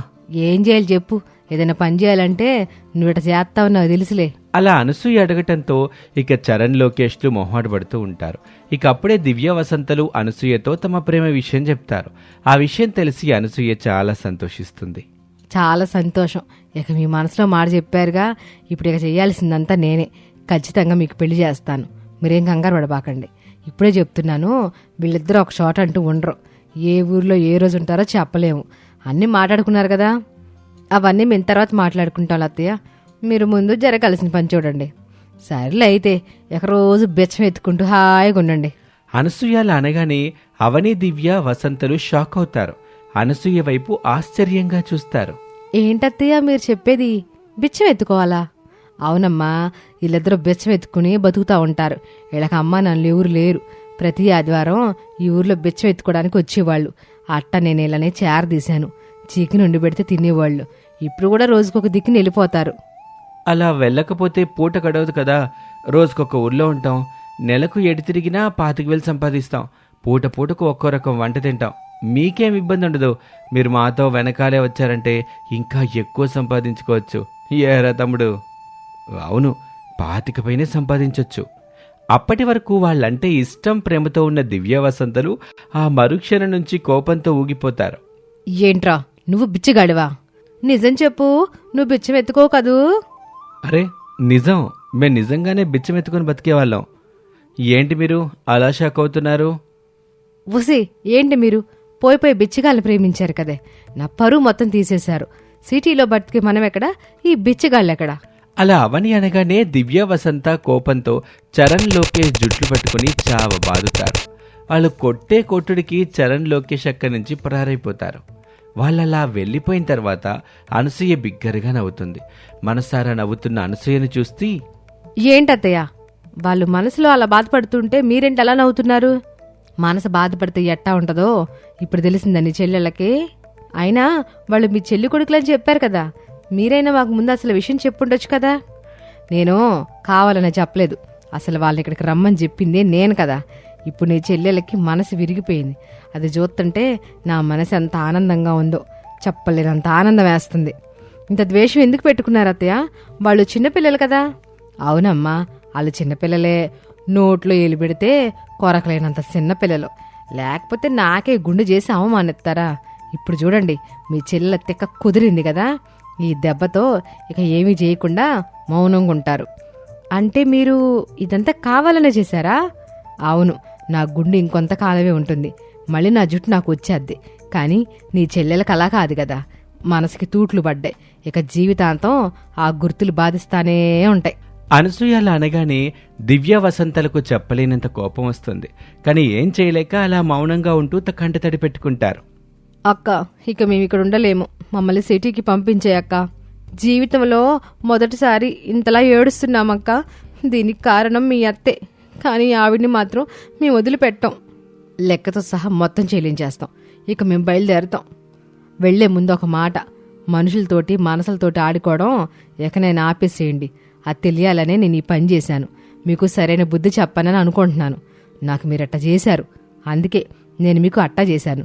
ఏం చేయాలి చెప్పు, ఏదైనా పని చేయాలంటే నువ్వు ఇట చేస్తావు, నాకు తెలుసులే. అలా అనసూయ అడగటంతో ఇక చరణ్ లోకేష్లు మొహాట పడుతూ ఉంటారు. ఇక అప్పుడే దివ్య వసంతలు అనసూయతో తమ ప్రేమ విషయం చెప్తారు. ఆ విషయం తెలిసి అనసూయ చాలా సంతోషిస్తుంది. చాలా సంతోషం. ఇక మీ మనసులో మాట చెప్పారుగా, ఇప్పుడు ఇక చేయాల్సిందంతా నేనే. ఖచ్చితంగా మీకు పెళ్లి చేస్తాను, మీరేం కంగారు పడబాకండి. ఇప్పుడే చెప్తున్నాను, వీళ్ళిద్దరూ ఒక చోట అంటూ ఉండరు. ఏ ఊర్లో ఏ రోజు ఉంటారో చెప్పలేము. అన్నీ మాట్లాడుకున్నారు కదా, అవన్నీ మేము తర్వాత మాట్లాడుకుంటాం అత్తయ్య. మీరు ముందు జరగాల్సిన పని చూడండి. సరేలే అయితే, ఇక రోజు బెచ్చం ఎత్తుకుంటూ హాయిగా ఉండండి. అనసూయలా అనగానే అవని దివ్య వసంతలు షాక్ అవుతారు. అనసూయ వైపు ఆశ్చర్యంగా చూస్తారు. ఏంటత్తయ్య మీరు చెప్పేది? బిచ్చం ఎత్తుకోవాలా? అవునమ్మా, వీళ్ళిద్దరూ బిచ్చం ఎత్తుకుని బతుకుతా ఉంటారు. వీళ్ళకి అమ్మ నన్ను ఎవరు లేరు. ప్రతి ఆదివారం ఈ ఊర్లో బిచ్చం ఎత్తుకోవడానికి వచ్చేవాళ్ళు. అట్ట నేను ఇలానే చేరదీశాను. చికెన్ వండి పెడితే తినేవాళ్ళు. ఇప్పుడు కూడా రోజుకొక దిక్కుని వెళ్ళిపోతారు. అలా వెళ్ళకపోతే పూట గడవదు కదా. రోజుకొక ఊర్లో ఉంటాం. నెలకు ఎటు తిరిగినా 25,000 సంపాదిస్తాం. పూటకు ఒక్కో రకం వంట తింటాం. మీకేం ఇబ్బంది ఉండదు. మీరు మాతో వెనకాలే వచ్చారంటే ఇంకా ఎక్కువ సంపాదించుకోవచ్చు. ఏరా తమ్ముడు? అవును, 25 పైనే సంపాదించొచ్చు. అప్పటి వరకు వాళ్ళంటే ఇష్టం ప్రేమతో ఉన్న దివ్య వసంతలు ఆ మరుక్షణం నుంచి కోపంతో ఊగిపోతారు. ఏంట్రా నువ్వు బిచ్చగాడివా? నిజం చెప్పు, నువ్వు బిచ్చం ఎత్తుకో కదూ? అరే నిజం, మేము నిజంగానే బిచ్చమెత్తుకుని బతికేవాళ్ళం. ఏంటి మీరు అలా షాక్ అవుతున్నారు? ఉసి ఏంటి మీరు పోయి బిచ్చగాళ్ళు ప్రేమించారు కదే, నా పరువు మొత్తం తీసేశారు. సిటీలో బతికే మనమెక్కడా, ఈ బిచ్చగాళ్ళెక్కడా? అలా అవని అనగానే దివ్య వసంత కోపంతో చరణ్ లోకేష్ జుట్లు పట్టుకుని చావ బాదుతారు. వాళ్ళు కొట్టే కొట్టుడికి చరణ్ లోకేష్ అక్కడి నుంచి పరారైపోతారు. వాళ్ళలా వెళ్ళిపోయిన తర్వాత అనసూయ బిగ్గరగా నవ్వుతుంది. మనసారా నవ్వుతున్న అనసూయను చూస్తూ, ఏంటత్తయ్య వాళ్ళు మనసులో అలా బాధపడుతుంటే మీరేంటి అలా నవ్వుతున్నారు? మనసు బాధపడితే ఎట్టా ఉంటుందో ఇప్పుడు తెలిసిందని చెల్లెళ్ళకి. అయినా వాళ్ళు మీ చెల్లి కొడుకులని చెప్పారు కదా, మీరైనా మాకు ముందు అసలు విషయం చెప్పుండొచ్చు కదా. నేను కావాలని చెప్పలేదు, అసలు వాళ్ళని ఇక్కడికి రమ్మని చెప్పిందే నేను కదా. ఇప్పుడు నీ చెల్లెలకి మనసు విరిగిపోయింది. అది చూస్తుంటే నా మనసు ఎంత ఆనందంగా ఉందో చెప్పలేనంత ఆనందం వేస్తుంది. ఇంత ద్వేషం ఎందుకు పెట్టుకున్నారు అత్తయ్య? వాళ్ళు చిన్నపిల్లలు కదా. అవునమ్మా, వాళ్ళు చిన్నపిల్లలే. నోట్లో ఏలు పెడితే కొరకలేనంత చిన్నపిల్లలు. లేకపోతే నాకే గుండె చేసి అవమానిస్తారా? ఇప్పుడు చూడండి, మీ చెల్లెల తిక్క కుదిరింది కదా, ఈ దెబ్బతో ఇక ఏమీ చేయకుండా మౌనంగా ఉంటారు. అంటే మీరు ఇదంతా కావాలనే చేశారా? అవును, నా గుండె ఇంకొంతకాలమే ఉంటుంది, మళ్ళీ నా జుట్టు నాకు వచ్చేద్ది. కానీ నీ చెల్లెలకు అలా కాదు కదా, మనసుకి తూట్లు పడ్డాయి. ఇక జీవితాంతం ఆ గుర్తులు బాధిస్తానే ఉంటాయి. అనసూయ అలా అనగానే దివ్య వసంతలకు చెప్పలేనంత కోపం వస్తుంది. కానీ ఏం చేయలేక అలా మౌనంగా ఉంటూ కంటతడి పెట్టుకుంటారు. అక్క, ఇక మేము ఇక్కడ ఉండలేము, మమ్మల్ని సిటీకి పంపించే అక్క. జీవితంలో మొదటిసారి ఇంతలా ఏడుస్తున్నామక్క. దీనికి కారణం మీ అత్తే, కానీ ఆవిడ్ని మాత్రం మేము వదిలిపెట్టాం. లెక్కతో సహా మొత్తం చెల్లించేస్తాం. ఇక మేము బయలుదేరుతాం. వెళ్లే ముందు ఒక మాట, మనుషులతోటి మనసులతోటి ఆడుకోవడం ఎకనైనా ఆపేసేయండి. అది తెలియాలనే నేను ఈ పని చేశాను. మీకు సరైన బుద్ధి చెప్పనని అనుకుంటున్నాను. నాకు మీరట్టా చేశారు, అందుకే నేను మీకు అట్టా చేశాను.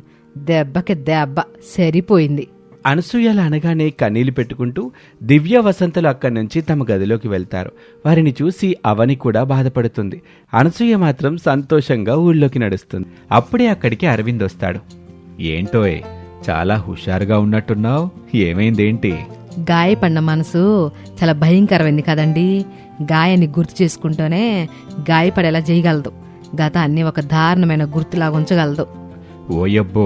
దెబ్బకి దెబ్బ సరిపోయింది. అనసూయలు అనగానే కన్నీళ్లు పెట్టుకుంటూ దివ్య వసంతలు అక్కడి నుంచి తమ గదిలోకి వెళ్తారు. వారిని చూసి అవని కూడా బాధపడుతుంది. అనసూయ మాత్రం సంతోషంగా ఊళ్ళోకి నడుస్తుంది. అప్పుడే అక్కడికి అరవింద్ వస్తాడు. ఏంటోయ్, చాలా హుషారుగా ఉన్నట్టున్నావు, ఏమైందేంటి? గాయపడిన మనసు చాలా భయంకరమైంది కదండి. గాయాన్ని గుర్తు చేసుకుంటూనే గాయపడేలా చేయగలదు. గతాన్ని ఒక దారుణమైన గుర్తులాగా ఉంచగలదు. ఓయబ్బో,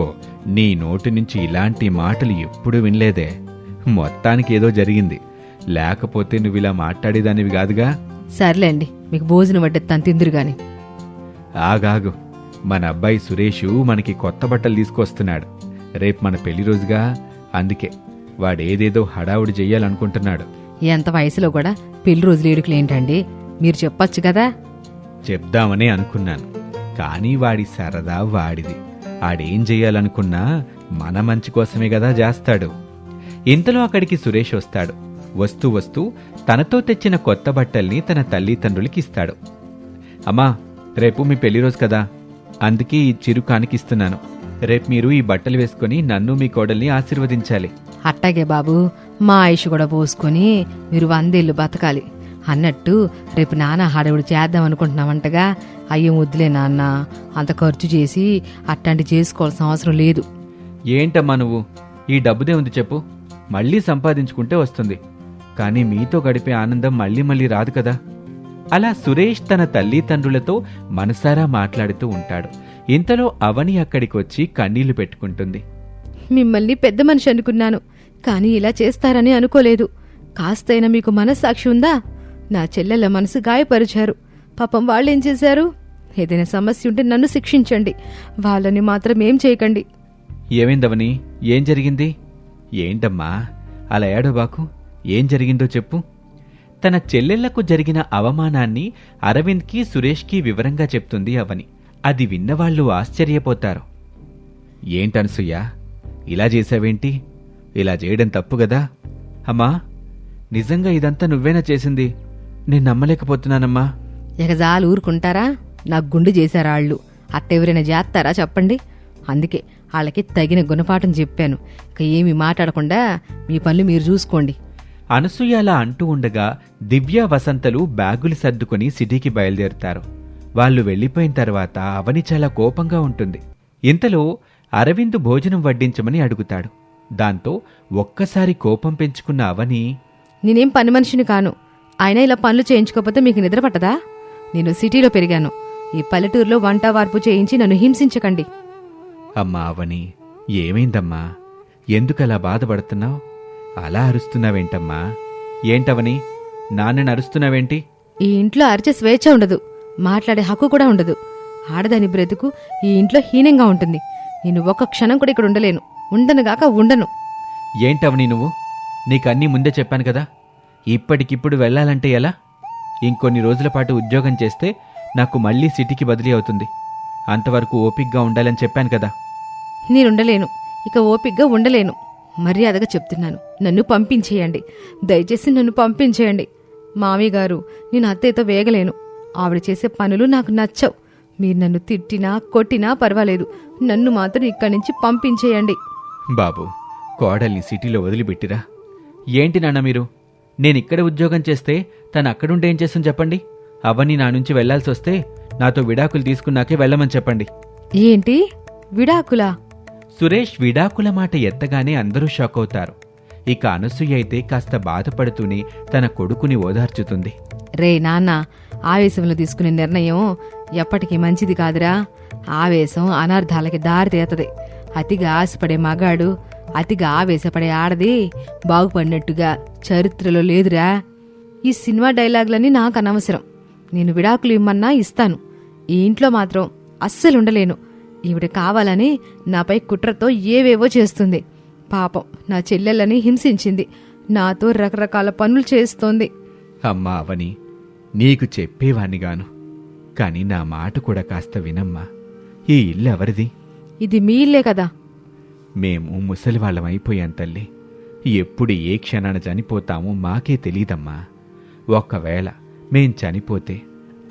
నీ నోటి నుంచి ఇలాంటి మాటలు ఎప్పుడూ వినలేదే. మొత్తానికి ఏదో జరిగింది, లేకపోతే నువ్విలా మాట్లాడేదానివి కాదుగా. సర్లేండి, మీకు భోజనం వడ్డెత్తాను, తిందురు గాని. ఆగాగు, మన అబ్బాయి సురేషు మనకి కొత్త బట్టలు తీసుకొస్తున్నాడు. రేపు మన పెళ్లి రోజుగా, అందుకే వాడేదేదో హడావుడి చెయ్యాలనుకుంటున్నాడు. ఎంత వయసులో కూడా పెళ్లి రోజులు ఏడుకులేంటండి, మీరు చెప్పొచ్చు కదా. చెప్దామనే అనుకున్నాను, కానీ వాడి సరదా వాడిది. ఆడేం చెయ్యాలనుకున్నా మన మంచి కోసమే కదా చేస్తాడు. ఇంతలో అక్కడికి సురేష్ వస్తాడు. వస్తూ వస్తూ తనతో తెచ్చిన కొత్త బట్టల్ని తన తల్లిదండ్రులకి ఇస్తాడు. అమ్మా, రేపు మీ పెళ్లి రోజు కదా, అందుకే ఈ చిరు కానికిస్తున్నాను. రేపు మీరు ఈ బట్టలు వేసుకుని నన్ను మీ కోడల్ని ఆశీర్వదించాలి. అట్టాగే బాబు, మా ఆయుష్ కూడా పోసుకొని మీరు 100 ఏళ్ళు బతకాలి. అన్నట్టు రేపు నాన్న హడావుడి చేద్దాం అనుకుంటున్నామంటగా. అయ్యో వద్దులే నాన్న, అంత ఖర్చు చేసి అట్లాంటి చేసుకోవాల్సిన అవసరం లేదు. ఏంటమ్మా నువ్వు, ఈ డబ్బుదే ఉంది చెప్పు, మళ్ళీ సంపాదించుకుంటే వస్తుంది. కానీ మీతో గడిపే ఆనందం మళ్ళీ మళ్ళీ రాదు కదా. అలా సురేష్ తన తల్లిదండ్రులతో మనసారా మాట్లాడుతూ ఉంటాడు. ఇంతలో అవని అక్కడికొచ్చి కన్నీళ్లు పెట్టుకుంటుంది. మిమ్మల్ని పెద్ద మనిషి అనుకున్నాను, కానీ ఇలా చేస్తారని అనుకోలేదు. కాస్తైనా మీకు మనస్సాక్షి ఉందా? నా చెల్లెల మనసు గాయపరిచారు. పాపం వాళ్ళేం చేశారు? ఏదైనా సమస్య ఉంటే నన్ను శిక్షించండి, వాళ్ళని మాత్రం ఏం చేయకండి. ఏమైందవని, ఏం జరిగింది? ఏంటమ్మా అలా ఏడవబాకు, ఏం జరిగిందో చెప్పు. తన చెల్లెళ్లకు జరిగిన అవమానాన్ని అరవింద్కి సురేష్కి వివరంగా చెప్తుంది అవని. అది విన్నవాళ్లు ఆశ్చర్యపోతారు. ఏంటనసూయ, ఇలా చేశావేంటి? ఇలా చేయడం తప్పు గదా. అమ్మా, నిజంగా ఇదంతా నువ్వేనా చేసింది? నేను నమ్మలేకపోతున్నానమ్మా. ఎగజాలు ఊరుకుంటారా? నాకు గుండు చేశారా ఆళ్ళు? అట్టెవరైనా చేస్తారా చెప్పండి? అందుకే వాళ్ళకి తగిన గుణపాఠం చెప్పాను. ఇక ఏమీ మాట్లాడకుండా మీ పనులు మీరు చూసుకోండి. అనసూయ అలా అంటూ ఉండగా దివ్య వసంతలు బ్యాగులు సర్దుకుని సిటీకి బయలుదేరుతారు. వాళ్ళు వెళ్లిపోయిన తర్వాత అవని చాలా కోపంగా ఉంటుంది. ఇంతలో అరవింద్ భోజనం వడ్డించమని అడుగుతాడు. దాంతో ఒక్కసారి కోపం పెంచుకున్న అవని, నేనేం పని మనిషిని కాను. అయినా ఇలా పనులు చేయించుకోకపోతే మీకు నిద్ర పట్టదా? నేను సిటీలో పెరిగాను. ఈ పల్లెటూరులో వంట వార్పు చేయించి నన్ను హింసించకండి. అమ్మా అవని, ఏమైందమ్మా? ఎందుకలా బాధపడుతున్నావు? అలా అరుస్తున్నావేంటమ్మా? ఏంటవని, నాన్నని అరుస్తున్నావేంటి? ఈ ఇంట్లో అరిచే స్వేచ్ఛ ఉండదు, మాట్లాడే హక్కు కూడా ఉండదు. ఆడదాని బ్రతుకు ఈ ఇంట్లో హీనంగా ఉంటుంది. నేను ఒక్క క్షణం కూడా ఇక్కడ ఉండలేను. ఉండనుగాక ఉండను. ఏంటవని నువ్వు? నీకన్నీ ముందే చెప్పాను కదా. ఇప్పటికిప్పుడు వెళ్ళాలంటే ఎలా? ఇంకొన్ని రోజుల పాటు ఉద్యోగం చేస్తే నాకు మళ్ళీ సిటీకి బదిలీ అవుతుంది. అంతవరకు ఓపిగ్గా ఉండాలని చెప్పాను కదా. నేనుండలేను, ఇక ఓపిగ్గా ఉండలేను. మర్యాదగా చెప్తున్నాను, నన్ను పంపించేయండి. దయచేసి నన్ను పంపించేయండి. మామయ్య గారు, నేను అత్తయ్యతో వేగలేను. ఆవిడ చేసే పనులు నాకు నచ్చవు. మీరు నన్ను తిట్టినా కొట్టినా పర్వాలేదు, నన్ను మాత్రం ఇక్కడి నుంచి పంపించేయండి. బాబు, కోడల్ని సిటీలో వదిలిపెట్టిరా. ఏంటి నాన్న మీరు? నేనిక్కడ ఉద్యోగం చేస్తే తను అక్కడుంటే ఏం చేస్తుంది చెప్పండి? అవన్నీ నా నుంచి వెళ్లాల్సి వస్తే నాతో విడాకులు తీసుకున్నాకే వెళ్ళమని చెప్పండి. ఏంటి విడాకులా? సురేష్ విడాకుల మాట ఎత్తగానే అందరూ షాక్ అవుతారు. ఇక అనసూయ అయితే కాస్త బాధపడుతూనే తన కొడుకుని ఓదార్చుతుంది. రే నాన్న, ఆవేశంలో తీసుకునే నిర్ణయం ఎప్పటికీ మంచిది కాదురా. ఆవేశం అనర్థాలకి దారితీతది. అతిగా ఆశపడే మగాడు, అతిగా ఆవేశపడే ఆడది బాగుపడినట్టుగా చరిత్రలో లేదురా. ఈ సినిమా డైలాగులన్నీ నాకు అనవసరం. నేను విడాకులు ఇమ్మన్నా ఇస్తాను. ఈ ఇంట్లో మాత్రం అస్సలుండలేను. ఈవిడ కావాలని నాపై కుట్రతో ఏవేవో చేస్తుంది. పాపం నా చెల్లెళ్ళని హింసించింది. నాతో రకరకాల పనులు చేస్తోంది. అమ్మా అవని, నీకు చెప్పేవాణ్ణిగాను, కాని నా మాట కూడా కాస్త వినమ్మా. ఈ ఇల్లు ఎవరిది? ఇది మీ ఇల్లే కదా. మేము ముసలివాళ్ళమైపోయాం తల్లి. ఎప్పుడు ఏ క్షణాన చనిపోతామో మాకే తెలీదమ్మా. ఒకవేళ మేం చనిపోతే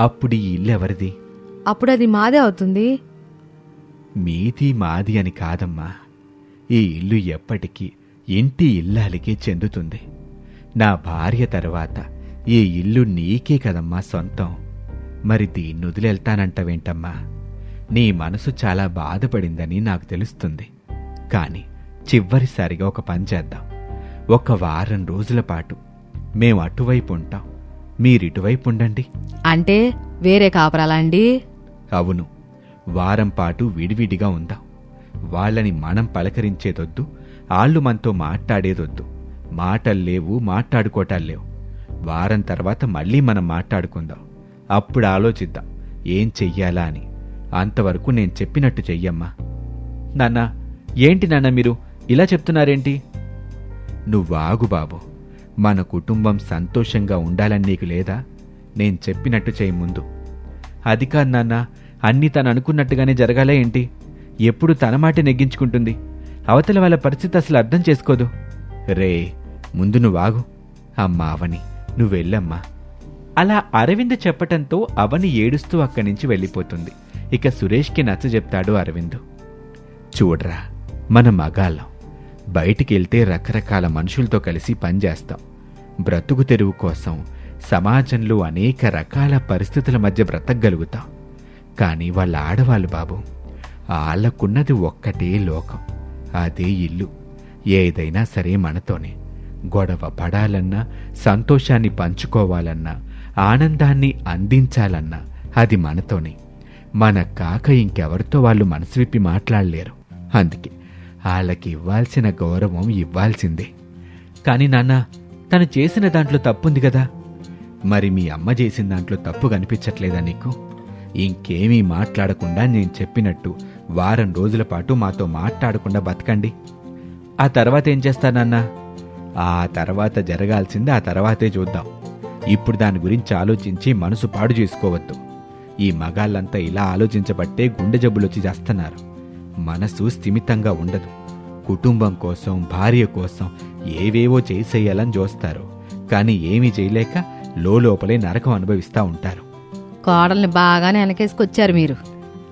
అప్పుడు ఈ ఇల్లు ఎవరిది? అప్పుడు అది మాదే అవుతుంది. మీది మాది అని కాదమ్మా. ఈ ఇల్లు ఎప్పటికీ ఇంటి ఇల్లాలికే చెందుతుంది. నా భార్య తర్వాత ఈ ఇల్లు నీకే కదమ్మా సొంతం. మరి దీన్ని వదిలేళ్తానంటవేంటమ్మా? నీ మనసు చాలా బాధపడిందని నాకు తెలుస్తుంది. కాని చివరిసారిగా ఒక పని చేద్దాం. ఒక వారం రోజుల పాటు మేం అటువైపు ఉంటాం, మీరిటువైపు ఉండండి. అంటే వేరే కాపరాలా అండి? అవును, వారం పాటు విడివిడిగా ఉందాం. వాళ్ళని మనం పలకరించేదొద్దు, ఆళ్ళు మనతో మాట్లాడేదొద్దు. మాటల్లేవు, మాట్లాడుకోటాల్లేవు. వారం తర్వాత మళ్ళీ మనం మాట్లాడుకుందాం. అప్పుడు ఆలోచిద్దాం ఏం చెయ్యాలా అని. అంతవరకు నేను చెప్పినట్టు చెయ్యమ్మా. నాన్నా, ఏంటి నాన్న మీరు ఇలా చెప్తున్నారేంటి? నువ్వాగు బాబు. మన కుటుంబం సంతోషంగా ఉండాలని నీకు లేదా? నేను చెప్పినట్టు చేయి ముందు. అది కాదు నాన్న, అన్నీ తను అనుకున్నట్టుగానే జరగాలే ఏంటి? ఎప్పుడు తన మాట నెగ్గించుకుంటుంది. అవతల వాళ్ళ పరిస్థితి అసలు అర్థం చేసుకోదు. రే, ముందు నువ్వాగు. అమ్మా అవని, నువ్వెళ్ళమ్మా. అలా అరవింద్ చెప్పటంతో అవని ఏడుస్తూ అక్కడి నుంచి వెళ్ళిపోతుంది. ఇక సురేష్కి నచ్చజెప్తాడు అరవింద్. చూడ్రా, మన మగాళ్ళం బయటికెళ్తే రకరకాల మనుషులతో కలిసి పనిచేస్తాం. బ్రతుకు తెరువు కోసం సమాజంలో అనేక రకాల పరిస్థితుల మధ్య బ్రతకగలుగుతాం. కానీ వాళ్ళ ఆడవాళ్ళు బాబు, ఆళ్లకున్నది ఒక్కటే లోకం, అదే ఇల్లు. ఏదైనా సరే మనతోనే. గొడవ పడాలన్నా, సంతోషాన్ని పంచుకోవాలన్నా, ఆనందాన్ని అందించాలన్నా అది మనతోనే. మన కాక ఇంకెవరితో వాళ్ళు మనసు విప్పి మాట్లాడలేరు. అందుకే వాళ్ళకి ఇవ్వాల్సిన గౌరవం ఇవ్వాల్సిందే. కాని నాన్న, తను చేసిన దాంట్లో తప్పుంది కదా. మరి మీ అమ్మ చేసిన దాంట్లో తప్పు కనిపించట్లేదా నీకు? ఇంకేమీ మాట్లాడకుండా నేను చెప్పినట్టు వారం రోజుల పాటు మాతో మాట్లాడకుండా బతకండి. ఆ తర్వాత ఏం చేస్తానన్నా? ఆ తర్వాత జరగాల్సింది ఆ తర్వాతే చూద్దాం. ఇప్పుడు దాని గురించి ఆలోచించి మనసు పాడు చేసుకోవద్దు. ఈ మగాళ్ళంతా ఇలా ఆలోచించబట్టే గుండె జబ్బులొచ్చి చేస్తున్నారు. మనసు స్థిమితంగా ఉండదు. కుటుంబం కోసం, భార్య కోసం ఏవేవో చేసేయాలని చూస్తారు. కానీ ఏమీ చేయలేక లోపలే నరకం అనుభవిస్తూ ఉంటారు. కోడల్ని బాగానే వెనకేసుకొచ్చారు మీరు.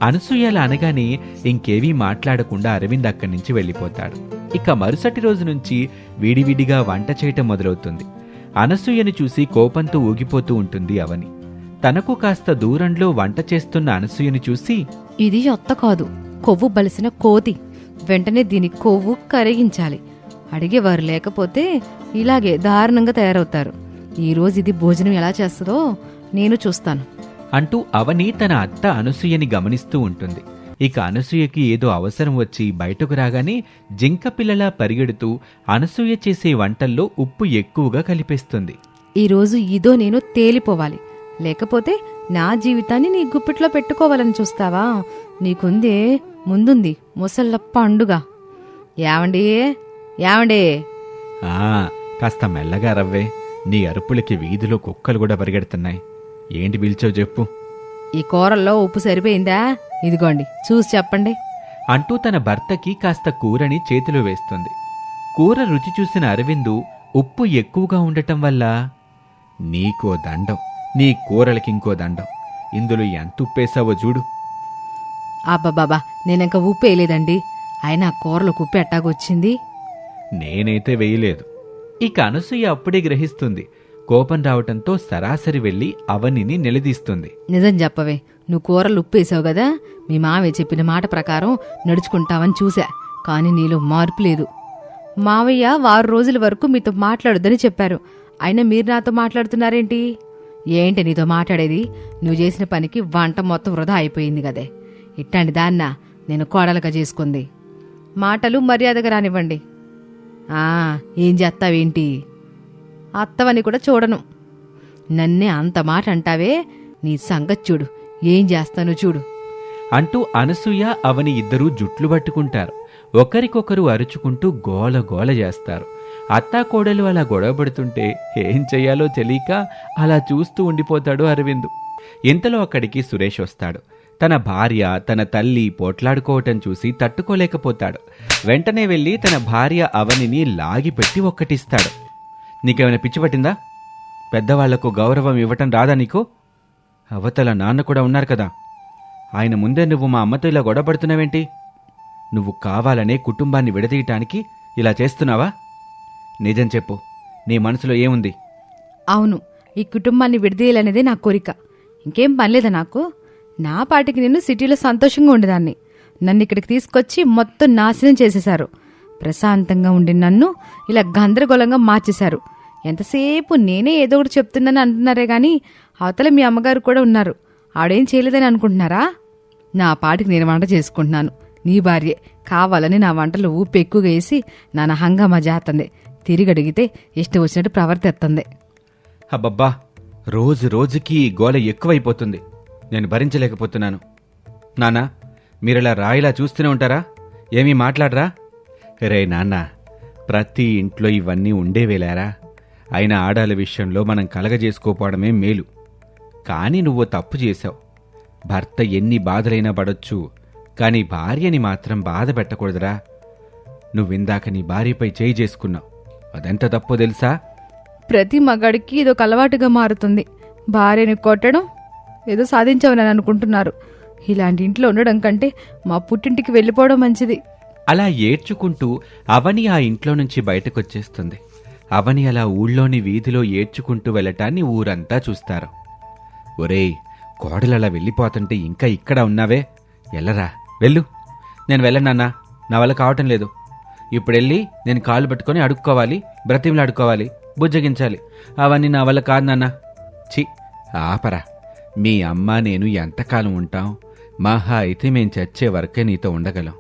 అనసూయలా అనగానే ఇంకేవీ మాట్లాడకుండా అరవింద్ అక్కడి నుంచి వెళ్ళిపోతాడు. ఇక మరుసటి రోజు నుంచి విడివిడిగా వంట చేయటం మొదలవుతుంది. అనసూయని చూసి కోపంతో ఊగిపోతూ ఉంటుంది అవని. తనకు కాస్త దూరంలో వంట చేస్తున్న అనసూయని చూసి, ఇది అత్త కాదు, కొవ్వు బలిసిన కోతి. వెంటనే దీని కొవ్వు కరిగించాలి. అడిగేవారు లేకపోతే ఇలాగే దారుణంగా తయారవుతారు. ఈరోజు ఇది భోజనం ఎలా చేస్తుందో నేను చూస్తాను అంటూ అవని తన అత్త అనసూయని గమనిస్తూ ఉంటుంది. ఇక అనసూయకి ఏదో అవసరం వచ్చి బయటకు రాగానే జింక పిల్లలా పరిగెడుతూ అనసూయ చేసే వంటల్లో ఉప్పు ఎక్కువగా కలిపేస్తుంది. ఈరోజు ఇదో నేను తేలిపోవాలి, లేకపోతే నా జీవితాన్ని నీ గుప్పిట్లో పెట్టుకోవాలని చూస్తావా? నీకుందే ముందుంది ముసళ్ళ పండుగ. ఏవండి ఏవండి కాస్త మెల్లగా రవ్వే, నీ అరుపులకి వీధిలో కుక్కలు కూడా పరిగెడుతున్నాయి. ఏంటి పిలిచావు చెప్పు. ఈ కూరల్లో ఉప్పు సరిపోయిందా? ఇదిగోండి చూసి చెప్పండి అంటూ తన భర్తకి కాస్త కూరని చేతిలో వేస్తుంది. కూర రుచి చూసిన అరవిందు ఉప్పు ఎక్కువగా ఉండటం వల్ల, నీకో దండం, నీ కూరలకింకో దండం, ఇందులో ఎంత ఉప్పేసావో చూడు. అబ్బబాబా, నేనింక ఉప్పు వేయలేదండి. అయినా కూరలకు ఉప్పు ఎట్టాగొచ్చింది? నేనైతే వేయలేదు. ఇక అనసూయ అప్పుడే గ్రహిస్తుంది. కోపం రావటంతో సరాసరి వెళ్లి అవనిని నిలదీస్తుంది. నిజం చెప్పవే, నువ్వు కూరలు ఉప్పు వేసావు కదా. మీ మావయ్య చెప్పిన మాట ప్రకారం నడుచుకుంటావని చూశా, కాని నీలో మార్పు లేదు. మావయ్య 6 రోజుల వరకు మీతో మాట్లాడొద్దని చెప్పారు. అయినా మీరు నాతో మాట్లాడుతున్నారేంటి? ఏంటి నీతో మాట్లాడేది? నువ్వు చేసిన పనికి వంట మొత్తం వృధా అయిపోయింది కదే. ఇట్లాంటి దాన్నా నేను కోడలుగా చేసుకుంది. మాటలు మర్యాదగా రానివ్వండి. ఏం చేస్తావేంటి? అత్తవని కూడా చూడను. నన్నే అంత మాట అంటావే, నీ సంగతి చూడు, ఏం చేస్తాను చూడు అంటూ అనసూయ అవని ఇద్దరూ జుట్లు పట్టుకుంటారు. ఒకరికొకరు అరుచుకుంటూ గోల గోల చేస్తారు. అత్తాకోడలు అలా గొడవపడుతుంటే ఏం చెయ్యాలో తెలియక అలా చూస్తూ ఉండిపోతాడు అరవింద్. ఇంతలో అక్కడికి సురేష్ వస్తాడు. తన భార్య తన తల్లి పోట్లాడుకోవటం చూసి తట్టుకోలేకపోతాడు. వెంటనే వెళ్ళి తన భార్య అవనిని లాగిపెట్టి ఒక్కటిస్తాడు. నీకేమైనా పిచ్చి పట్టిందా? పెద్దవాళ్లకు గౌరవం ఇవ్వటం రాదా నీకు? అవతల నాన్న కూడా ఉన్నారు కదా, ఆయన ముందే నువ్వు మా అమ్మతో ఇలా గొడవపడుతున్నావేంటి? నువ్వు కావాలనే కుటుంబాన్ని విడదీయటానికి ఇలా చేస్తున్నావా? నిజం చెప్పు, నీ మనసులో ఏముంది? అవును, ఈ కుటుంబాన్ని విడదీయాలనేదే నా కోరిక. ఇంకేం పనిలేదా నాకు? నా పాటికి నేను సిటీలో సంతోషంగా ఉండేదాన్ని. నన్ను ఇక్కడికి తీసుకొచ్చి మొత్తం నాశనం చేసేశారు. ప్రశాంతంగా ఉండి నన్ను ఇలా గందరగోళంగా మార్చేశారు. ఎంతసేపు నేనే ఏదో ఒకటి చెప్తున్నాను అంటున్నారే గాని అవతల మీ అమ్మగారు కూడా ఉన్నారు. ఆడేం చేయలేదని అనుకుంటున్నారా? నా పాటికి నేను వంట చేసుకుంటున్నాను. నీ భార్యే కావాలని నా వంటలో ఉప్పు ఎక్కువగా వేసి నా హంగామా చేస్తుంది. తిరిగి అడిగితే ఇష్టం వచ్చినట్టు ప్రవర్తిస్తుంది. అబ్బబ్బా, రోజు రోజుకి గోల ఎక్కువైపోతుంది. నేను భరించలేకపోతున్నాను. నాన్నా, మీరిలా రాయిలా చూస్తూనే ఉంటారా? ఏమీ మాట్లాడరా? రే నాన్న, ప్రతి ఇంట్లో ఇవన్నీ ఉండేవేలారా? అయినా ఆడాల విషయంలో మనం కలగజేసుకోపోవడమే మేలు. కానీ నువ్వు తప్పు చేశావు. భర్త ఎన్ని బాధలైనా పడొచ్చు, కానీ భార్యని మాత్రం బాధ పెట్టకూడదురా. నువ్విందాక నీ భార్యపై చేయి చేసుకున్నావు, అదెంత తప్పో తెలుసా? ప్రతి మగాడికి ఇదొక అలవాటుగా మారుతుంది. భార్యని కొట్టడం ఏదో సాధించావని అనుకుంటున్నారు. ఇలాంటి ఇంట్లో ఉండడం కంటే మా పుట్టింటికి వెళ్ళిపోవడం మంచిది. అలా ఏడ్చుకుంటూ అవని ఆ ఇంట్లో నుంచి బయటకొచ్చేస్తుంది. అవని అలా ఊళ్ళోని వీధిలో ఏడ్చుకుంటూ వెళ్ళటాన్ని ఊరంతా చూస్తారు. ఒరేయ్, కోడలలా వెళ్ళిపోతుంటే ఇంకా ఇక్కడ ఉన్నావే, ఎల్లరా, వెళ్ళు. నేను వెళ్ళనన్నా, నా వల్ల కావటం లేదు. ఇప్పుడెళ్ళి నేను కాళ్ళు పట్టుకొని అడుక్కోవాలి, బ్రతిమలాడుకోవాలి, బుజ్జగించాలి. అవన్నీ నా వల్ల కాదు నాన్న. ఛీ, ఆపరా. మీ అమ్మ నేను ఎంతకాలం ఉంటాం? మహా అయితే మేం చచ్చే వరకే నీతో ఉండగలం.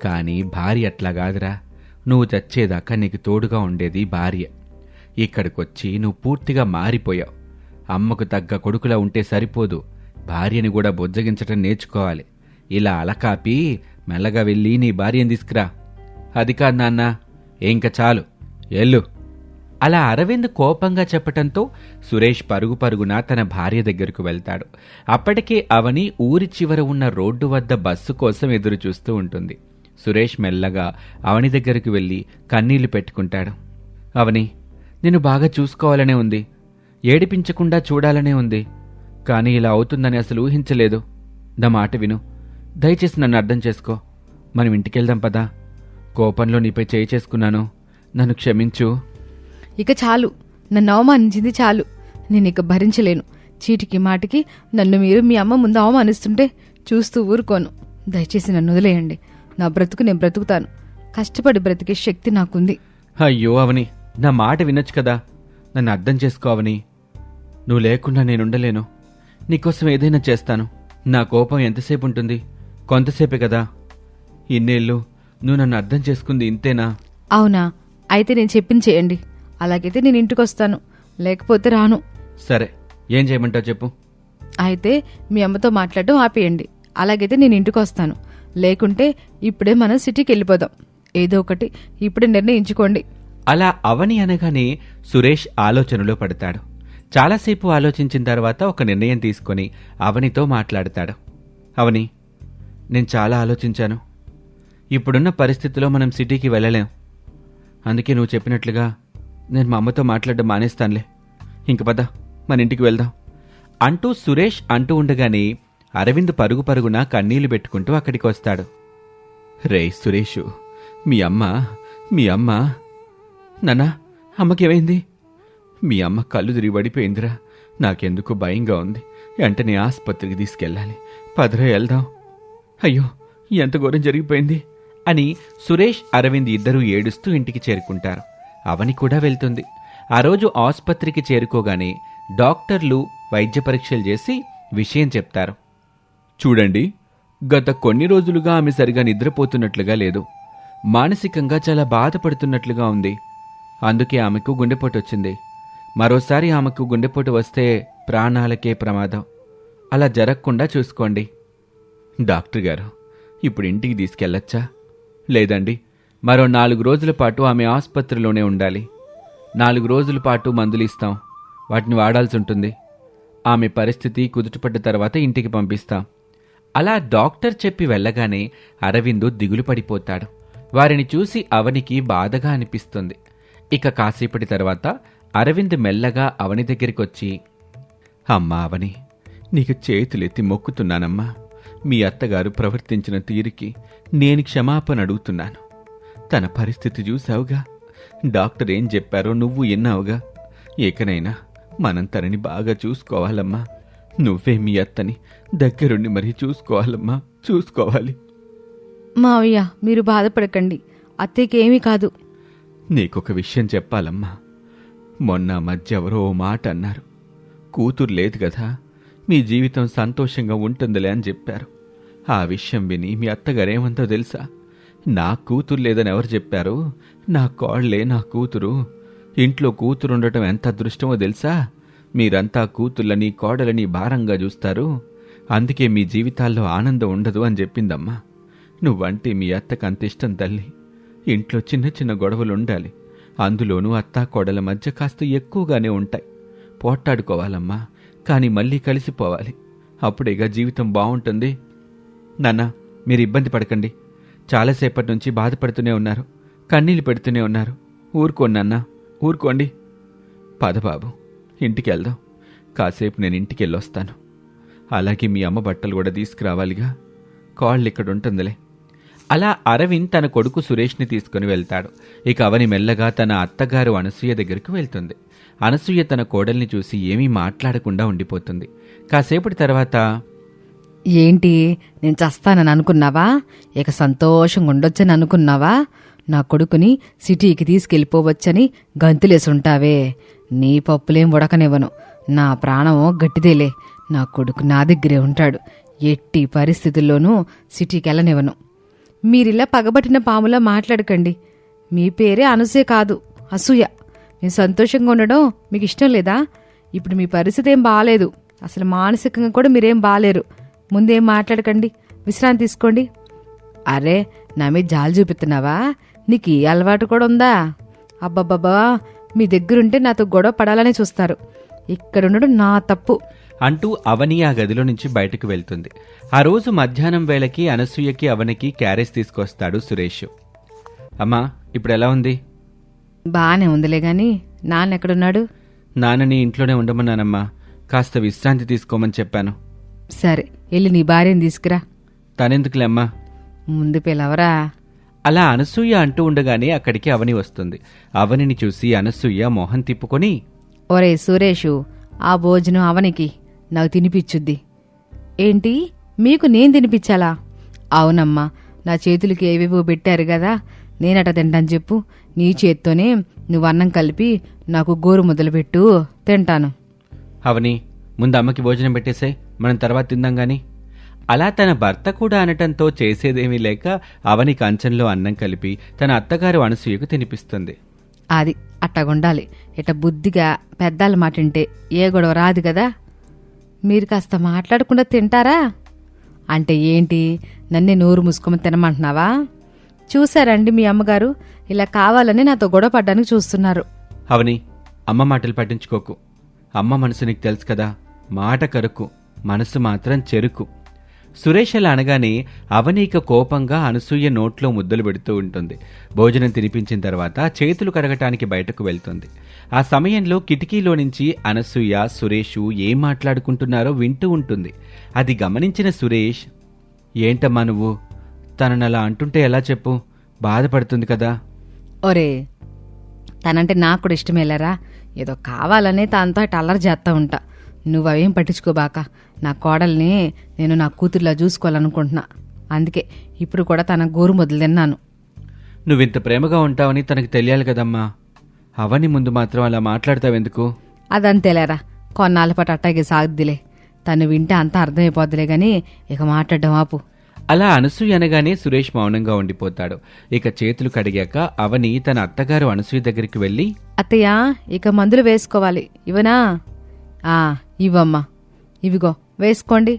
కానీ భార్య అట్లా కాదురా. నువ్వు చచ్చేదాకా నీకు తోడుగా ఉండేది భార్య. ఇక్కడికొచ్చి నువ్వు పూర్తిగా మారిపోయావు. అమ్మకు తగ్గ కొడుకులా ఉంటే సరిపోదు, భార్యని కూడా బుజ్జగించటం నేర్చుకోవాలి. ఇలా అలకాపి మెల్లగా వెళ్ళి నీ భార్యని తీసుకురా. అది కాదు నాన్న, ఇంక చాలు, ఎల్లు. అలా అరవింద్ కోపంగా చెప్పటంతో సురేష్ పరుగు పరుగున తన భార్య దగ్గరకు వెళ్తాడు. అప్పటికే అవని ఊరి చివర ఉన్న రోడ్డు వద్ద బస్సు కోసం ఎదురు చూస్తూ ఉంటుంది. సురేష్ మెల్లగా అవని దగ్గరకు వెళ్ళి కన్నీళ్లు పెట్టుకుంటాడు. అవని, నిన్ను బాగా చూసుకోవాలనే ఉంది, ఏడిపించకుండా చూడాలనే ఉంది. కానీ ఇలా అవుతుందని అసలు ఊహించలేదు. నా మాట విను. దయచేసి నన్ను అర్థం చేసుకో. మనం ఇంటికెళ్దాం పదా. కోపంలో నీపై చేయి చేసుకున్నాను, నన్ను క్షమించు. ఇక చాలు, నన్ను అవమానించింది చాలు. నేను ఇక భరించలేను. చీటికి మాటికి నన్ను మీరు మీ అమ్మ ముందు అవమానిస్తుంటే చూస్తూ ఊరుకోను. దయచేసి నన్ను వదిలేయండి. నా బ్రతుకు నేను బ్రతుకుతాను. కష్టపడి బ్రతికే శక్తి నాకుంది. అయ్యో అవని, నా మాట వినొచ్చు కదా. నన్ను అర్థం చేసుకో అవని. నువ్వు లేకుండా నేనుండలేను. నీకోసం ఏదైనా చేస్తాను. నా కోపం ఎంతసేపు ఉంటుంది? కొంతసేపే కదా. ఇన్నేళ్ళు నువ్వు నన్ను అర్థం చేసుకుంది ఇంతేనా? అవునా? అయితే నేను చెప్పింది చేయండి. అలాగైతే నేను ఇంటికి వస్తాను, లేకపోతే రాను. సరే, ఏం చేయమంటావు చెప్పు. అయితే మీ అమ్మతో మాట్లాడటం ఆపేయండి. అలాగైతే నేను ఇంటికి వస్తాను. లేకుంటే ఇప్పుడే మనం సిటీకి వెళ్ళిపోదాం. ఏదో ఒకటి ఇప్పుడే నిర్ణయించుకోండి. అలా అవని అనగానే సురేష్ ఆలోచనలో పడతాడు. చాలాసేపు ఆలోచించిన తర్వాత ఒక నిర్ణయం తీసుకొని అవనితో మాట్లాడతాడు. అవని, నేను చాలా ఆలోచించాను. ఇప్పుడున్న పరిస్థితిలో మనం సిటీకి వెళ్ళలేం. అందుకే నువ్వు చెప్పినట్లుగా నేను మా అమ్మతో మాట్లాడడం మానేస్తానులే. ఇంక పద, మన ఇంటికి వెళ్దాం అంటూ సురేష్ అంటూ ఉండగానే అరవింద్ పరుగు పరుగున కన్నీళ్లు పెట్టుకుంటూ అక్కడికి వస్తాడు. రే సురేషు, మీ అమ్మ నాన్నా, అమ్మకేమైంది? మీ అమ్మ కళ్ళు తిరిగి పడిపోయిందిరా. నాకెందుకు భయంగా ఉంది. వెంటనే ఆసుపత్రికి తీసుకెళ్ళాలి. పదరా వెళ్దాం. అయ్యో, ఎంత ఘోరం జరిగిపోయింది అని సురేష్ అరవింద్ ఇద్దరూ ఏడుస్తూ ఇంటికి చేరుకుంటారు. అవని కూడా వెళ్తుంది. ఆ రోజు ఆసుపత్రికి చేరుకోగానే డాక్టర్లు వైద్య పరీక్షలు చేసి విషయం చెప్తారు. చూడండి, గత కొన్ని రోజులుగా ఆమె సరిగా నిద్రపోతున్నట్లుగా లేదు. మానసికంగా చాలా బాధపడుతున్నట్లుగా ఉంది. అందుకే ఆమెకు గుండెపోటు వచ్చింది. మరోసారి ఆమెకు గుండెపోటు వస్తే ప్రాణాలకే ప్రమాదం. అలా జరగకుండా చూసుకోండి. డాక్టర్ గారు, ఇప్పుడు ఇంటికి తీసుకెళ్లొచ్చా? లేదండి, మరో 4 రోజుల పాటు ఆమె ఆసుపత్రిలోనే ఉండాలి. 4 రోజుల పాటు మందులు ఇస్తాం. వాటిని వాడాల్సి ఉంటుంది. ఆమె పరిస్థితి కుదుటపడ్డ తర్వాత ఇంటికి పంపిస్తాం. అలా డాక్టర్ చెప్పి వెళ్ళగానే అరవిందు దిగులు పడిపోతాడు. వారిని చూసి అవనికి బాధగా అనిపిస్తుంది. ఇక కాసేపటి తర్వాత అరవింద్ మెల్లగా అవని దగ్గరికొచ్చి, అమ్మా అవని, నీకు చేతులెత్తి మొక్కుతున్నానమ్మా. మీ అత్తగారు ప్రవర్తించిన తీరుకి నేను క్షమాపణ అడుగుతున్నాను. తన పరిస్థితి చూసావుగా. డాక్టర్ ఏం చెప్పారో నువ్వు విన్నావుగా. ఏకనైనా మనం తనని బాగా చూసుకోవాలమ్మా. నువ్వే మీ అత్తని దగ్గరుండి మరీ చూసుకోవాలమ్మా, చూసుకోవాలి. మావయ్య, మీరు బాధపడకండి. అత్తయ్యకేమీ కాదు. నీకొక విషయం చెప్పాలమ్మా. మొన్న మధ్య ఎవరో ఓ మాట అన్నారు. కూతురు లేదు కదా, మీ జీవితం సంతోషంగా ఉంటుందిలే అని చెప్పారు. ఆ విషయం విని మీ అత్తగారేమందో తెలుసా? నా కూతురు లేదని ఎవరు చెప్పారు? నా కోళ్లే నా కూతురు. ఇంట్లో కూతురు ఉండటం ఎంత అదృష్టమో తెలుసా? మీరంతా కూతుళ్ళని కోడలని భారంగా చూస్తారు. అందుకే మీ జీవితాల్లో ఆనందం ఉండదు అని చెప్పిందమ్మా. నువ్వంటే మీ అత్తకు అంత ఇష్టం తల్లి. ఇంట్లో చిన్న చిన్న గొడవలు ఉండాలి. అందులోనూ అత్తా కోడల మధ్య కాస్త ఎక్కువగానే ఉంటాయి. పోట్లాడుకోవాలమ్మా, కానీ మళ్ళీ కలిసిపోవాలి. అప్పుడేగా జీవితం బాగుంటుంది. నాన్న, మీరు ఇబ్బంది పడకండి. చాలాసేపటి నుంచి బాధపడుతూనే ఉన్నారు, కన్నీళ్ళు పెడుతూనే ఉన్నారు. ఊరుకోండి నాన్న, ఊరుకోండి. పదబాబు, ఇంటికి వెళ్దాం. కాసేపు నేను ఇంటికి వెళ్ళొస్తాను. అలాగే మీ అమ్మ బట్టలు కూడా తీసుకురావాలిగా. కాళ్ళు ఇక్కడ ఉంటుందిలే. అలా అరవింద్ తన కొడుకు సురేష్ని తీసుకుని వెళ్తాడు. ఇక అవని మెల్లగా తన అత్తగారు అనసూయ దగ్గరకు వెళ్తుంది. అనసూయ తన కోడల్ని చూసి ఏమీ మాట్లాడకుండా ఉండిపోతుంది. కాసేపటి తర్వాత, ఏంటి, నేను చస్తానని అనుకున్నావా? ఇక సంతోషంగా ఉండొచ్చని అనుకున్నావా? నా కొడుకుని సిటీకి తీసుకెళ్ళిపోవచ్చని గంతులేసుంటావే. నీ పప్పులేం ఉడకనివ్వను. నా ప్రాణమో గట్టిదేలే. నా కొడుకు నా దగ్గరే ఉంటాడు. ఎట్టి పరిస్థితుల్లోనూ సిటీకి వెళ్ళనివ్వను. మీరిలా పగబట్టిన పాములా మాట్లాడకండి. మీ పేరే అనసూయ కాదు, అసూయ. నేను సంతోషంగా ఉండడం మీకు ఇష్టం లేదా? ఇప్పుడు మీ పరిస్థితి ఏం బాగాలేదు. అసలు మానసికంగా కూడా మీరేం బాగాలేరు. ముందేం మాట్లాడకండి, విశ్రాంతి తీసుకోండి. అరే, నా మీద జాలి చూపిస్తున్నావా? నీకు ఈ అలవాటు కూడా ఉందా? అబ్బబ్బబ్బా, మీ దగ్గరుంటే నాతో గొడవ పడాలనే చూస్తారు. ఇక్కడుండడం నా తప్పు అంటూ అవని ఆ గదిలో నుంచి బయటకు వెళ్తుంది. ఆ రోజు మధ్యాహ్నం వేళకి అనసూయకి అవనికి క్యారేజ్ తీసుకొస్తాడు సురేష్. అమ్మా, ఇప్పుడు ఎలా ఉంది? బానే ఉందిలే గాని నాన్న ఎక్కడున్నాడు? నాన్నని ఇంట్లోనే ఉండమన్నానమ్మా. కాస్త విశ్రాంతి తీసుకోమని చెప్పాను. సరే, వెళ్ళి నీ భార్యని తీసుకురా. తనెందుకులేమ్మా, ముందు పిలవరా. అలా అనసూయ అంటూ ఉండగానే అక్కడికి అవని వస్తుంది. అవనిని చూసి అనసూయ మొహం తిప్పుకొని, ఒరే సురేషు, ఆ భోజనం అవనికి నాకు తినిపిచ్చుద్ది. ఏంటి, మీకు నేను తినిపించాలా? అవునమ్మా, నా చేతులకి ఏవేవో పెట్టారు కదా, నేనట తింటాను చెప్పు. నీ చేత్తోనే నువ్వు అన్నం కలిపి నాకు గోరు ముద్దలు పెట్టు, తింటాను. అవని, ముందు అమ్మకి భోజనం పెట్టేసాయి, మనం తర్వాత తిందాం గాని. అలా తన భర్త కూడా అనటంతో చేసేదేమీ లేక అవని కంచంలో అన్నం కలిపి తన అత్తగారు అనసూయకు తినిపిస్తుంది. అది అట్టగుండాలి. ఇట బుద్ధిగా పెద్దాల మాట వింటే ఏ గొడవ రాదు కదా. మీరు కాస్త మాట్లాడకుండా తింటారా? అంటే ఏంటి, నన్నే నోరు మూసుకోమని తినమంటున్నావా? చూశారండి, మీ అమ్మగారు ఇలా కావాలని నాతో గొడవ పడ్డానికి చూస్తున్నారు. అవని, అమ్మ మాటలు పట్టించుకోకు. అమ్మ మనసు నీకు తెలుసు కదా, మాట కరుకు, మనసు మాత్రం చెరుకు. సురేష్ అలా అనగానే అవనీక కోపంగా అనసూయ నోట్లో ముద్దలు పెడుతూ ఉంటుంది. భోజనం తినిపించిన తర్వాత చేతులు కడగటానికి బయటకు వెళ్తుంది. ఆ సమయంలో కిటికీలో నుంచి అనసూయ, సురేషు ఏం మాట్లాడుకుంటున్నారో వింటూ ఉంటుంది. అది గమనించిన సురేష్, ఏంటమ్మా నువ్వు, తననలా అంటుంటే ఎలా చెప్పు, బాధపడుతుంది కదా. ఒరే, తనంటే నాకు కూడా ఇష్టమేలేరా, ఏదో కావాలనే తనతో అటు అల్లరి చేస్తా ఉంటా. నువ్వేం పట్టించుకోబాక. నా కోడల్ని నేను నా కూతుర్లా చూసుకోవాలనుకుంటున్నా. అందుకే ఇప్పుడు కూడా తన గోరు మొదలు తిన్నాను. నువ్వింత ప్రేమగా ఉంటావని తనకి తెలియాలి కదమ్మా. అవని ముందు మాత్రం అలా మాట్లాడతావెందుకు? అదంతేలేరా, కొన్నాళ్ళ పాటు అట్టాగే సాగుద్దిలే. తను వింటే అంతా అర్థమైపోద్దిలే గాని ఇక మాట్లాడడం ఆపు. అలా అనసూయ అనగానే సురేష్ మౌనంగా ఉండిపోతాడు. ఇక చేతులు కడిగాక అవని తన అత్తగారు అనసూయ దగ్గరికి వెళ్లి, అత్తయ్య, ఇక మందులు వేసుకోవాలి, ఇవనా? ఇవ్వమ్మా, ఇవిగో వేసుకోండి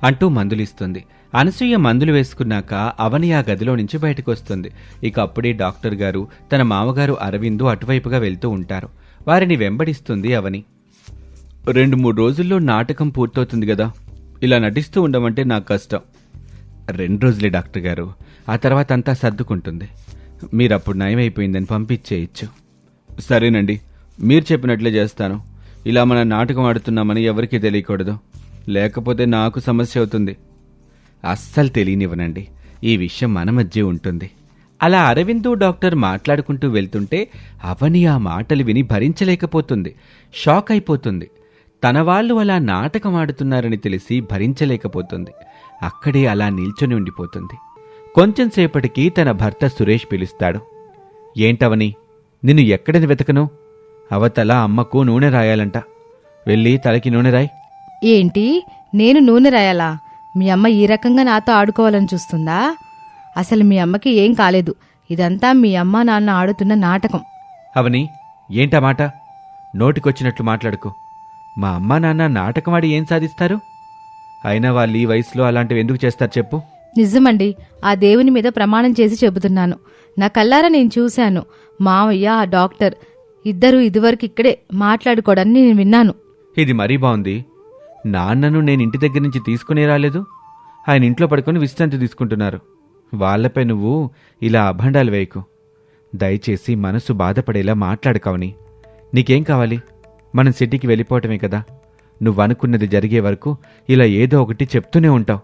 అంటూ మందులిస్తుంది. అనసూయ మందులు వేసుకున్నాక అవని ఆ గదిలో నుంచి బయటకు వస్తుంది. ఇక అప్పుడే డాక్టర్ గారు, తన మామగారు అరవిందు అటువైపుగా వెళ్తూ ఉంటారు. వారిని వెంబడిస్తుంది అవని. 2-3 రోజుల్లో నాటకం పూర్తవుతుంది కదా, ఇలా నటిస్తూ ఉండమంటే నాకు కష్టం. 2 రోజులే డాక్టర్ గారు, ఆ తర్వాత అంతా సర్దుకుంటుంది. మీరప్పుడు నయమైపోయిందని పంపించేయచ్చు. సరేనండి, మీరు చెప్పినట్లే చేస్తాను. ఇలా మన నాటకం ఆడుతున్నామని ఎవరికీ తెలియకూడదు, లేకపోతే నాకు సమస్య అవుతుంది. అస్సలు తెలియనివ్వనండి, ఈ విషయం మన మధ్య ఉంటుంది. అలా అరవిందు డాక్టర్ మాట్లాడుకుంటూ వెళ్తుంటే అవని ఆ మాటలు విని భరించలేకపోతుంది. షాక్ అయిపోతుంది. తన వాళ్ళు అలా నాటకం ఆడుతున్నారని తెలిసి భరించలేకపోతుంది. అక్కడే అలా నిల్చొని ఉండిపోతుంది. కొంచెం సేపటికి తన భర్త సురేష్ పిలుస్తాడు. ఏంటవని, నిన్ను ఎక్కడని వెతకను? అవతల అమ్మకు నూనె రాయాలంట, వెళ్ళి తలకి నూనె రాయ్. ఏంటి, నేను నూనె రాయాలా? మీ అమ్మ ఈ రకంగా నాతో ఆడుకోవాలని చూస్తుందా? అసలు మీ అమ్మకి ఏం కాలేదు. ఇదంతా మీ అమ్మ నాన్న ఆడుతున్న నాటకం. అవని, ఏంటా మాట? నోటికొచ్చినట్లు మాట్లాడుకో. మా అమ్మా నాన్న నాటకమాడి ఏం సాధిస్తారు? అయినా వాళ్ళు ఈ వయసులో అలాంటివి ఎందుకు చేస్తారు చెప్పు? నిజమండి, ఆ దేవుని మీద ప్రమాణం చేసి చెబుతున్నాను. నా కల్లారా నేను చూశాను. మావయ్య, ఆ డాక్టర్ ఇద్దరూ ఇదివరకు ఇక్కడే మాట్లాడుకోవడాన్ని నేను విన్నాను. ఇది మరీ బాగుంది. నాన్నను నేను ఇంటి దగ్గర నుంచి తీసుకునే రాలేదు, ఆయన ఇంట్లో పడుకొని విశ్రాంతి తీసుకుంటున్నారు. వాళ్లపై నువ్వు ఇలా అభండాలు వేయకు. దయచేసి మనసు బాధపడేలా మాట్లాడుకోవని. నీకేం కావాలి? మనం సిటీకి వెళ్ళిపోవటమే కదా. నువ్వనుకున్నది జరిగే వరకు ఇలా ఏదో ఒకటి చెప్తూనే ఉంటావు.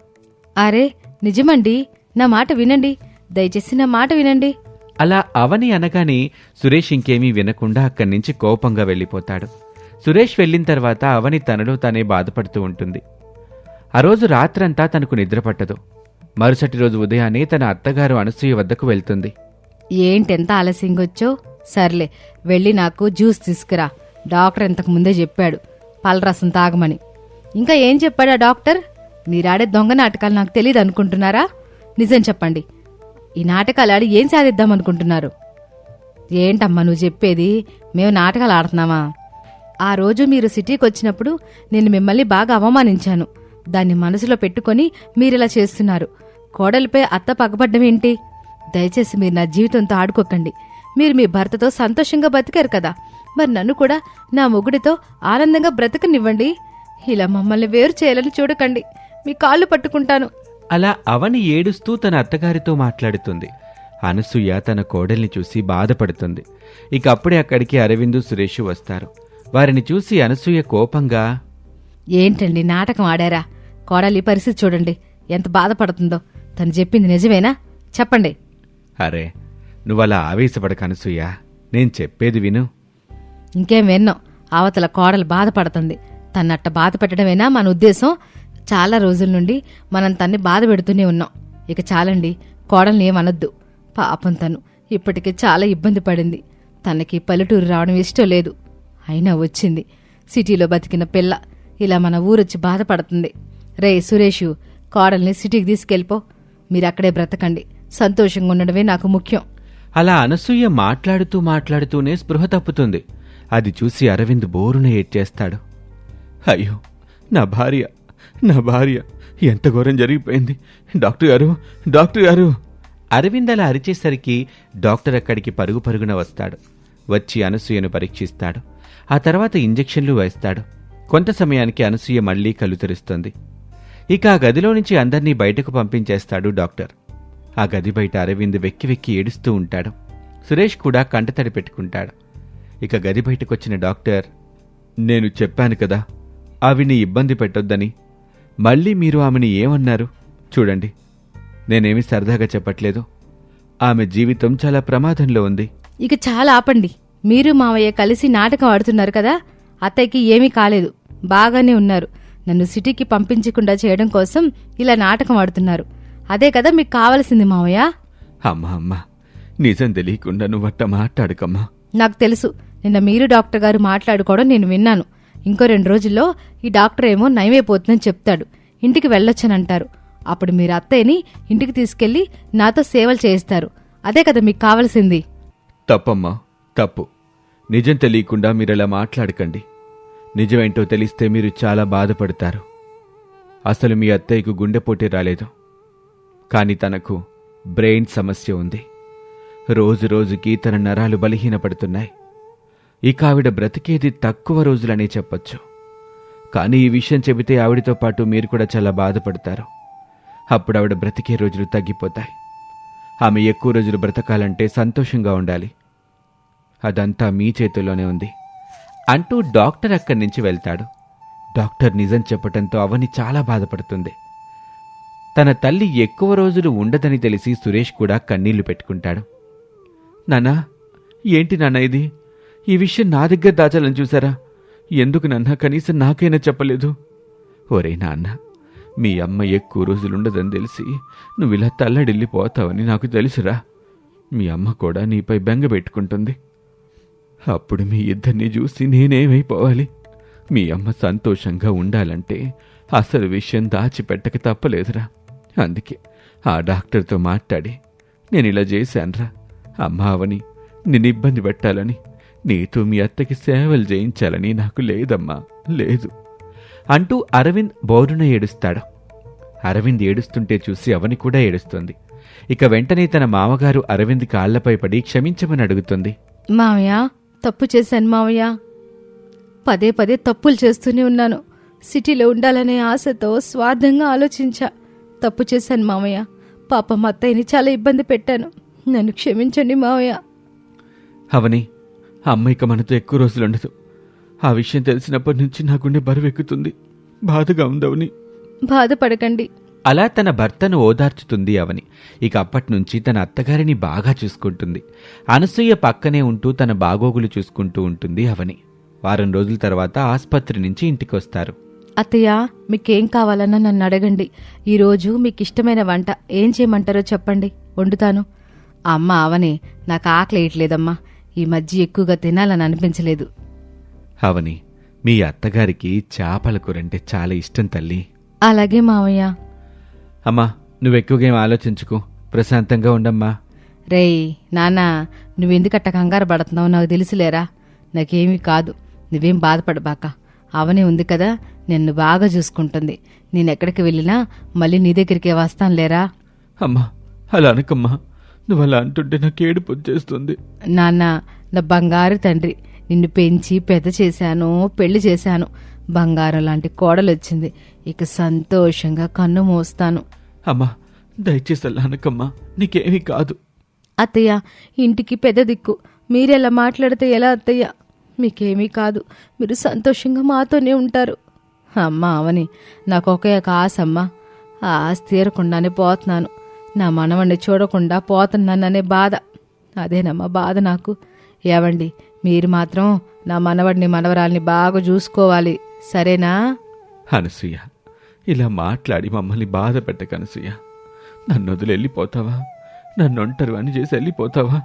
అరే నిజమండి, నా మాట వినండి, దయచేసి నా మాట వినండి. అలా అవని అనగానే సురేష్ ఇంకేమీ వినకుండా అక్కడి నుంచి కోపంగా వెళ్ళిపోతాడు. సురేష్ వెళ్ళిన తర్వాత అవని తనలో తానే బాధపడుతూ ఉంటుంది. ఆ రోజు రాత్రంతా తనకు నిద్ర పట్టదు. మరుసటి రోజు ఉదయాన్నే తన అత్తగారు అనసూయ వద్దకు వెళ్తుంది. ఏంటెంత ఆలస్యంగొచ్చో? సర్లే, వెళ్ళి నాకు జ్యూస్ తీసుకురా. డాక్టర్ ఇంతకు ముందే చెప్పాడు పలరసం తాగమని. ఇంకా ఏం చెప్పాడా డాక్టర్? మీరాడే దొంగ నాటకాలు నాకు తెలియదు అనుకుంటున్నారా? నిజం చెప్పండి, ఈ నాటకాలు ఆడి ఏం సాధిద్దామనుకుంటున్నారు? ఏంటమ్మా నువ్వు చెప్పేది? మేము నాటకాలు ఆడుతున్నామా? ఆ రోజు మీరు సిటీకి వచ్చినప్పుడు నేను మిమ్మల్ని బాగా అవమానించాను. దాన్ని మనసులో పెట్టుకొని మీరిలా చేస్తున్నారు. కోడలిపై అత్త పగబడ్డమేంటి? దయచేసి మీరు నా జీవితంతో ఆడుకోకండి. మీరు మీ భర్తతో సంతోషంగా బతికారు కదా, మరి నన్ను కూడా నా మొగుడితో ఆనందంగా బ్రతకనివ్వండి. ఇలా మమ్మల్ని వేరు చేయాలని చూడకండి, మీ కాళ్ళు పట్టుకుంటాను. అలా అవని ఏడుస్తూ తన అత్తగారితో మాట్లాడుతుంది. అనసూయ తన కోడల్ని చూసి బాధపడుతుంది. ఇక అప్పుడే అక్కడికి అరవిందు, సురేషు వస్తారు. వారిని చూసి అనసూయ కోపంగా, ఏంటండి నాటకం ఆడారా? కోడలి పరిస్థితి చూడండి, ఎంత బాధపడుతుందో. తను చెప్పింది నిజమేనా? చెప్పండి. అరే నువ్వలా ఆవేశపడక అనసూయ, నేను చెప్పేది విను. ఇంకేం విన్నాం. అవతల కోడలు బాధపడుతుంది. తన్నట్ట బాధ పెట్టడమేనా మన ఉద్దేశం? చాలా రోజుల నుండి మనం తన్ని బాధ పెడుతూనే ఉన్నాం. ఇక చాలండి, కోడల్ని ఏమనొద్దు. పాపం తను ఇప్పటికే చాలా ఇబ్బంది పడింది. తనకి పల్లెటూరు రావడం ఇష్టం లేదు. అయినా వచ్చింది. సిటీలో బతికిన పిల్ల ఇలా మన ఊరొచ్చి బాధపడుతుంది. రే సురేషు, కోడల్ని సిటీకి తీసుకెళ్ళిపో. మీరక్కడే బ్రతకండి. సంతోషంగా ఉండడమే నాకు ముఖ్యం. అలా అనసూయ మాట్లాడుతూనే స్పృహ తప్పుతుంది. అది చూసి అరవింద్ బోరున ఏడ్చేస్తాడు. అయ్యో నా భార్య ఎంత ఘోరం జరిగిపోయింది. డాక్టర్ గారు. అరవింద్ అలా అరిచేసరికి డాక్టర్ అక్కడికి పరుగున వస్తాడు. వచ్చి అనసూయను పరీక్షిస్తాడు. ఆ తర్వాత ఇంజెక్షన్లు వేస్తాడు. కొంత సమయానికి అనసూయ మళ్లీ కళ్ళు తెరుస్తుంది. ఇక ఆ గదిలో నుంచి అందర్నీ బయటకు పంపించేస్తాడు డాక్టర్. ఆ గది బయట అరవింద్ వెక్కి ఏడుస్తూ ఉంటాడు. సురేష్ కూడా కంటతడి పెట్టుకుంటాడు. ఇక గది బయటకొచ్చిన డాక్టర్, నేను చెప్పాను కదా ఆవిని ఇబ్బంది పెట్టొద్దని. మళ్ళీ మీరు ఆమెని ఏమన్నారు? చూడండి, నేనేమీ సరదాగా చెప్పట్లేదు. ఆమె జీవితం చాలా ప్రమాదంలో ఉంది. ఇక చాలా ఆపండి. మీరు మావయ్య కలిసి నాటకం ఆడుతున్నారు కదా. అత్తయ్యకి ఏమీ కాలేదు, బాగానే ఉన్నారు. నన్ను సిటీకి పంపించకుండా చేయడం కోసం ఇలా నాటకం ఆడుతున్నారు. అదే కదా మీకు కావలసింది మావయ్య. అమ్మా నిజం తెలియకుండా నువ్వట్ట మాట్లాడుకమ్మా. నాకు తెలుసు. నిన్న మీరు డాక్టర్ గారు మాట్లాడుకోవడం నేను విన్నాను. ఇంకో 2 రోజుల్లో ఈ డాక్టర్ ఏమో నయమైపోతుందని చెప్తాడు. ఇంటికి వెళ్ళొచ్చనంటారు. అప్పుడు మీరు అత్తయ్యని ఇంటికి తీసుకెళ్లి నాతో సేవలు చేయిస్తారు. అదే కదా మీకు కావలసింది. తప్పమ్మా, తప్పు. నిజం తెలియకుండా మీరలా మాట్లాడకండి. నిజమేంటో తెలిస్తే మీరు చాలా బాధపడతారు. అసలు మీ అత్తయ్యకు గుండెపోటీ రాలేదు, కాని తనకు బ్రెయిన్ సమస్య ఉంది. రోజురోజుకి తన నరాలు బలహీనపడుతున్నాయి. ఇక ఆవిడ బ్రతికేది తక్కువ రోజులనే చెప్పొచ్చు. కానీ ఈ విషయం చెబితే ఆవిడతో పాటు మీరు కూడా చాలా బాధపడతారు. అప్పుడు ఆవిడ బ్రతికే రోజులు తగ్గిపోతాయి. ఆమె ఎక్కువ రోజులు బ్రతకాలంటే సంతోషంగా ఉండాలి. అదంతా మీ చేతుల్లోనే ఉంది అంటూ డాక్టర్ అక్కడి నుంచి వెళ్తాడు. డాక్టర్ నిజం చెప్పటంతో అవని చాలా బాధపడుతుంది. తన తల్లి ఎక్కువ రోజులు ఉండదని తెలిసి సురేష్ కూడా కన్నీళ్లు పెట్టుకుంటాడు. నాన్నా, ఏంటి నాన్న ఇది? ఈ విషయం నా దగ్గర దాచాలని చూసారా? ఎందుకు నాన్న కనీసం నాకైనా చెప్పలేదు? ఒరే నాన్న, మీ అమ్మ ఎక్కువ రోజులుండదని తెలిసి నువ్విలా తల్లడిల్లిపోతావని నాకు తెలుసురా. మీ అమ్మ కూడా నీపై బెంగ పెట్టుకుంటుంది. అప్పుడు మీ ఇద్దరిని చూసి నేనేమైపోవాలి? మీ అమ్మ సంతోషంగా ఉండాలంటే అసలు విషయం దాచిపెట్టక తప్పలేదురా. అందుకే ఆ డాక్టర్తో మాట్లాడి నేను ఇలా చేశానురా. అమ్మావని నిన్ను ఇబ్బంది పెట్టాలని, నీతో మీ అత్తకి సేవలు చేయించాలని నాకు లేదమ్మా, లేదు అంటూ అరవింద్ బోరున ఏడుస్తాడు. అరవింద్ ఏడుస్తుంటే చూసి అవని కూడా ఏడుస్తుంది. ఇక వెంటనే తన మామగారు అరవింద్ కాళ్లపై పడి క్షమించమని అడుగుతుంది. మావయ్య, తప్పు చేశాను మావయ్య. పదే తప్పులు చేస్తూనే ఉన్నాను. సిటీలో ఉండాలనే ఆశతో స్వార్థంగా ఆలోచించా. తప్పు చేశాను మావయ్య. పాపం అత్తయ్యని చాలా ఇబ్బంది పెట్టాను. నన్ను క్షమించండి మావయ్య. అవని, అమ్మ ఇక మనతో ఎక్కువ రోజులుండదు. ఆ విషయం తెలిసినప్పటి నుంచి నా గుండె బరువెక్కుతుంది. బాధగా ఉందవని. బాధపడకండి. అలా తన భర్తను ఓదార్చుతుంది అవని. ఇక అప్పట్నుంచి తన అత్తగారిని బాగా చూసుకుంటుంది. అనసూయ పక్కనే ఉంటూ తన బాగోగులు చూసుకుంటూ ఉంటుంది అవని. వారం రోజుల తర్వాత ఆస్పత్రి నుంచి ఇంటికొస్తారు. అత్తయ్య, మీకేం కావాలన్నా నన్ను అడగండి. ఈరోజు మీకు ఇష్టమైన వంట ఏం చేయమంటారో చెప్పండి, వండుతాను. అమ్మ అవని, నాకు ఆకలేయట్లేదమ్మా. ఈ మధ్య ఎక్కువగా తినాలని అనిపించలేదు. అవని, మీ అత్తగారికి చేపల కూరంటే చాలా ఇష్టం తల్లి. అలాగే మావయ్య. అమ్మా, నువ్వెక్కువగేం ఆలోచించుకో, ప్రశాంతంగా ఉండమ్మా. రేయ్ నాన్నా, నువ్వెందుకట్ట కంగారు పడుతున్నావు నాకు తెలుసులేరా. నాకేమీ కాదు, నువ్వేం బాధపడబాక. అవనే ఉంది కదా, నిన్ను బాగా చూసుకుంటుంది. నేనెక్కడికి వెళ్ళినా మళ్ళీ నీ దగ్గరికే వస్తానులేరా. అమ్మా, అలా అనకమ్మా. నువ్వు అలా అంటుంటే నాకు ఏడుపు వచ్చేస్తుంది. నాన్న, నా బంగారు తండ్రి, నిన్ను పెంచి పెద్ద చేశాను, పెళ్లి చేశాను. బంగారం లాంటి కోడలొచ్చింది. ఇక సంతోషంగా కన్ను మోస్తాను. అమ్మా, దయచేసి అలా అనకమ్మా. నీకేమీ కాదు. అత్తయ్య, ఇంటికి పెద్ద దిక్కు. మీరెలా మాట్లాడితే ఎలా అత్తయ్య? మీకేమీ కాదు, మీరు సంతోషంగా మాతోనే ఉంటారు. అమ్మా అవని, నాకు ఒకే ఒక ఆశ అమ్మా. ఆ ఆస్తి తీరకుండానే పోతున్నాను. నా మనవణ్ణి చూడకుండా పోతున్నాననే బాధ. అదేనమ్మా బాధ నాకు. ఏవండి, మీరు మాత్రం నా మనవడిని మనవరాల్ని బాగా చూసుకోవాలి, సరేనా? అనసూయ, ఇలా మాట్లాడి మమ్మల్ని బాధ పెట్టక అనసూయ. నన్ను వదిలి వెళ్ళిపోతావా? నన్ను ఒంటరి అని చేసి వెళ్ళిపోతావా?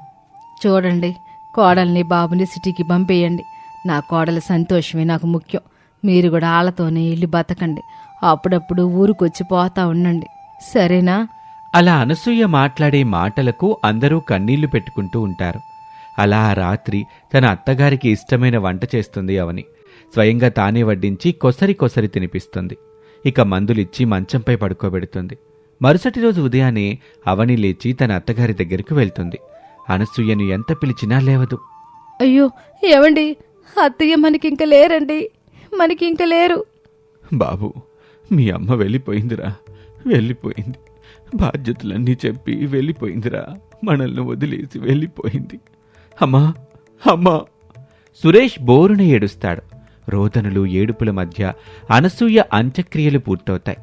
చూడండి, కోడల్ని బాబుని సిటీకి పంపేయండి. నా కోడల సంతోషమే నాకు ముఖ్యం. మీరు కూడా ఆళ్ళతోనే ఇల్లు బతకండి. అప్పుడప్పుడు ఊరికొచ్చి పోతా ఉండండి, సరేనా? అలా అనసూయ మాట్లాడే మాటలకు అందరూ కన్నీళ్లు పెట్టుకుంటూ ఉంటారు. అలా ఆ రాత్రి తన అత్తగారికి ఇష్టమైన వంట చేస్తుంది అవని. స్వయంగా తానే వడ్డించి కొసరి కొసరి తినిపిస్తుంది. ఇక మందులిచ్చి మంచంపై పడుకోబెడుతుంది. మరుసటి రోజు ఉదయాన్నే అవని లేచి తన అత్తగారి దగ్గరికి వెళ్తుంది. అనసూయను ఎంత పిలిచినా లేవదు. అయ్యో ఏవండి, అత్తయ్య మనకింక లేరండి, మనకింక లేరు. బాబు, మీ అమ్మ వెళ్ళిపోయిందిరా, వెళ్ళిపోయింది. బాధ్యతలన్నీ చెప్పి వెళ్ళిపోయిందిరా, మనల్ని వదిలేసి వెళ్ళిపోయింది. అమ్మా, అమ్మా! సురేష్ బోరున ఏడుస్తాడు. రోదనలు ఏడుపుల మధ్య అనసూయ అంత్యక్రియలు పూర్తవుతాయి.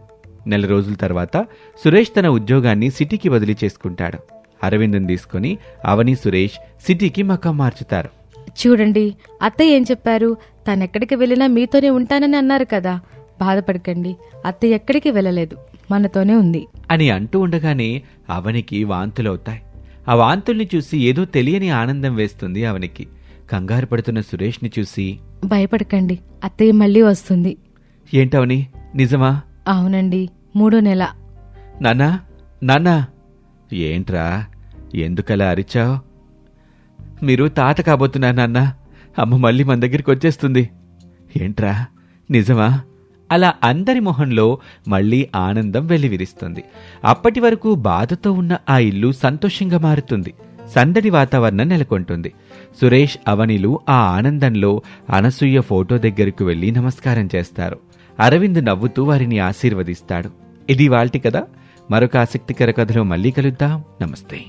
4 రోజుల తర్వాత సురేష్ తన ఉద్యోగాన్ని సిటీకి వదిలి చేసుకుంటాడు. అరవింద్ని తీసుకుని అవని సురేష్ సిటీకి మకాం మార్చుతారు. చూడండి, అత్తయ్య ఏం చెప్పారు? తనెక్కడికి వెళ్ళినా మీతోనే ఉంటానని అన్నారు కదా. బాధపడకండి, అత్తయ్య ఎక్కడికి వెళ్ళలేదు, మనతోనే ఉంది అని అంటూ ఉండగానే అవనికి వాంతులవుతాయి. ఆ వాంతుల్ని చూసి ఏదో తెలియని ఆనందం వేస్తుంది అవనికి. కంగారు పడుతున్న సురేష్ని చూసి, భయపడకండి, అత్తయ్య మళ్ళీ వస్తుంది. ఏంటవని, నిజమా? అవునండి, 3వ నెల. నాన్నా, నాన్నా! ఏంట్రా, ఎందుకలా అరిచావు? మీరు తాత కాబోతున్నారు నాన్నా. అమ్మ మళ్ళీ మన దగ్గరికి వచ్చేస్తుంది. ఏంట్రా, నిజమా? అలా అందరి మొహంలో మళ్లీ ఆనందం వెల్లివిరుస్తుంది. అప్పటి వరకు బాధతో ఉన్న ఆ ఇల్లు సంతోషంగా మారుతుంది. సందడి వాతావరణం నెలకొంటుంది. సురేష్, అవనిలు ఆ ఆనందంలో అనసూయ ఫోటో దగ్గరకు వెళ్లి నమస్కారం చేస్తారు. అరవింద్ నవ్వుతూ వారిని ఆశీర్వదిస్తాడు. ఇది వాల్టి కథ. మరొక ఆసక్తికర కథలో మళ్ళీ కలుద్దాం. నమస్తే.